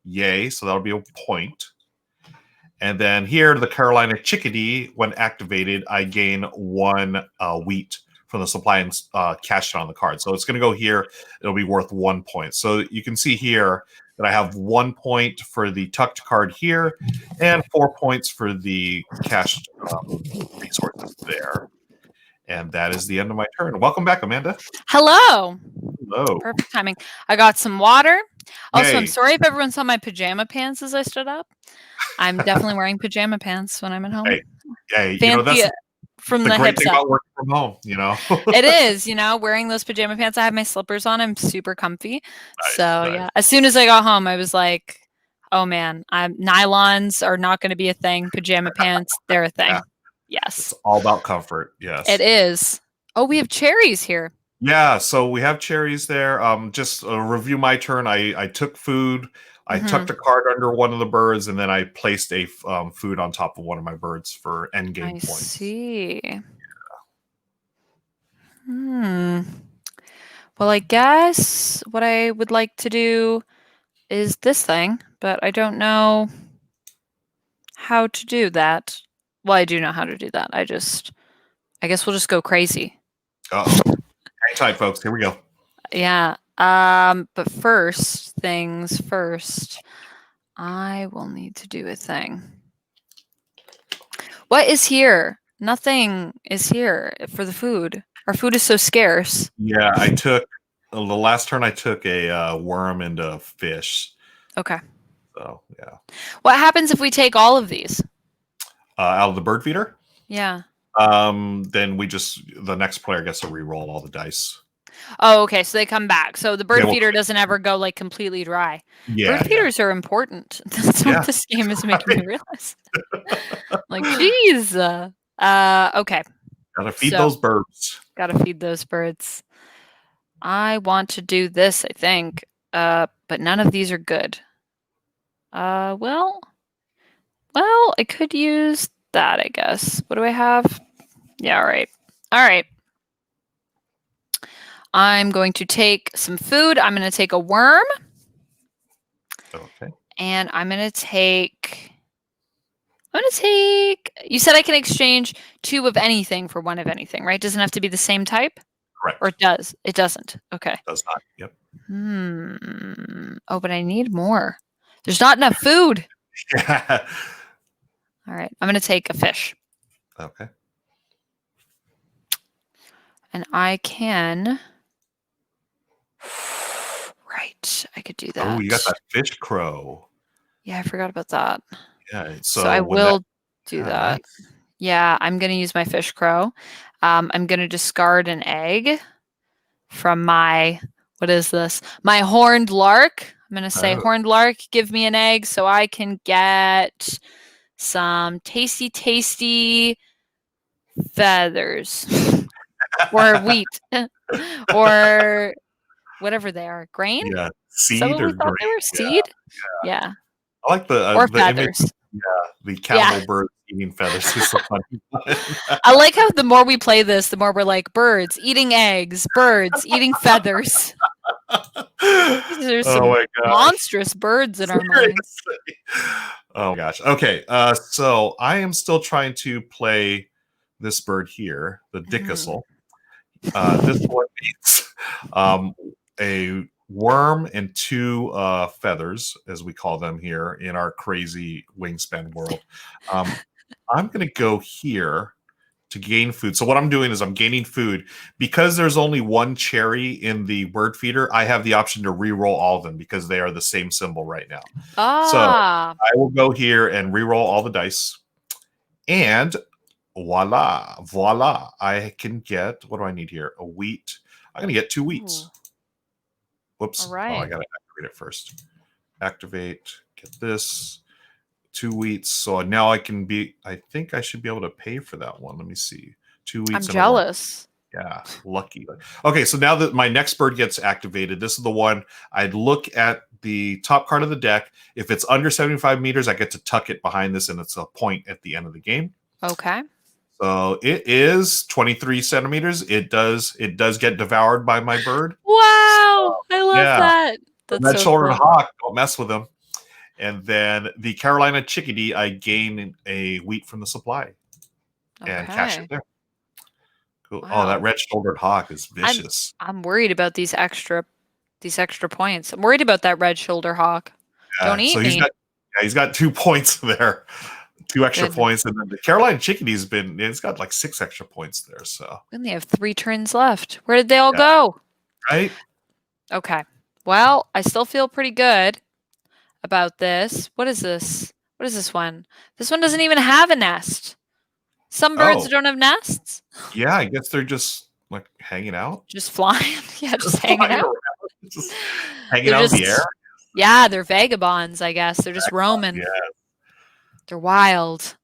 Yay. So that'll be a point. And then here, the Carolina Chickadee, when activated, I gain 1 wheat from the supply and cash it on the card. So it's going to go here. It'll be worth 1 point. So you can see here that I have 1 point for the tucked card here and 4 points for the cash resources there. And that is the end of my turn. Welcome back, Amanda.
Hello.
Hello.
Perfect timing. I got some water. Also,
Yay.
I'm sorry if everyone saw my pajama pants as I stood up. I'm definitely wearing pajama pants when I'm at home.
Hey, you know, that's
from
the
the
great
hips
thing
up.
about working from home, you know.
It is, you know, wearing those pajama pants. I have my slippers on. I'm super comfy.
Nice,
so
nice.
yeah, as soon as I got home, I was like, oh man, nylons are not going to be a thing. Pajama pants, they're a thing.
Yeah.
Yes.
It's all about comfort. Yes.
It is. Oh, we have cherries here.
Yeah, so we have cherries there. Just review my turn. I took food. I tucked a card under one of the birds, and then I placed a food on top of one of my birds for end game points.
I see. Yeah. Well, I guess what I would like to do is this thing, but I don't know how to do that. Well, I do know how to do that. I guess we'll just go crazy.
Uh-oh. Hang tight, folks. Here we go.
Yeah. But first things first, I will need to do a thing. What is here? Nothing is here for the food. Our food is so scarce.
Yeah, I took the last turn. I took a worm and a fish.
Okay.
So yeah.
What happens if we take all of these?
Out of the bird feeder?
Yeah.
Then the next player gets to re-roll all the dice.
Oh, okay. So they come back. So the bird feeder doesn't ever go like completely dry.
Yeah.
Bird feeders are important. That's what this game is making me realize. Like, geez. Okay.
Gotta feed those birds.
Gotta feed those birds. I want to do this, I think. But none of these are good. Well, I could use that, I guess. What do I have? Yeah, all right. All right. I'm going to take some food. I'm going to take a worm.
Okay.
And I'm going to take... You said I can exchange 2 of anything for 1 of anything, right? Doesn't have to be the same type?
Correct.
Or it does? It doesn't. Okay.
It does not. Yep.
Oh, but I need more. There's not enough food.
Yeah.
All right. I'm going to take a fish.
Okay.
And I can... Right. I could do that.
Oh, you got that fish crow.
Yeah, I forgot about that.
Yeah.
So I will do that. Yeah, I'm going to use my fish crow. I'm going to discard an egg from my... What is this? My horned lark. I'm going to say, horned lark, give me an egg so I can get some tasty, tasty feathers. Or wheat. Or whatever they are. Grain?
Yeah. Seed
or
or
we thought they were seed? Yeah.
I like the
or
the
feathers.
Image, the cannibal bird eating feathers is so funny.
I like how the more we play this, the more we're like, birds eating eggs, birds eating feathers. There's some monstrous birds in our minds.
Oh my gosh. Okay. So I am still trying to play this bird here, the Dickassel. This one needs a worm and 2 feathers, as we call them here in our crazy Wingspan world. I'm going to go here to gain food. So what I'm doing is I'm gaining food. Because there's only 1 cherry in the bird feeder, I have the option to re-roll all of them because they are the same symbol right now. So I will go here and re-roll all the dice. And voila. I can get, what do I need here? A wheat. I'm going to get 2 wheats.
Ooh.
Whoops.
All right.
Oh, I got to activate it first. Activate. Get this. 2 wheats. So now I think I should be able to pay for that one. Let me see. 2
I'm
weeks in a row.
jealous.
Yeah, lucky. Okay, so now that my next bird gets activated, this is the one I'd look at the top card of the deck. If it's under 75 meters, I get to tuck it behind this, and it's a point at the end of the game.
Okay.
So it is 23 centimeters. It does get devoured by my bird.
Wow, I love that.
The
That's so
red-shouldered
cool.
hawk, don't mess with them. And then the Carolina chickadee, I gain a wheat from the supply and cash it
Okay.
there. Cool. Oh,
Wow.
that red-shouldered hawk is vicious.
I'm worried about these extra points. I'm worried about that red shoulder hawk. Don't eat
so
me.
he's got 2 points there. 2 extra
Goodness.
points, and then the Carolina chickadee's it's got like 6 extra points there. So
We only have 3 turns left. Where did they all go?
Right?
Okay. Well, I still feel pretty good about this. What is this? What is this one? This one doesn't even have a nest. Some birds don't have nests.
Yeah, I guess they're just like hanging out.
Just flying. Yeah, just hanging out.
Just hanging out in the air.
Yeah, they're vagabonds, I guess. They're just roaming.
Yeah.
They're wild.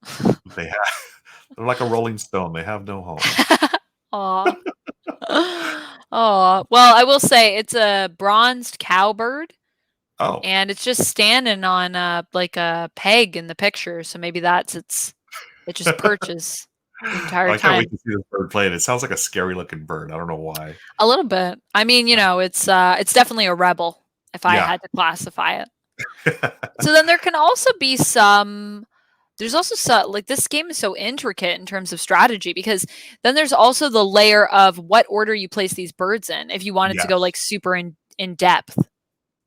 They're like a rolling stone. They have no home.
Aw. Oh, well, I will say it's a bronzed cowbird.
Oh.
And it's just standing on like a peg in the picture, so maybe that's it just perches the entire
I can't
time.
wait to see this bird playing. It sounds like a scary looking bird. I don't know why.
A little bit. I mean, it's definitely a rebel if I had to classify it. So then there can also be there's also like this game is so intricate in terms of strategy, because then there's also the layer of what order you place these birds in if you wanted to go like super in depth.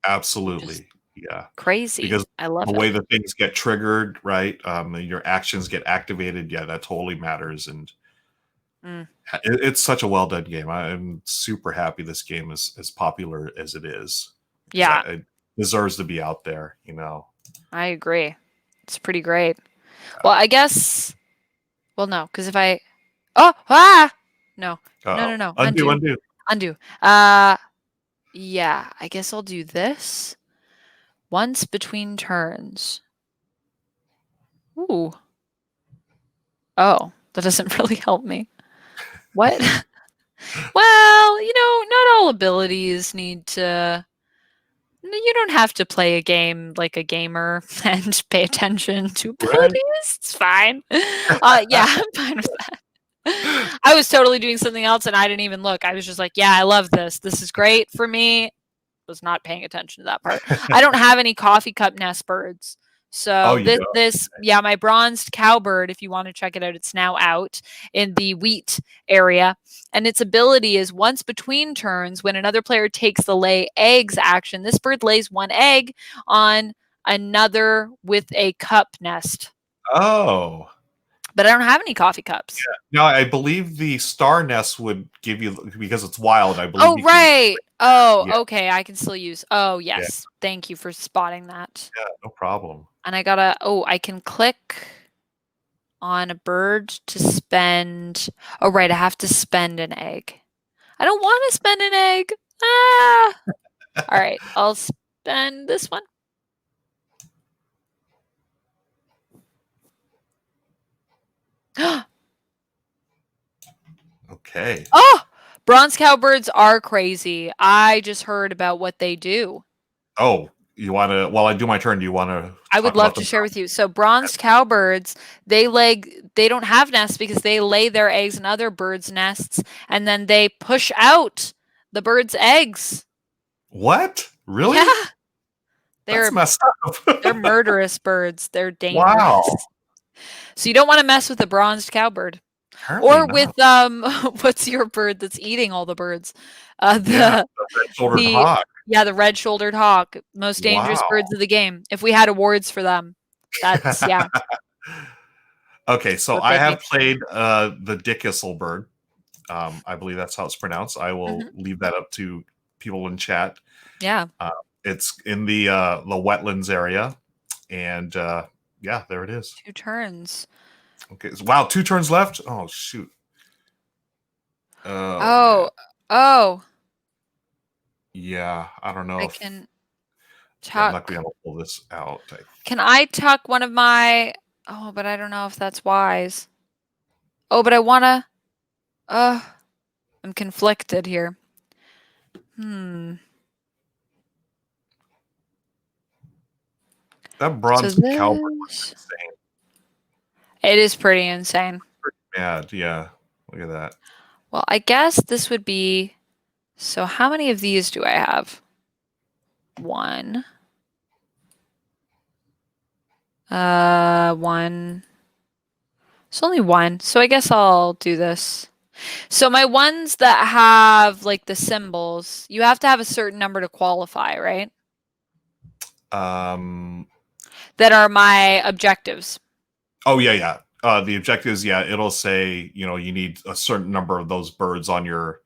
Absolutely. Yeah.
Crazy.
Because
I love
the way that things get triggered, right? Your actions get activated. Yeah, that totally matters. And it's such a well done game. I'm super happy this game is as popular as it is.
Yeah.
It deserves to be out there,
I agree. It's pretty great. Well, I guess. Well, no, because if I. Oh, no. No. Undo. Yeah, I guess I'll do this once between turns. Ooh. Oh, that doesn't really help me. What? Well, not all abilities need to. You don't have to play a game like a gamer and pay attention to abilities. It's fine. Yeah, I'm fine with that. I was totally doing something else and I didn't even look. I was just like, yeah, I love this. This is great for me. Was not paying attention to that part. I don't have any coffee cup nest birds. So my bronzed cowbird, if you want to check it out, it's now out in the wheat area. And its ability is once between turns, when another player takes the lay eggs action, this bird lays 1 egg on another with a cup nest.
Oh.
But I don't have any coffee cups.
Yeah. No, I believe the star nest would give you, because it's wild, I believe.
Oh, right. Okay. I can still use. Oh, yes. Yeah. Thank you for spotting that.
Yeah, no problem.
And I can click on a bird to spend. Oh, right. I have to spend an egg. I don't want to spend an egg. All right. I'll spend this one.
Okay.
Oh, bronze cowbirds are crazy. I just heard about what they do.
Oh, you want to? While I do my turn, do you want to?
I would love to share with you. So bronzed cowbirds, they don't have nests because they lay their eggs in other birds' nests, and then they push out the birds' eggs.
What? Really?
Yeah.
That's messed up.
They're murderous birds. They're dangerous.
Wow.
So you don't want to mess with the bronzed cowbird.
Apparently
or
not.
With what's your bird that's eating all the birds?
The red-shouldered hawk.
Yeah, the red-shouldered hawk, most dangerous birds of the game. If we had awards for them, that's
Okay, so I have played the Dickersel bird. I believe that's how it's pronounced. I will leave that up to people in chat.
Yeah.
It's in the wetlands area, and there it is.
2 turns.
Okay. Wow, 2 turns left. Oh shoot.
Oh.
Yeah, I don't know.
I can tuck.
I'm not going to be able to pull this out.
Can I tuck one of my? Oh, but I don't know if that's wise. Oh, but I wanna. I'm conflicted here.
That
So
bronze cowboy looks
this,
insane.
it is pretty insane.
Mad, yeah. Look at that.
Well, I guess this would be, so how many of these do I have? One. One. It's only one, so I guess I'll do this. So my ones that have like the symbols, you have to have a certain number to qualify, right? That are my objectives.
Oh yeah. The objectives, yeah, it'll say, you need a certain number of those birds in your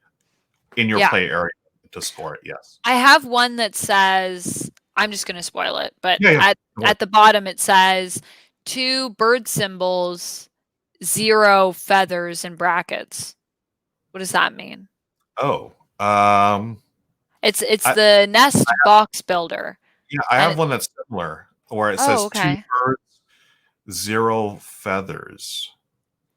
Yeah.
play area to score it. Yes.
I have one that says, I'm just going to spoil it, but
Yeah.
at the bottom it says 2 bird symbols, 0 feathers in brackets. What does that mean?
Oh.
It's
I,
the nest box builder.
yeah, I
And
have one that's similar where it
oh,
says 2
okay.
birds, 0 feathers.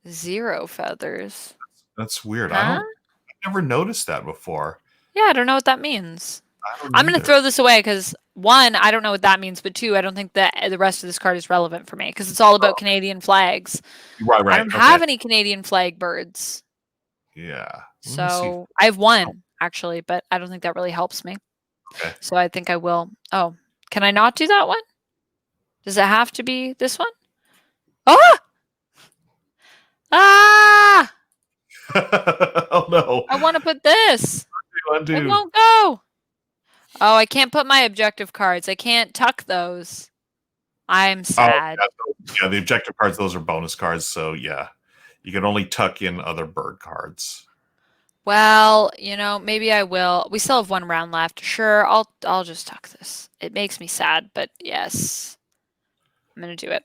0 feathers.
That's weird.
Huh?
I never noticed that before.
Yeah, I don't know what that means.
I don't
I'm going to
either.
throw this away because 1, I don't know what that means, but 2, I don't think that the rest of this card is relevant for me because it's all about Canadian flags.
Right.
I don't
Okay.
have any Canadian flag birds.
Yeah. Let me see.
So I have 1 actually, but I don't think that really helps me.
Okay.
So I think I will. Oh, can I not do that one? Does it have to be this one? Ah! Ah!
Oh no.
I want to put this.
Undo.
It won't go. Oh, I can't put my objective cards. I can't tuck those. I'm sad.
Yeah, the objective cards, those are bonus cards. So yeah, you can only tuck in other bird cards.
Well, maybe I will. We still have 1 round left. Sure, I'll just tuck this. It makes me sad, but yes. I'm going to do it.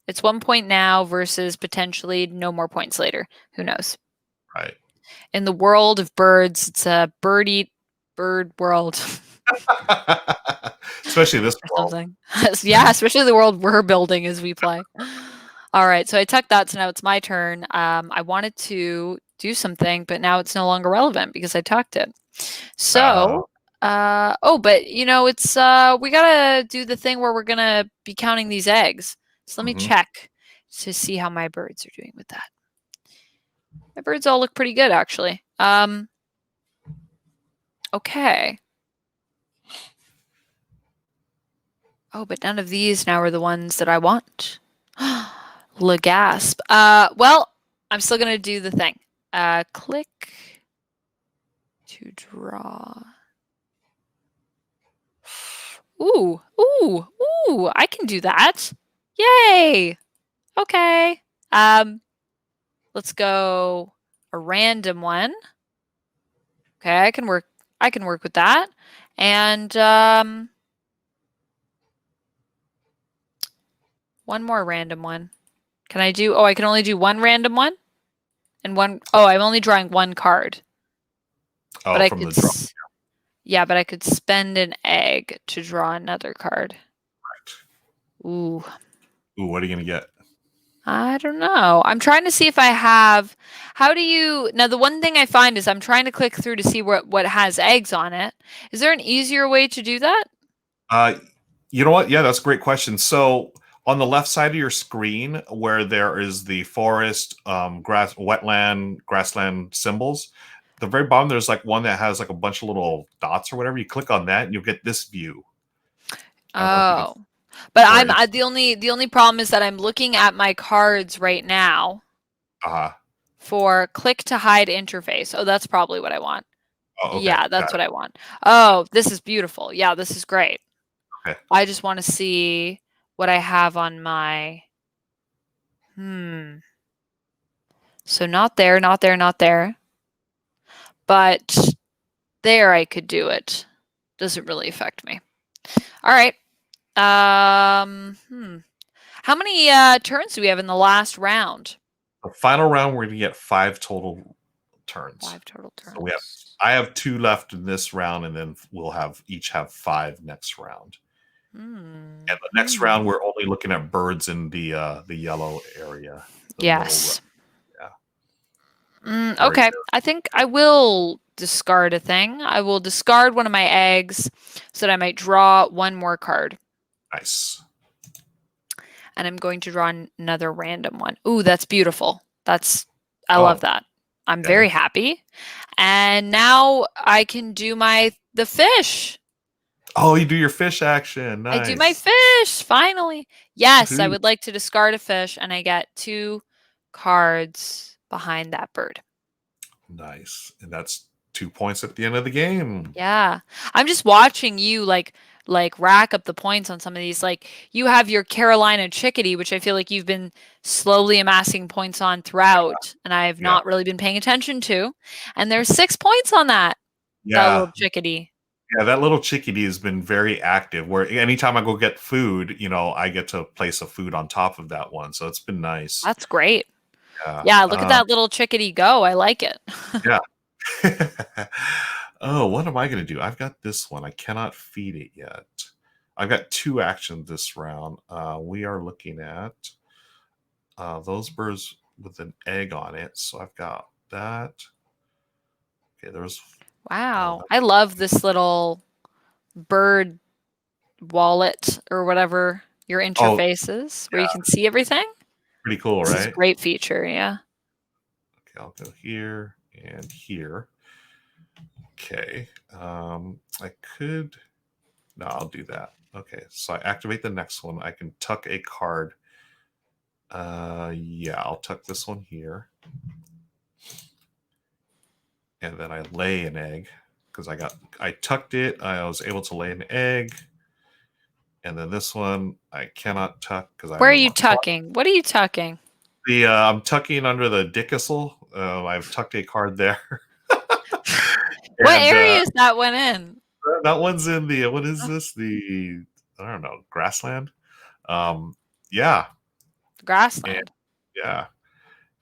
It's 1 point now versus potentially no more points later. Who knows?
Right.
In the world of birds, it's a bird world.
Especially this world.
Yeah, especially the world we're building as we play. All right, so I tucked that, so now it's my turn. I wanted to do something, but now it's no longer relevant because I tucked it. So, but it's we gotta do the thing where we're gonna be counting these eggs. So let me check to see how my birds are doing with that. My birds all look pretty good, actually. Okay. Oh, but none of these now are the ones that I want. Le gasp. Well, I'm still gonna do the thing. Click to draw. Ooh, I can do that. Yay! Okay. Let's go a random one. Okay, I can work with that. And one more random one. Can I do, I can only do 1 random one? And I'm only drawing 1 card.
Oh,
but I
from
could,
the draw.
yeah, but I could spend an egg to draw another card.
Right.
Ooh,
what are you going to get?
I don't know. I'm trying to see if I have, now the one thing I find is I'm trying to click through to see what has eggs on it. Is there an easier way to do that?
You know what? Yeah, that's a great question. So on the left side of your screen where there is the forest, wetland, grassland symbols, the very bottom there's like one that has like a bunch of little dots or whatever. You click on that and you'll get this view.
Oh. But the only problem is that I'm looking at my cards right now. For click to hide interface. Oh, that's probably what I want.
Oh, okay.
Yeah, that's what I want. Oh, this is beautiful. Yeah, this is great.
Okay.
I just want to see what I have on my So not there, not there, not there. But there I could do it. Doesn't really affect me. All right. How many turns do we have in the last round?
The final round, we're going to get 5 total turns.
5 total turns.
So I have 2 left in this round, and then we'll each have 5 next round. And the next round, we're only looking at birds in the yellow area.
Yes.
Very
Okay, I think I will discard a thing. I will discard one of my eggs so that I might draw one more card.
nice.
And I'm going to draw another random one. Ooh, that's beautiful. I love
Oh,
that. I'm
okay.
very happy. And now I can do the fish.
Oh, you do your fish action.
I do my
Nice.
fish, finally. Yes, I
Woohoo.
would like to discard a fish, and I get 2 cards behind that bird.
Nice. And that's 2 points at the end of the game.
Yeah. I'm just watching you like rack up the points on some of these. Like you have your Carolina chickadee, which I feel like you've been slowly amassing points on throughout, and I have
Yeah.
not really been paying attention to. And there's 6 points on that
Yeah.
little chickadee.
Yeah, that little chickadee has been very active. Where anytime I go get food, I get to place a food on top of that one. So it's been nice.
That's great.
Yeah.
Yeah, look at that little chickadee go. I like it.
Yeah. Oh, what am I going to do? I've got this one. I cannot feed it yet. I've got 2 actions this round. We are looking at those birds with an egg on it. So I've got that. Okay, there's.
Wow. I love this little bird wallet or whatever your
Oh,
interface is, where you
yeah,
can see everything.
pretty cool,
This is a
right?
great feature, yeah.
Okay, I'll go here and here. Okay. I could. No, I'll do that. Okay, so I activate the next one. I can tuck a card. Yeah, I'll tuck this one here. And then I lay an egg because I tucked it. I was able to lay an egg. And then this one I cannot tuck because
Where
I'm
are
in
you
the closet.
tucking? What are you tucking?
I'm tucking under the Dickusel. I've tucked a card there.
What
And
areas that went in?
that one's in the what is this? The I don't know, grassland. Yeah, and
Grassland.
yeah,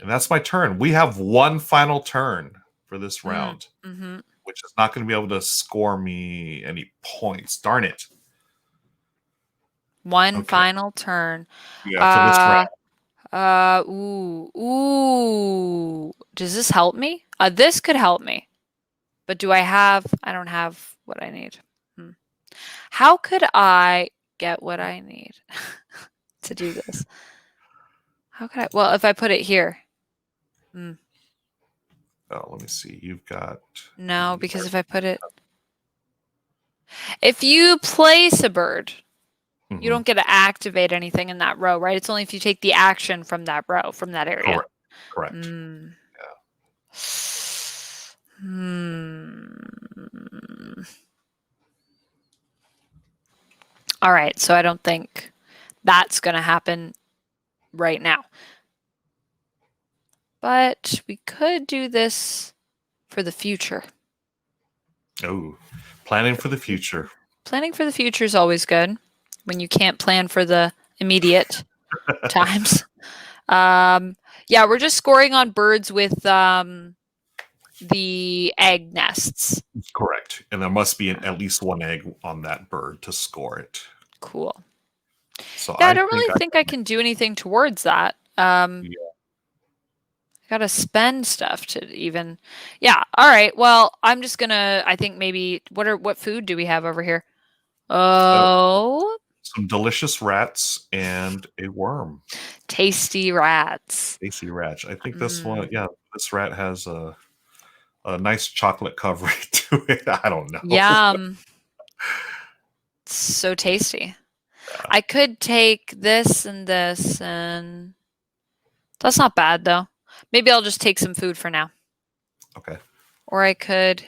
and that's my turn. We have one final turn for this round,
Mm-hmm.
which is not going to be able to score me any points. Darn it.
One
Okay,
final turn.
yeah, for this round.
Ooh. Does this help me? This could help me. But I don't have what I need. How could I get what I need to do this? Well, if I put it here.
Oh, let me see. You've got
No, because if you place a bird, you don't get to activate anything in that row, right? It's only if you take the action from that row, from that area.
correct.
Yeah. All right, so I don't think that's going to happen right now. But we could do this for the future.
Oh, planning for the future.
Planning for the future is always good when you can't plan for the immediate times. Yeah, we're just scoring on birds with the egg nests.
Correct. And there must be at least one egg on that bird to score it.
Cool.
So
yeah, I don't really think I can do anything towards that.
Yeah.
I gotta spend stuff to even. Yeah. All right. Well, I'm just gonna. I think maybe what food do we have over here? Oh,
some delicious rats and a worm.
Tasty rats.
Tasty rats. I think this one. Yeah, this rat has a nice chocolate covering to it. I don't know.
Yum. So tasty. Yeah. I could take this, and that's not bad though. Maybe I'll just take some food for now.
Okay.
Or I could.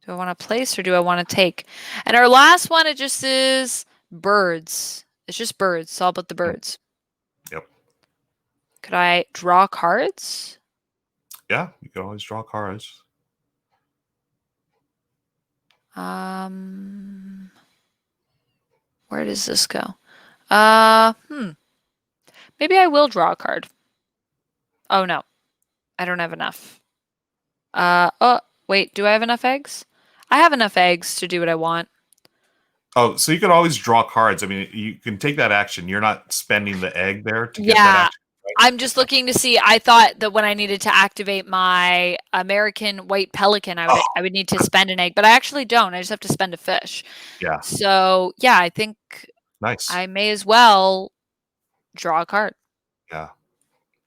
Do I want to place or do I want to take? And our last one, it just is birds. It's just birds. It's all about the birds.
Yep.
Could I draw cards?
Yeah, you can always draw cards.
Where does this go? Maybe I will draw a card. Oh no. I don't have enough. Oh, wait, do I have enough eggs? I have enough eggs to do what I want.
Oh, so you can always draw cards. I mean, you can take that action. You're not spending the egg there to get that action.
I'm just looking to see. I thought that when I needed to activate my American white pelican,
Oh,
I would need to spend an egg, but I actually don't. I just have to spend a fish.
yeah.
So yeah, I think
Nice.
I may as well draw a card.
Yeah.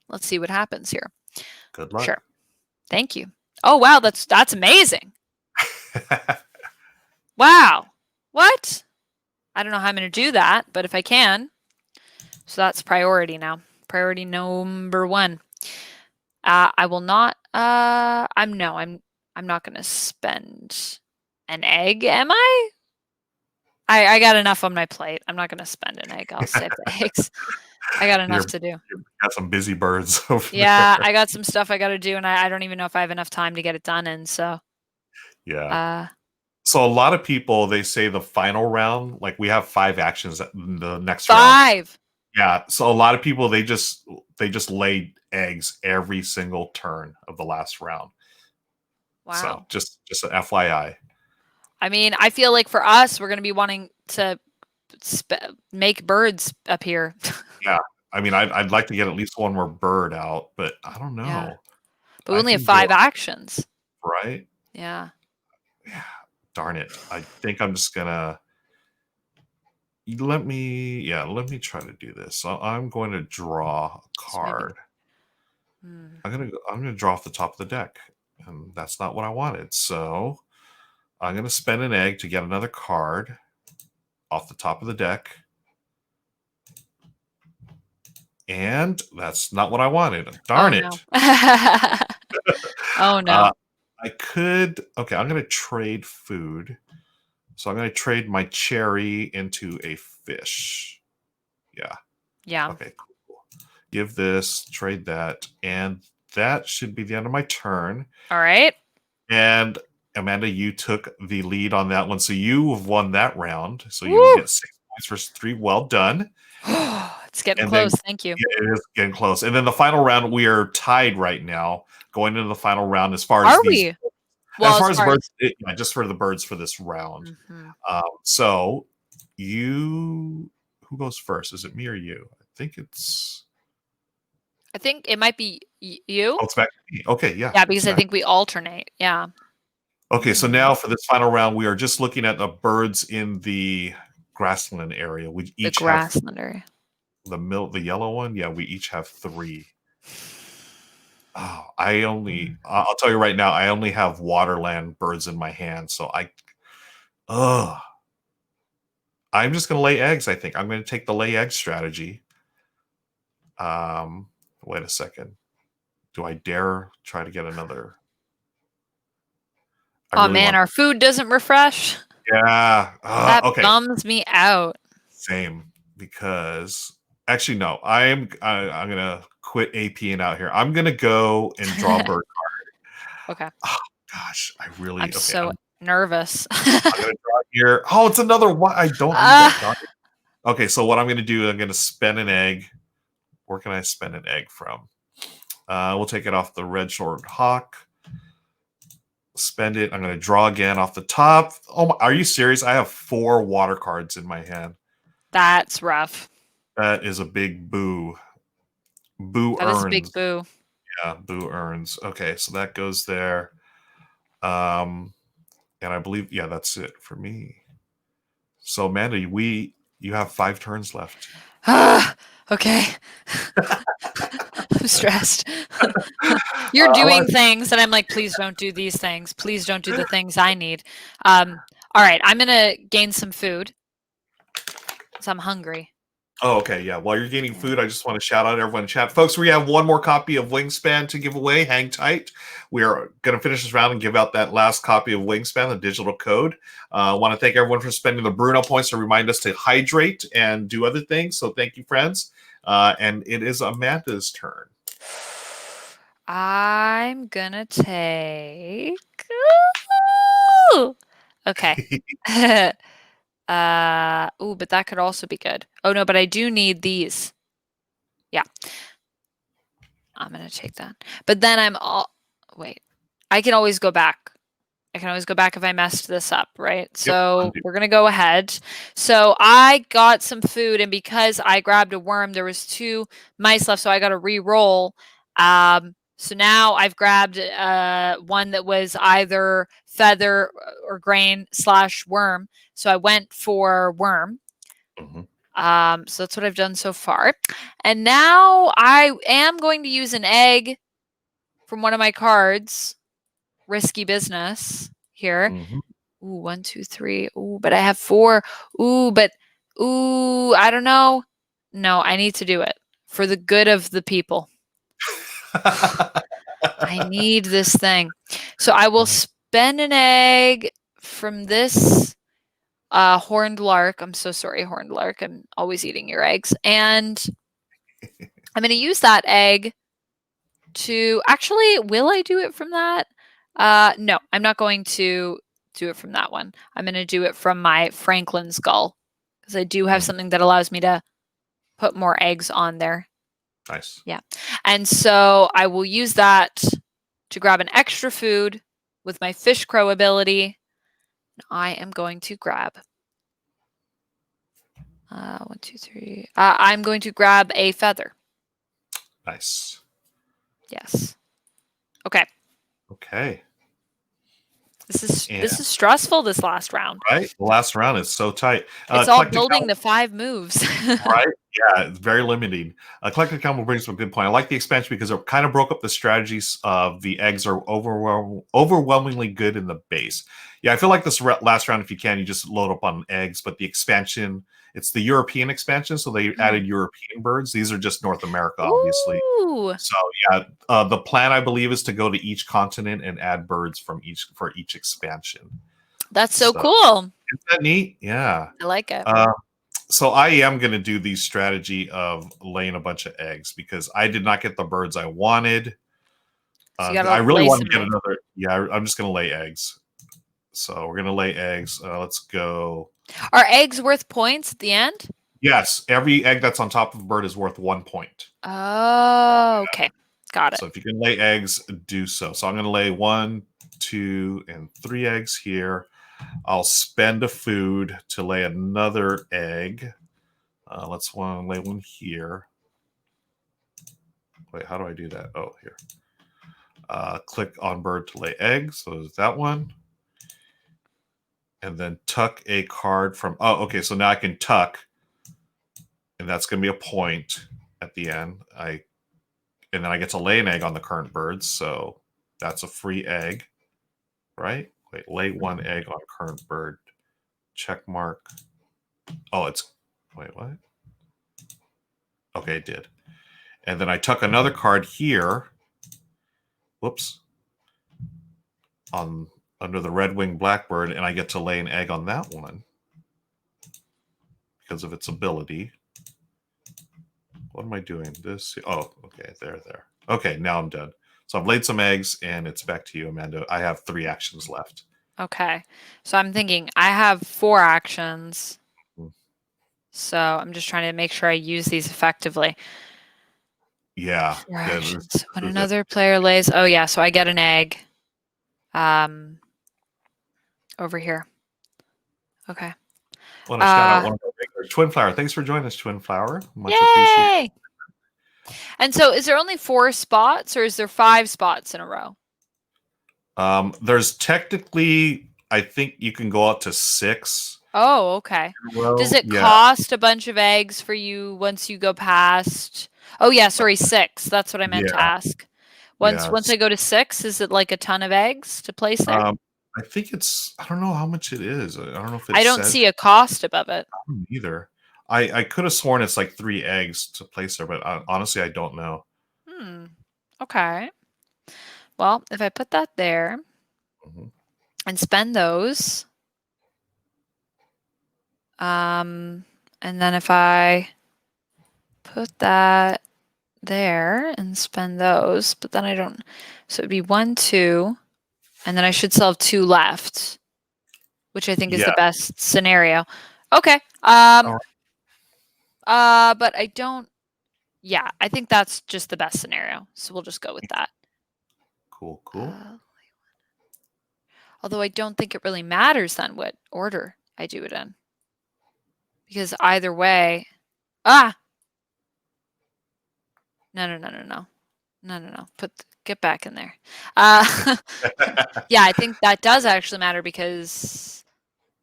Let's see what happens here.
Good luck.
Sure. Thank you. Oh wow, that's amazing. Wow. What? I don't know how I'm going to do that, but if I can. So that's priority now. Priority number 1. I will not I'm not going to spend an egg, am I? I got enough on my plate. I'm not going to spend an egg. I'll save the eggs. I got enough to do.
You got some busy birds over
Yeah,
there.
I got some stuff I got to do, and I don't even know if I have enough time to get it done in. So,
Yeah. So a lot of people, they say the final round, like we have 5 actions in the next round.
5.
Yeah. So a lot of people, they just lay eggs every single turn of the last round.
Wow.
So just an FYI.
I mean, I feel like for us, we're going to be wanting to make birds appear.
Yeah. I mean, I'd like to get at least one more bird out, but I don't know.
Yeah. But we only have 5 actions.
Right?
Yeah.
Yeah. Darn it. I think I'm just gonna let me try to do this. So I'm going to draw a card. I'm gonna draw off the top of the deck. And that's not what I wanted. So I'm gonna spend an egg to get another card off the top of the deck. And that's not what I wanted. Darn it.
Oh no.
I could, okay, I'm going to trade food. So I'm going to trade my cherry into a fish. Yeah.
Yeah.
Okay, cool. Give this, trade that, and that should be the end of my turn.
All right.
And Amanda, you took the lead on that one. So you have won that round. So you will get 6 points versus 3. Well done.
It's getting close. Thank you.
Yeah, it is getting close. And then the final round, we are tied right now going into the final round as far as
Are
these.
we? Well,
as far as birds, just for the birds for this round. So who goes first? Is it me or you?
I think it might be you.
Oh, it's back to me. Okay, yeah.
Yeah, because I think we alternate. Yeah.
Okay, so now for this final round, we are just looking at the birds in the grassland area. We each have
area.
The yellow one. Yeah, we each have 3. Oh, I'll tell you right now, I only have waterland birds in my hand, so I'm just going to lay eggs, I think. I'm going to take the lay egg strategy. Wait a second. Do I dare try to get another?
Our food doesn't refresh.
Yeah.
That bums me out.
Same, because actually no, I'm gonna quit APing out here. I'm gonna go and draw a bird card.
Okay.
Oh gosh, I'm
so nervous.
I'm gonna draw here. Oh, it's another one. I don't need that. Okay, so what I'm gonna do, I'm gonna spend an egg. Where can I spend an egg from? We'll take it off the red-shouldered hawk. Spend it. I'm gonna draw again off the top. Oh, are you serious? I have 4 water cards in my hand.
That's rough.
That is a big boo. Boo earns.
That is a big boo.
Yeah, boo earns. Okay, so that goes there. And I believe, yeah, that's it for me. So, Amanda, you have 5 turns left.
Okay. I'm stressed. You're doing things, and I'm like, please don't do these things. Please don't do the things I need. All right, I'm going to gain some food because I'm hungry.
Oh, okay. Yeah. While you're gaining food, I just want to shout out everyone in chat. Folks, we have one more copy of Wingspan to give away. Hang tight. We are going to finish this round and give out that last copy of Wingspan, the digital code. I want to thank everyone for spending the Bruno points to remind us to hydrate and do other things. So thank you, friends. And it is Amanda's turn.
I'm going to take... Okay. But that could also be good. Oh no, but I do need these. Yeah. I'm gonna take that. But then wait. I can always go back I can always go back if I messed this up, right?
Yep.
So we're going to go ahead. So I got some food, and because I grabbed a worm, there was 2 mice left, so I got to re-roll. So now I've grabbed one that was either feather or grain / worm. So I went for worm. So that's what I've done so far. And now I am going to use an egg from one of my cards. Risky business here. Ooh, 1, 2, 3. Ooh, but I have 4. Ooh, I don't know. No, I need to do it for the good of the people. I need this thing. So I will spend an egg from this horned lark. I'm so sorry, horned lark. I'm always eating your eggs. And I'm going to use that egg to actually, will I do it from that? No, I'm not going to do it from that one. I'm going to do it from my Franklin's gull because I do have something that allows me to put more eggs on there.
Nice.
Yeah. And so I will use that to grab an extra food with my fish crow ability. I am going to grab 1, 2, 3. I'm going to grab a feather.
Nice.
Yes. Okay.
Okay.
This is stressful, this last round.
Right? The last round is so tight.
It's all building the 5 moves.
Right? Yeah, it's very limiting. Collected Count brings up a good point. I like the expansion because it kind of broke up the strategies of the eggs are overwhelmingly good in the base. Yeah, I feel like this last round, if you can, you just load up on eggs, but the expansion, it's the European expansion, so they added European birds. These are just North America, obviously.
Ooh.
So yeah, the plan, I believe, is to go to each continent and add birds for each expansion.
That's so cool.
Isn't that neat? Yeah.
I like it.
So I am going to do the strategy of laying a bunch of eggs because I did not get the birds I wanted.
So
I really want to get another. Yeah, I'm just going to lay eggs. So we're going to lay eggs. Let's go.
Are eggs worth points at the end?
Yes. Every egg that's on top of a bird is worth 1 point.
Oh, okay. Got it.
So if you can lay eggs, do so. So I'm going to lay 1, 2, and 3 eggs here. I'll spend a food to lay another egg. Let's lay one here. Wait, how do I do that? Oh, here. Click on bird to lay eggs. So there's that one. And then tuck a card from... Oh, okay. So now I can tuck. And that's going to be a point at the end. And then I get to lay an egg on the current bird. So that's a free egg. Right? Wait, lay 1 egg on current bird. Check mark. Oh, it's... Wait, what? Okay, it did. And then I tuck another card here. Whoops. Under the red-winged blackbird, and I get to lay an egg on that one because of its ability. What am I doing? This? Oh, okay, there. Okay, now I'm done. So I've laid some eggs, and it's back to you, Amanda. I have 3 actions left.
Okay. So I'm thinking I have 4 actions. So I'm just trying to make sure I use these effectively.
Yeah.
When another player lays... Oh, yeah, so I get an egg. Over here. Okay.
I want to shout out one of our regulars, Twin Flower. Thanks for joining us, Twin Flower. Much
appreciated. And so is there only 4 spots or is there 5 spots in a row?
There's technically, I think you can go out to 6.
Oh, okay. Does it cost a bunch of eggs for you once you go past? Oh, yeah, sorry, 6. That's what I meant to ask. Once I go to 6, is it like a ton of eggs to place there?
I think it's... I don't know how much it is. I don't know if
I don't see a cost above it.
I don't either. I could have sworn it's like 3 eggs to place there, but honestly, I don't know.
Okay. Well, if I put that there and spend those, and then if I put that there and spend those, but then I don't, so it'd be 1, 2, and then I should still have 2 left, which I think is the best scenario. Okay. But I don't, yeah, I think that's just the best scenario. So we'll just go with that.
Cool.
Although I don't think it really matters then what order I do it in. Because either way... No. Get back in there. Yeah, I think that does actually matter because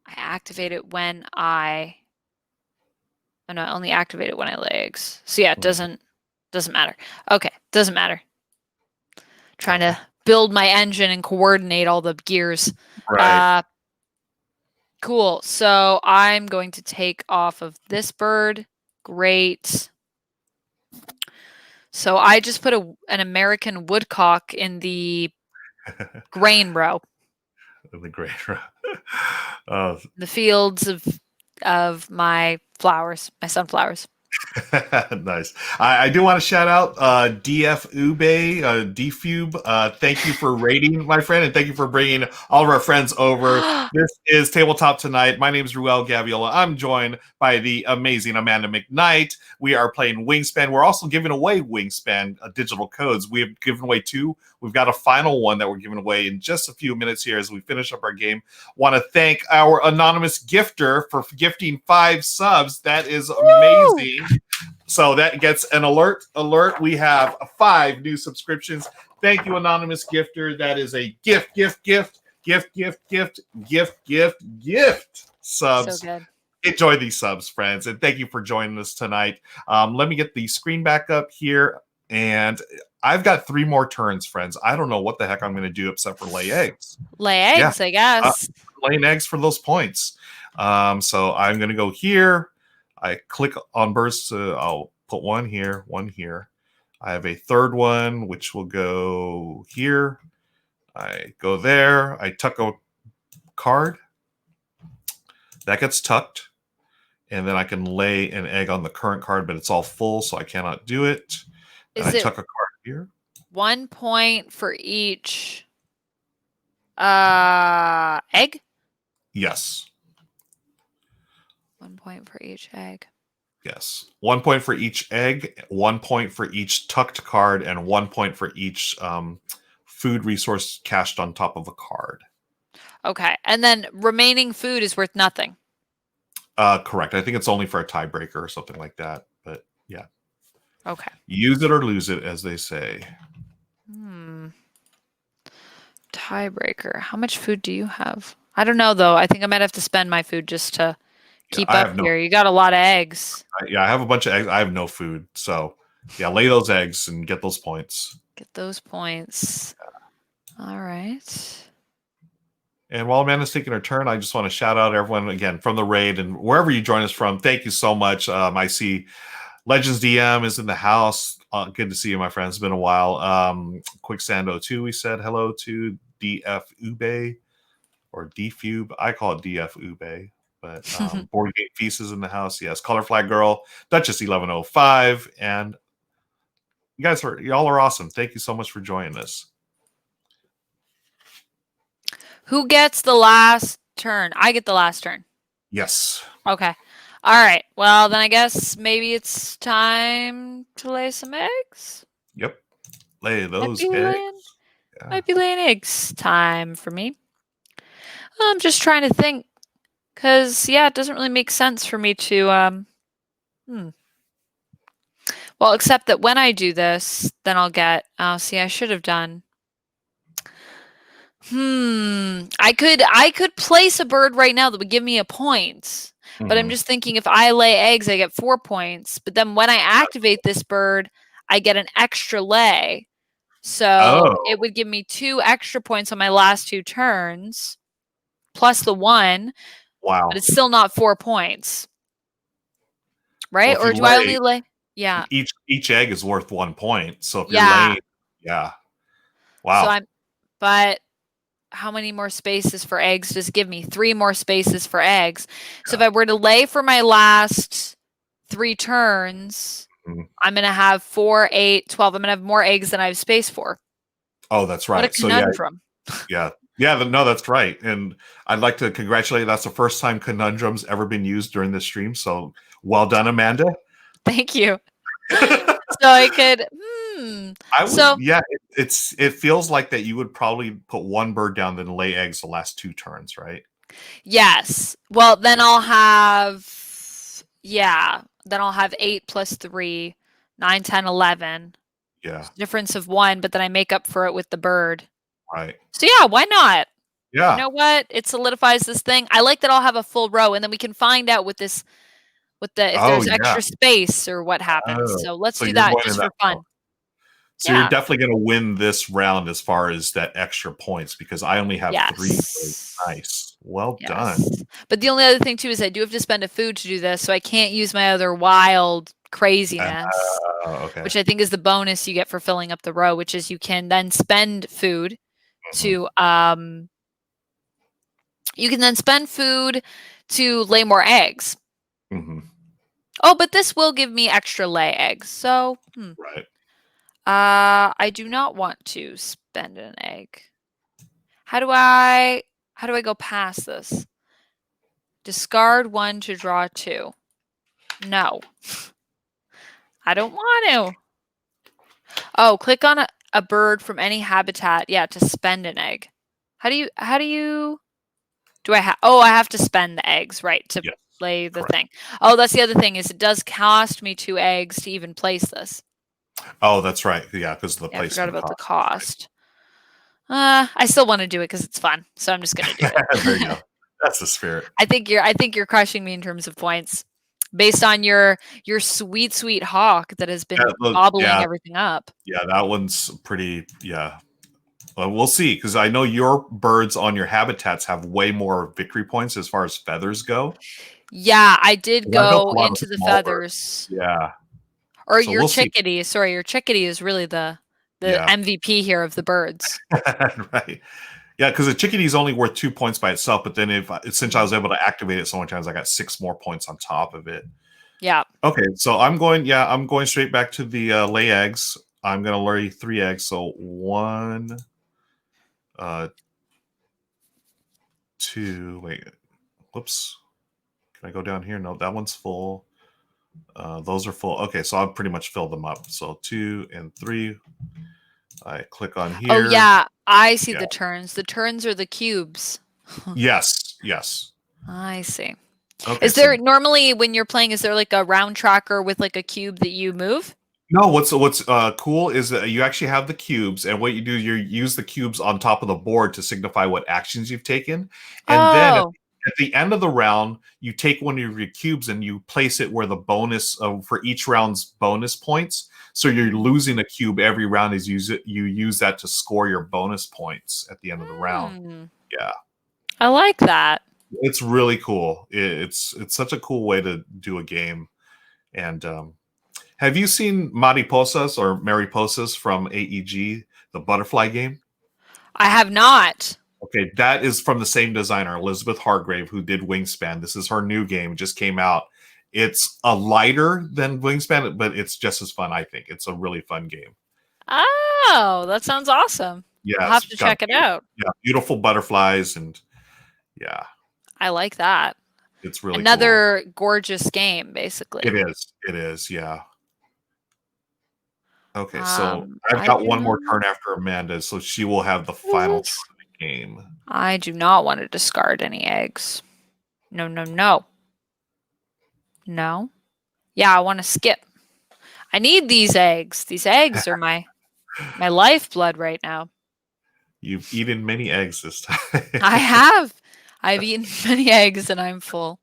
I activate it when I... Oh, no, I only activate it when I lay eggs. So yeah, it doesn't matter. Okay, doesn't matter. Trying to build my engine and coordinate all the gears.
Right.
Cool. So I'm going to take off of this bird. Great. So I just put an American woodcock in the grain row.
In the grain row.
The fields of my flowers, my sunflowers.
Nice. I do want to shout out DF Ube, DFube. Thank you for rating, my friend, and thank you for bringing all of our friends over. This is Tabletop Tonight. My name is Ruel Gaviola. I'm joined by the amazing Amanda McKnight. We are playing Wingspan. We're also giving away Wingspan digital codes. We have given away 2. We've got a final one that we're giving away in just a few minutes here as we finish up our game. Want to thank our anonymous gifter for gifting 5 subs. That is amazing. Woo! So that gets an alert. We have 5 new subscriptions. Thank you, anonymous gifter. That is a gift subs.
So good.
Enjoy these subs, friends, and thank you for joining us tonight. Let me get the screen back up here, and I've got 3 more turns, friends. I don't know what the heck I'm going to do except for lay eggs.
Lay eggs, yeah. I guess.
Laying eggs for those points. So I'm going to go here. I click on birds. I'll put 1 here, 1 here. I have a 3rd one, which will go here. I go there. I tuck a card. That gets tucked. And then I can lay an egg on the current card, but it's all full, so I cannot do it. And I tuck a card here.
1 point for each egg?
Yes.
1 point for each egg.
Yes. 1 point for each egg, 1 point for each tucked card, and 1 point for each food resource cached on top of a card.
Okay. And then remaining food is worth nothing.
Correct. I think it's only for a tiebreaker or something like that. But yeah.
Okay.
Use it or lose it, as they say.
Tiebreaker. How much food do you have? I don't know, though. I think I might have to spend my food just to keep up here. You got a lot of eggs.
Yeah, I have a bunch of eggs. I have no food. So, yeah, lay those eggs and get those points.
Get those points. All right.
And while Amanda's taking her turn, I just want to shout out everyone again from the raid and wherever you join us from. Thank you so much. I see Legends DM is in the house. Good to see you, my friends. It's been a while. Quicksando 2, we said hello to DF Ube or DFube. I call it DF Ube. But Board Game Feast is in the house. Yes, Color Flag Girl, Duchess 1105, and y'all are awesome. Thank you so much for joining us.
Who gets the last turn? I get the last turn.
Yes.
Okay. All right. Well, then I guess maybe it's time to lay some eggs.
Yep. Lay those eggs.
Might be laying eggs time for me. I'm just trying to think. Because, yeah, it doesn't really make sense for me to, Well, except that when I do this, then I'll get, see, I should have done, I could place a bird right now that would give me a point. But I'm just thinking if I lay eggs, I get 4 points. But then when I activate this bird, I get an extra lay. So it would give me 2 extra points on my last 2 turns, plus the 1.
Wow.
But it's still not 4 points. Right?
Well,
or do I only lay? Yeah.
Each egg is worth 1 point. So if you're laying, wow.
So but how many more spaces for eggs does it give me? 3 more spaces for eggs. So if I were to lay for my last 3 turns, I'm going to have 4, 8, 12. I'm going to have more eggs than I have space for.
Oh, that's right.
What a conundrum.
Yeah. No, that's right. And I'd like to congratulate you. That's the first time conundrum's ever been used during this stream. So well done, Amanda.
Thank you. So I could,
I would,
So
yeah. It feels like that you would probably put one bird down, then lay eggs the last 2 turns, right?
yes. Well, then I'll have, yeah. Then I'll have 8 plus 3, 9, 10, 11.
Yeah.
Difference of 1, but then I make up for it with the bird.
Right.
So yeah, why not? You
Yeah.
know what? It solidifies this thing. I like that I'll have a full row, and then we can find out with this, with the, if
Oh,
there's
yeah.
extra space or what happens.
Oh,
So let's
so
do
you're
that
going in
just
that
for
mode.
fun.
So you're
Yeah.
definitely going to win this round as far as that extra points because I only have 3 birds.
Yes.
Nice. Well done.
Yes. But the only other thing too is I do have to spend a food to do this, so I can't use my other wild craziness,
Okay.
which I think is the bonus you get for filling up the row, which is you can then spend food to you can then spend food to lay more eggs. Oh, but this will give me extra lay eggs. So,
Right.
I do not want to spend an egg. How do I go past this? Discard 1 to draw 2. No. I don't want to. Oh, click on a bird from any habitat, yeah, to spend an egg. How do you do I have, oh, I have to spend the eggs, right, to
Yes.
lay the
Correct.
thing. Oh, that's the other thing is it does cost me 2 eggs to even place this.
Oh, that's right. Yeah, because of the
Yeah, I forgot
placement
about the
cost.
cost. I still want to do it because it's fun, so I'm just gonna do
There you
it.
go. That's the spirit.
I think you're crushing me in terms of points, based on your sweet hawk that has been gobbling everything up.
Yeah, that one's pretty. Yeah, well, we'll see because I know your birds on your habitats have way more victory points as far as feathers go.
Yeah, I did
'Cause I built a
go
lot of
into the
small birds.
feathers.
Yeah,
Or
so
your
we'll see.
chickadee. Sorry, your chickadee is really the
Yeah,
MVP here of the birds.
right. Yeah, because the chickadee's only worth 2 points by itself, but then since I was able to activate it so many times, I got 6 more points on top of it.
Yeah.
Okay, so I'm going straight back to the lay eggs. I'm gonna lay 3 eggs. So 1, 2. Wait, whoops. Can I go down here? No, that one's full. Those are full. Okay, so I've pretty much filled them up. So 2 and 3. I click on here.
Oh yeah, I see
Yeah.
the turns. The turns are the cubes.
Yes. Yes.
I see.
Okay.
Is there normally when you're playing, is there like a round tracker with like a cube that you move?
No, what's cool is that you actually have the cubes, and what you do, you use the cubes on top of the board to signify what actions you've taken, and then
Oh.
at the end of the round, you take one of your cubes and you place it where the bonus for each round's bonus points. So you're losing a cube every round as you use that to score your bonus points at the end of the round. Yeah,
I like that.
it's really cool. It's such a cool way to do a game. And have you seen Mariposas or Mariposas from AEG, the butterfly game?
I have not.
Okay, that is from the same designer, Elizabeth Hargrave, who did Wingspan. This is her new game. It just came out. It's a lighter than Wingspan, but it's just as fun, I think. It's a really fun game.
Oh, that sounds awesome.
Yeah,
I'll have to check it out.
Yeah, beautiful butterflies, and yeah.
I like that.
It's really
another gorgeous game, basically.
It is. It is, yeah. Okay, so I've got one more turn after Amanda, so she will have the final turn of the game.
I do not want to discard any eggs. No, no, no. No. Yeah, I want to skip. I need these eggs. These eggs are my lifeblood right now.
You've eaten many eggs this time.
I have. I've eaten many eggs and I'm full.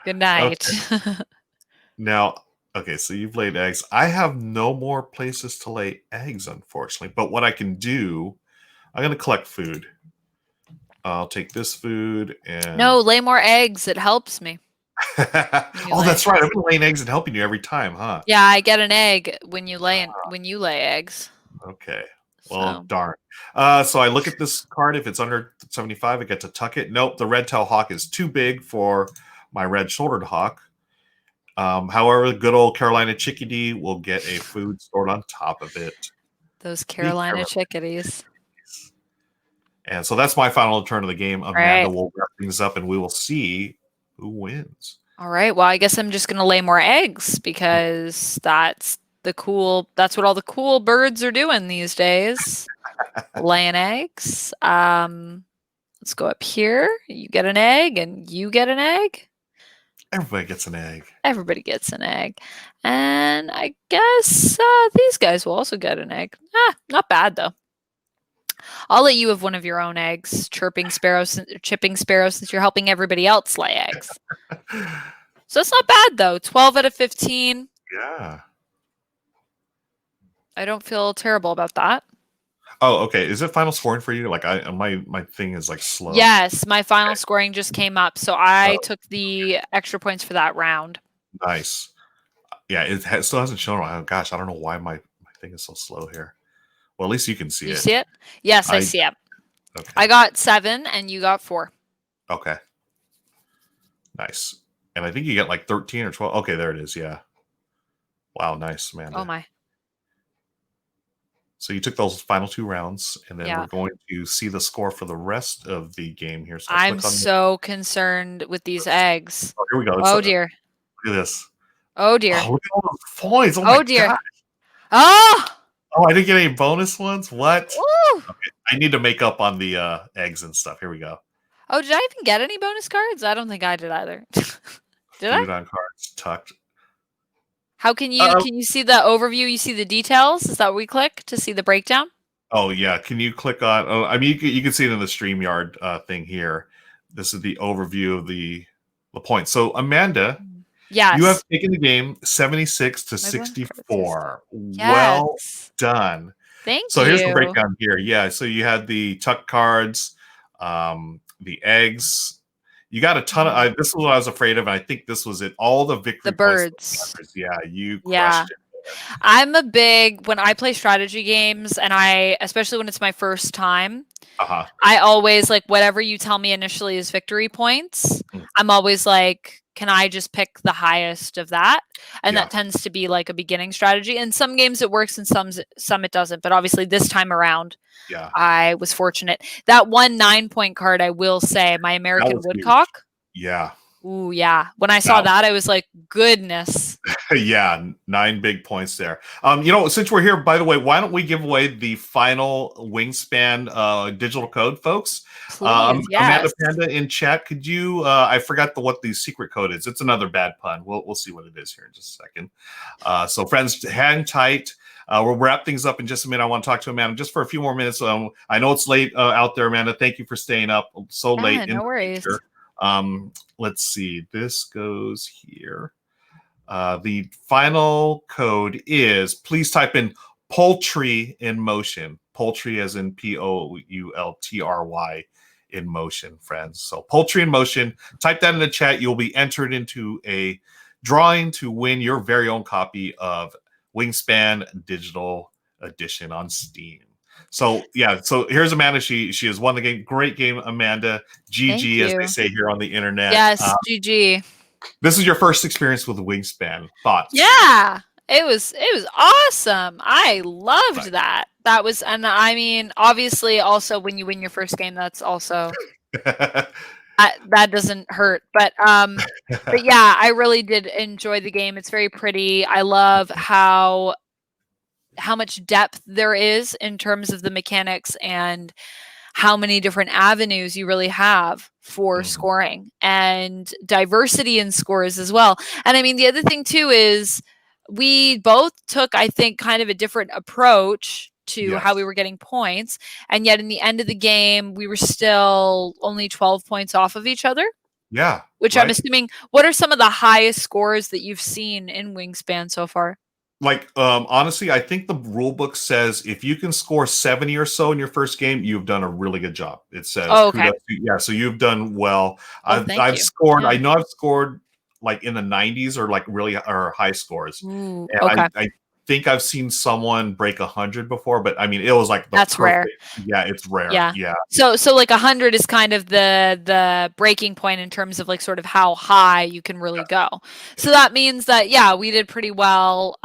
Good night.
Okay. Now, okay, so you've laid eggs. I have no more places to lay eggs, unfortunately. But what I can do, I'm going to collect food. I'll take this food and...
No, lay more eggs. It helps me.
Oh, that's right. I've been laying eggs and helping you every time, huh?
Yeah, I get an egg when you lay eggs.
Okay. Well,
So.
darn. So I look at this card. If it's under 75, I get to tuck it. Nope, the red-tailed hawk is too big for my red-shouldered hawk. However, good old Carolina chickadee will get a food stored on top of it.
Those Carolina chickadees.
And so that's my final turn of the game. Amanda will wrap things up, and we will see who wins.
All right. Well, I guess I'm just going to lay more eggs because that's That's what all the cool birds are doing these days. Laying eggs. Let's go up here. You get an egg and you get an egg.
Everybody gets an egg.
Everybody gets an egg. And I guess these guys will also get an egg. Not bad though. I'll let you have one of your own eggs, chipping sparrow, since you're helping everybody else lay eggs. So it's not bad though. 12 out of 15.
Yeah.
I don't feel terrible about that.
Oh, okay. Is it final scoring for you? Like my thing is like slow.
Yes, my final scoring just came up, so I took the extra points for that round.
Nice. Yeah, it still hasn't shown. Oh gosh, I don't know why my thing is so slow here. Well, at least you can see it.
You see it? Yes, I see it.
Okay.
I got 7 and you got 4.
Okay. Nice. And I think you get like 13 or 12. Okay, there it is. Yeah. Wow, nice, Amanda.
Oh my.
So you took those final 2 rounds, and then we're going to see the score for the rest of the game here. So
I'm so concerned with these eggs.
Oh, here we go.
Oh dear.
Look at this.
Oh dear.
Oh, look at all those points. Oh
dear.
God.
Oh!
I didn't get any bonus ones? What?
Woo!
Okay. I need to make up on the eggs and stuff. Here we go.
Oh, did I even get any bonus cards? I don't think I did either. Did I?
Food on cards tucked.
How can you see the overview? You see the details? Is that what we click to see the breakdown?
Oh yeah. Can you click on? Oh, I mean, you can see it in the StreamYard thing here. This is the overview of the points. So Amanda,
yes,
you have taken the game 76 to 64.
Yes.
Well done.
Thank you.
So here's the breakdown here. Yeah. So you had the tuck cards, the eggs. You got a ton of. This is what I was afraid of, and I think this was it. All the victory.
The birds.
Points, yeah, you crushed it.
I'm when I play strategy games, and especially when it's my first time, I always like whatever you tell me initially is victory points. I'm always like, can I just pick the highest of that? And that tends to be like a beginning strategy. In some games it works, and some it doesn't. But obviously this time around, I was fortunate. That one 9-point card, I will say, my American Woodcock.
Huge. Yeah.
Ooh, yeah. When I saw that, I was like, goodness.
Yeah, 9 big points there. Since we're here, by the way, why don't we give away the final Wingspan digital code, folks?
Please, yes.
Amanda Panda in chat, could you? I forgot what the secret code is. It's another bad pun. We'll see what it is here in just a second. So, friends, hang tight. We'll wrap things up in just a minute. I want to talk to Amanda just for a few more minutes. I know it's late out there, Amanda. Thank you for staying up so late.
No worries.
Let's see. This goes here. The final code is, please type in poultry in motion. Poultry as in POULTRY in motion, friends. So poultry in motion. Type that in the chat. You'll be entered into a drawing to win your very own copy of Wingspan Digital Edition on Steam. So yeah, so here's Amanda. She has won the game. Great game, Amanda. GG, as they say here on the internet.
Yes, GG.
This is your first experience with Wingspan. Thoughts?
Yeah, it was awesome. I loved that. That was, and I mean, obviously, also when you win your first game, that's also that doesn't hurt. But yeah, I really did enjoy the game. It's very pretty. I love how much depth there is in terms of the mechanics and how many different avenues you really have for scoring, and diversity in scores as well. And I mean, the other thing too is we both took, I think, kind of a different approach to how we were getting points. And yet in the end of the game, we were still only 12 points off of each other.
Yeah.
Which I'm assuming, what are some of the highest scores that you've seen in Wingspan so far?
Like, honestly, I think the rule book says if you can score 70 or so in your first game, you've done a really good job. It says, yeah, so you've done well. I've scored, I know I've scored like in the 90s or like really or high scores.
Ooh,
and I think I've seen someone break 100 before, but I mean, it was like
that's rare.
Yeah, it's rare. Yeah.
So like 100 is kind of the breaking point in terms of like sort of how high you can really go. So that means that we did pretty well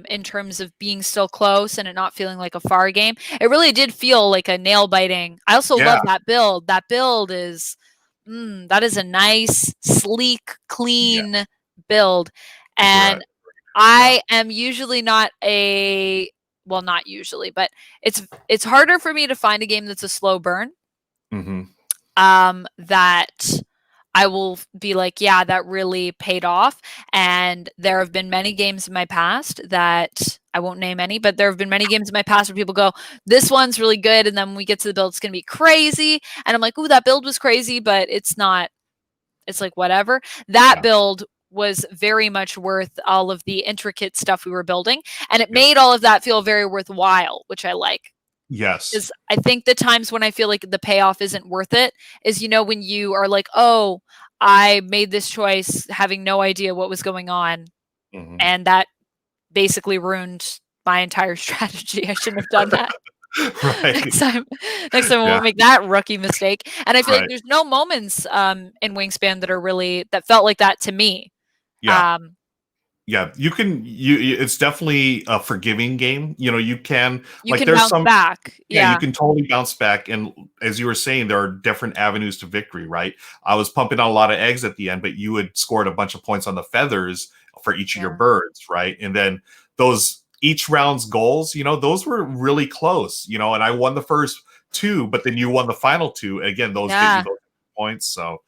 in terms of being still close and it not feeling like a far game. It really did feel like a nail biting. I also love that build. That build is that is a nice, sleek, clean build. And I am usually not not usually, but it's harder for me to find a game that's a slow burn. That I will be like, yeah, that really paid off. And there have been many games in my past that I won't name any, but there have been many games in my past where people go, this one's really good. And then when we get to the build, it's going to be crazy. And I'm like, ooh, that build was crazy, but it's not, it's like, whatever. That build was very much worth all of the intricate stuff we were building. And it made all of that feel very worthwhile, which I like.
Yes.
Is I think the times when I feel like the payoff isn't worth it is, you know, when you are like, oh, I made this choice having no idea what was going on. And that basically ruined my entire strategy. I shouldn't have done that.
Right.
Next time I won't make that rookie mistake. And I feel like there's no moments in Wingspan that are really, that felt like that to me.
Yeah, it's definitely a forgiving game. You know, you can
bounce back.
Yeah, you can totally bounce back. And as you were saying, there are different avenues to victory, right? I was pumping out a lot of eggs at the end, but you had scored a bunch of points on the feathers for each of your birds, right? And then each round's goals, you know, those were really close, you know, and I won the first 2, but then you won the final 2. Again, those get you those points. So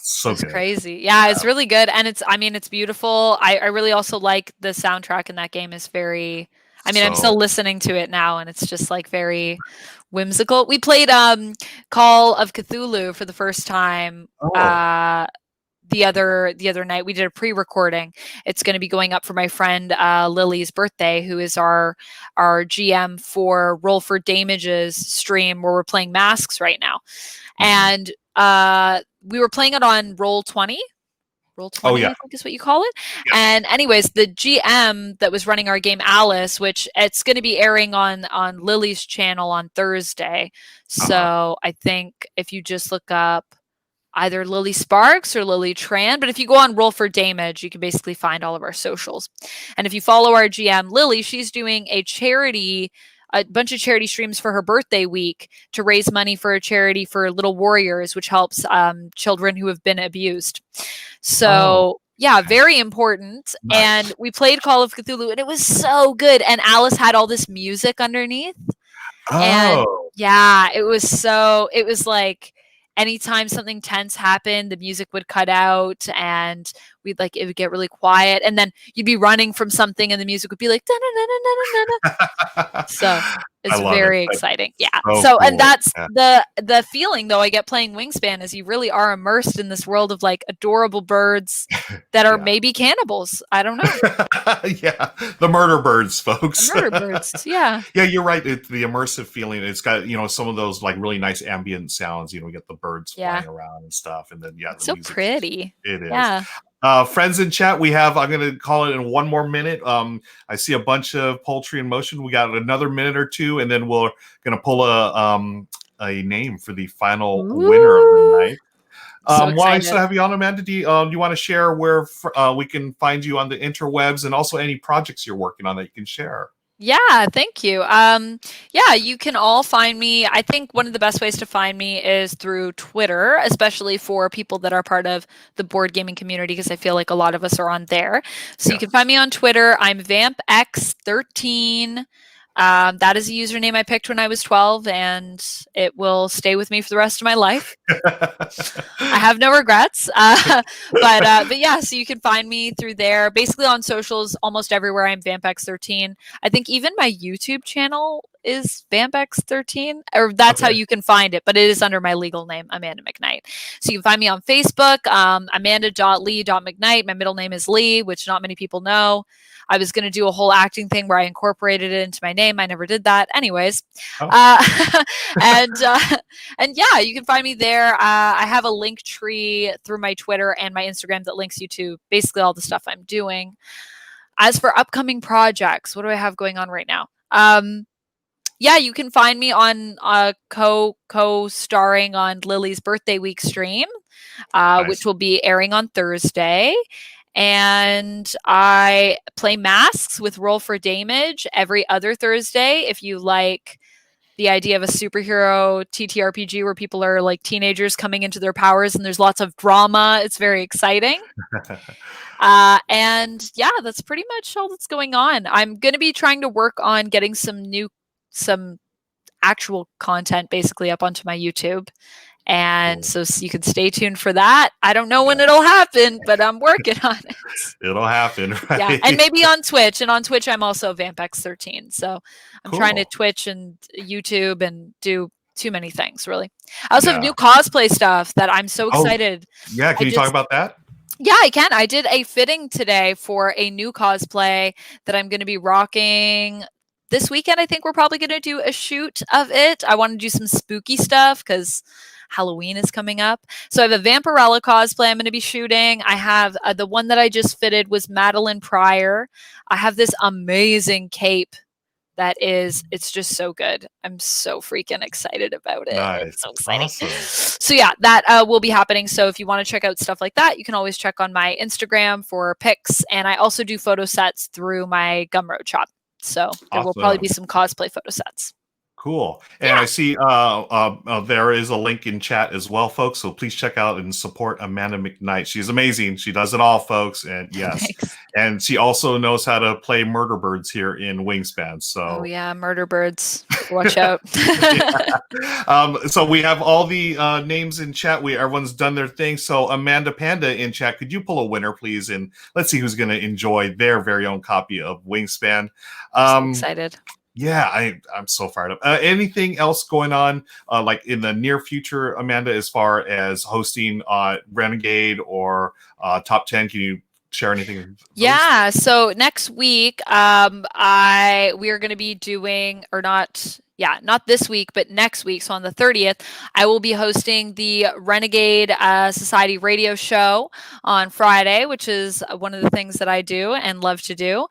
so good.
Crazy. Yeah, it's really good. And it's beautiful. I really also like the soundtrack in that game is very, I'm still listening to it now and it's just like very whimsical. We played Call of Cthulhu for the first time the other night. We did a pre-recording. It's going to be going up for my friend Lily's birthday, who is our GM for Roll for Damage's stream where we're playing Masks right now. And we were playing it on Roll20. Roll20, I think is what you call it. Yeah. And anyways, the GM that was running our game, Alice, which it's going to be airing on Lily's channel on Thursday. So I think if you just look up either Lily Sparks or Lily Tran, but if you go on Roll for Damage, you can basically find all of our socials. And if you follow our GM, Lily, she's doing a bunch of charity streams for her birthday week to raise money for a charity for Little Warriors, which helps children who have been abused. So very important. Nice. And we played Call of Cthulhu and it was so good. And Alice had all this music underneath. And it was like anytime something tense happened, the music would cut out and it would get really quiet. And then you'd be running from something and the music would be like, so it's very exciting. Yeah. So cool. And that's the feeling though I get playing Wingspan is you really are immersed in this world of like adorable birds that are maybe cannibals. I don't know.
The murder birds, folks.
The murder birds. Yeah.
Yeah, you're right. It's the immersive feeling. It's got, you know, some of those like really nice ambient sounds, you know, we get the birds flying around and stuff. And then,
it's so pretty.
It is. Yeah. Friends in chat, I'm going to call it in one more minute. I see a bunch of poultry in motion. We got another minute or two, and then we're going to pull a name for the final winner of the night. While I still have you on, Amanda, do you want to share where we can find you on the interwebs and also any projects you're working on that you can share?
Yeah, thank you. You can all find me. I think one of the best ways to find me is through Twitter, especially for people that are part of the board gaming community, because I feel like a lot of us are on there. So you can find me on Twitter. I'm VampX13. That is a username I picked when I was 12, and it will stay with me for the rest of my life. I have no regrets. But yeah, so you can find me through there. Basically on socials, almost everywhere, I'm VampX13. I think even my YouTube channel is VampX13, or that's how you can find it, but it is under my legal name, Amanda McKnight. So you can find me on Facebook, amanda.lee.mcknight. My middle name is Lee, which not many people know. I was going to do a whole acting thing where I incorporated it into my name. I never did that. Anyways. And yeah, you can find me there. I have a link tree through my Twitter and my Instagram that links you to basically all the stuff I'm doing. As for upcoming projects, what do I have going on right now? You can find me on co-starring on Lily's birthday week stream, which will be airing on Thursday. And I play Masks with Roll for Damage every other Thursday. If you like the idea of a superhero TTRPG where people are like teenagers coming into their powers and there's lots of drama. It's very exciting. And yeah, that's pretty much all that's going on. I'm going to be trying to work on getting some actual content basically up onto my YouTube. And so you can stay tuned for that. I don't know when it'll happen, but I'm working on it.
It'll happen, right?
Yeah, and maybe on Twitch. And on Twitch, I'm also VampX13. So I'm trying to Twitch and YouTube and do too many things, really. I also have new cosplay stuff that I'm so excited.
Yeah, can you talk about that?
Yeah, I can. I did a fitting today for a new cosplay that I'm going to be rocking this weekend. I think we're probably going to do a shoot of it. I want to do some spooky stuff because Halloween is coming up. So I have a Vampirella cosplay I'm going to be shooting. I have the one that I just fitted was Madeline Pryor. I have this amazing cape that it's just so good. I'm so freaking excited about it.
Nice.
It's so exciting.
Awesome.
So yeah, that will be happening. So if you want to check out stuff like that, you can always check on my Instagram for pics. And I also do photo sets through my Gumroad shop. So there will probably be some cosplay photo sets.
Cool. And I see there is a link in chat as well, folks. So please check out and support Amanda McKnight. She's amazing. She does it all, folks. And yes.
Thanks.
And she also knows how to play murder birds here in Wingspan. So
murder birds. Watch out.
So we have all the names in chat. Everyone's done their thing. So Amanda Panda in chat, could you pull a winner, please? And let's see who's going to enjoy their very own copy of Wingspan.
I'm so excited.
Yeah, I'm so fired up. Anything else going on, like in the near future, Amanda, as far as hosting Renegade or Top 10? Can you share anything?
Yeah. So next week, we are going to be doing, or not. Yeah, not this week, but next week. So on the 30th, I will be hosting the Renegade Society radio show on Friday, which is one of the things that I do and love to do.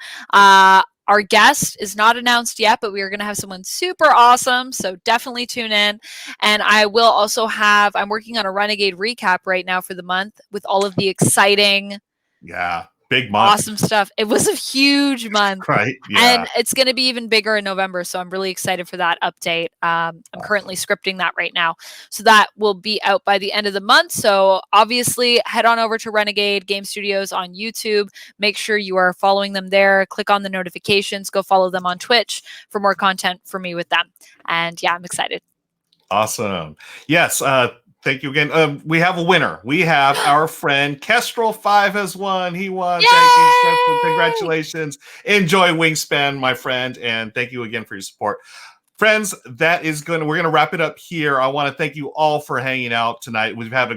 Our guest is not announced yet, but we are going to have someone super awesome. So definitely tune in. And I will also I'm working on a Renegade recap right now for the month with all of the exciting.
Yeah. Big month.
Awesome stuff. It was a huge month.
Right. Yeah.
And it's going to be even bigger in November. So I'm really excited for that update. I'm currently scripting that right now. So that will be out by the end of the month. So obviously head on over to Renegade Game Studios on YouTube. Make sure you are following them there. Click on the notifications. Go follow them on Twitch for more content for me with them. And yeah, I'm excited.
Awesome. Yes. Thank you again. We have a winner. We have our friend Kestrel 5 has won. He won.
Yay!
Thank you, Kestrel. Congratulations. Enjoy Wingspan, my friend, and thank you again for your support. Friends, we're going to wrap it up here. I want to thank you all for hanging out tonight. I've had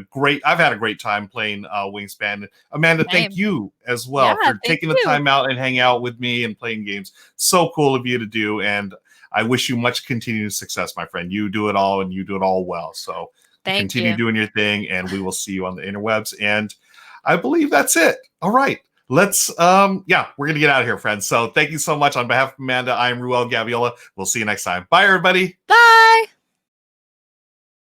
a great time playing Wingspan. Amanda, thank you as well for taking the time out and hanging out with me and playing games. So cool of you to do, and I wish you much continued success, my friend. You do it all, and you do it all well. So continue doing your thing, and we will see you on the interwebs. And I believe that's it. All right. Let's we're gonna get out of here, friends. So thank you so much. On behalf of Amanda, I'm Ruel Gaviola. We'll see you next time. Bye, everybody.
Bye.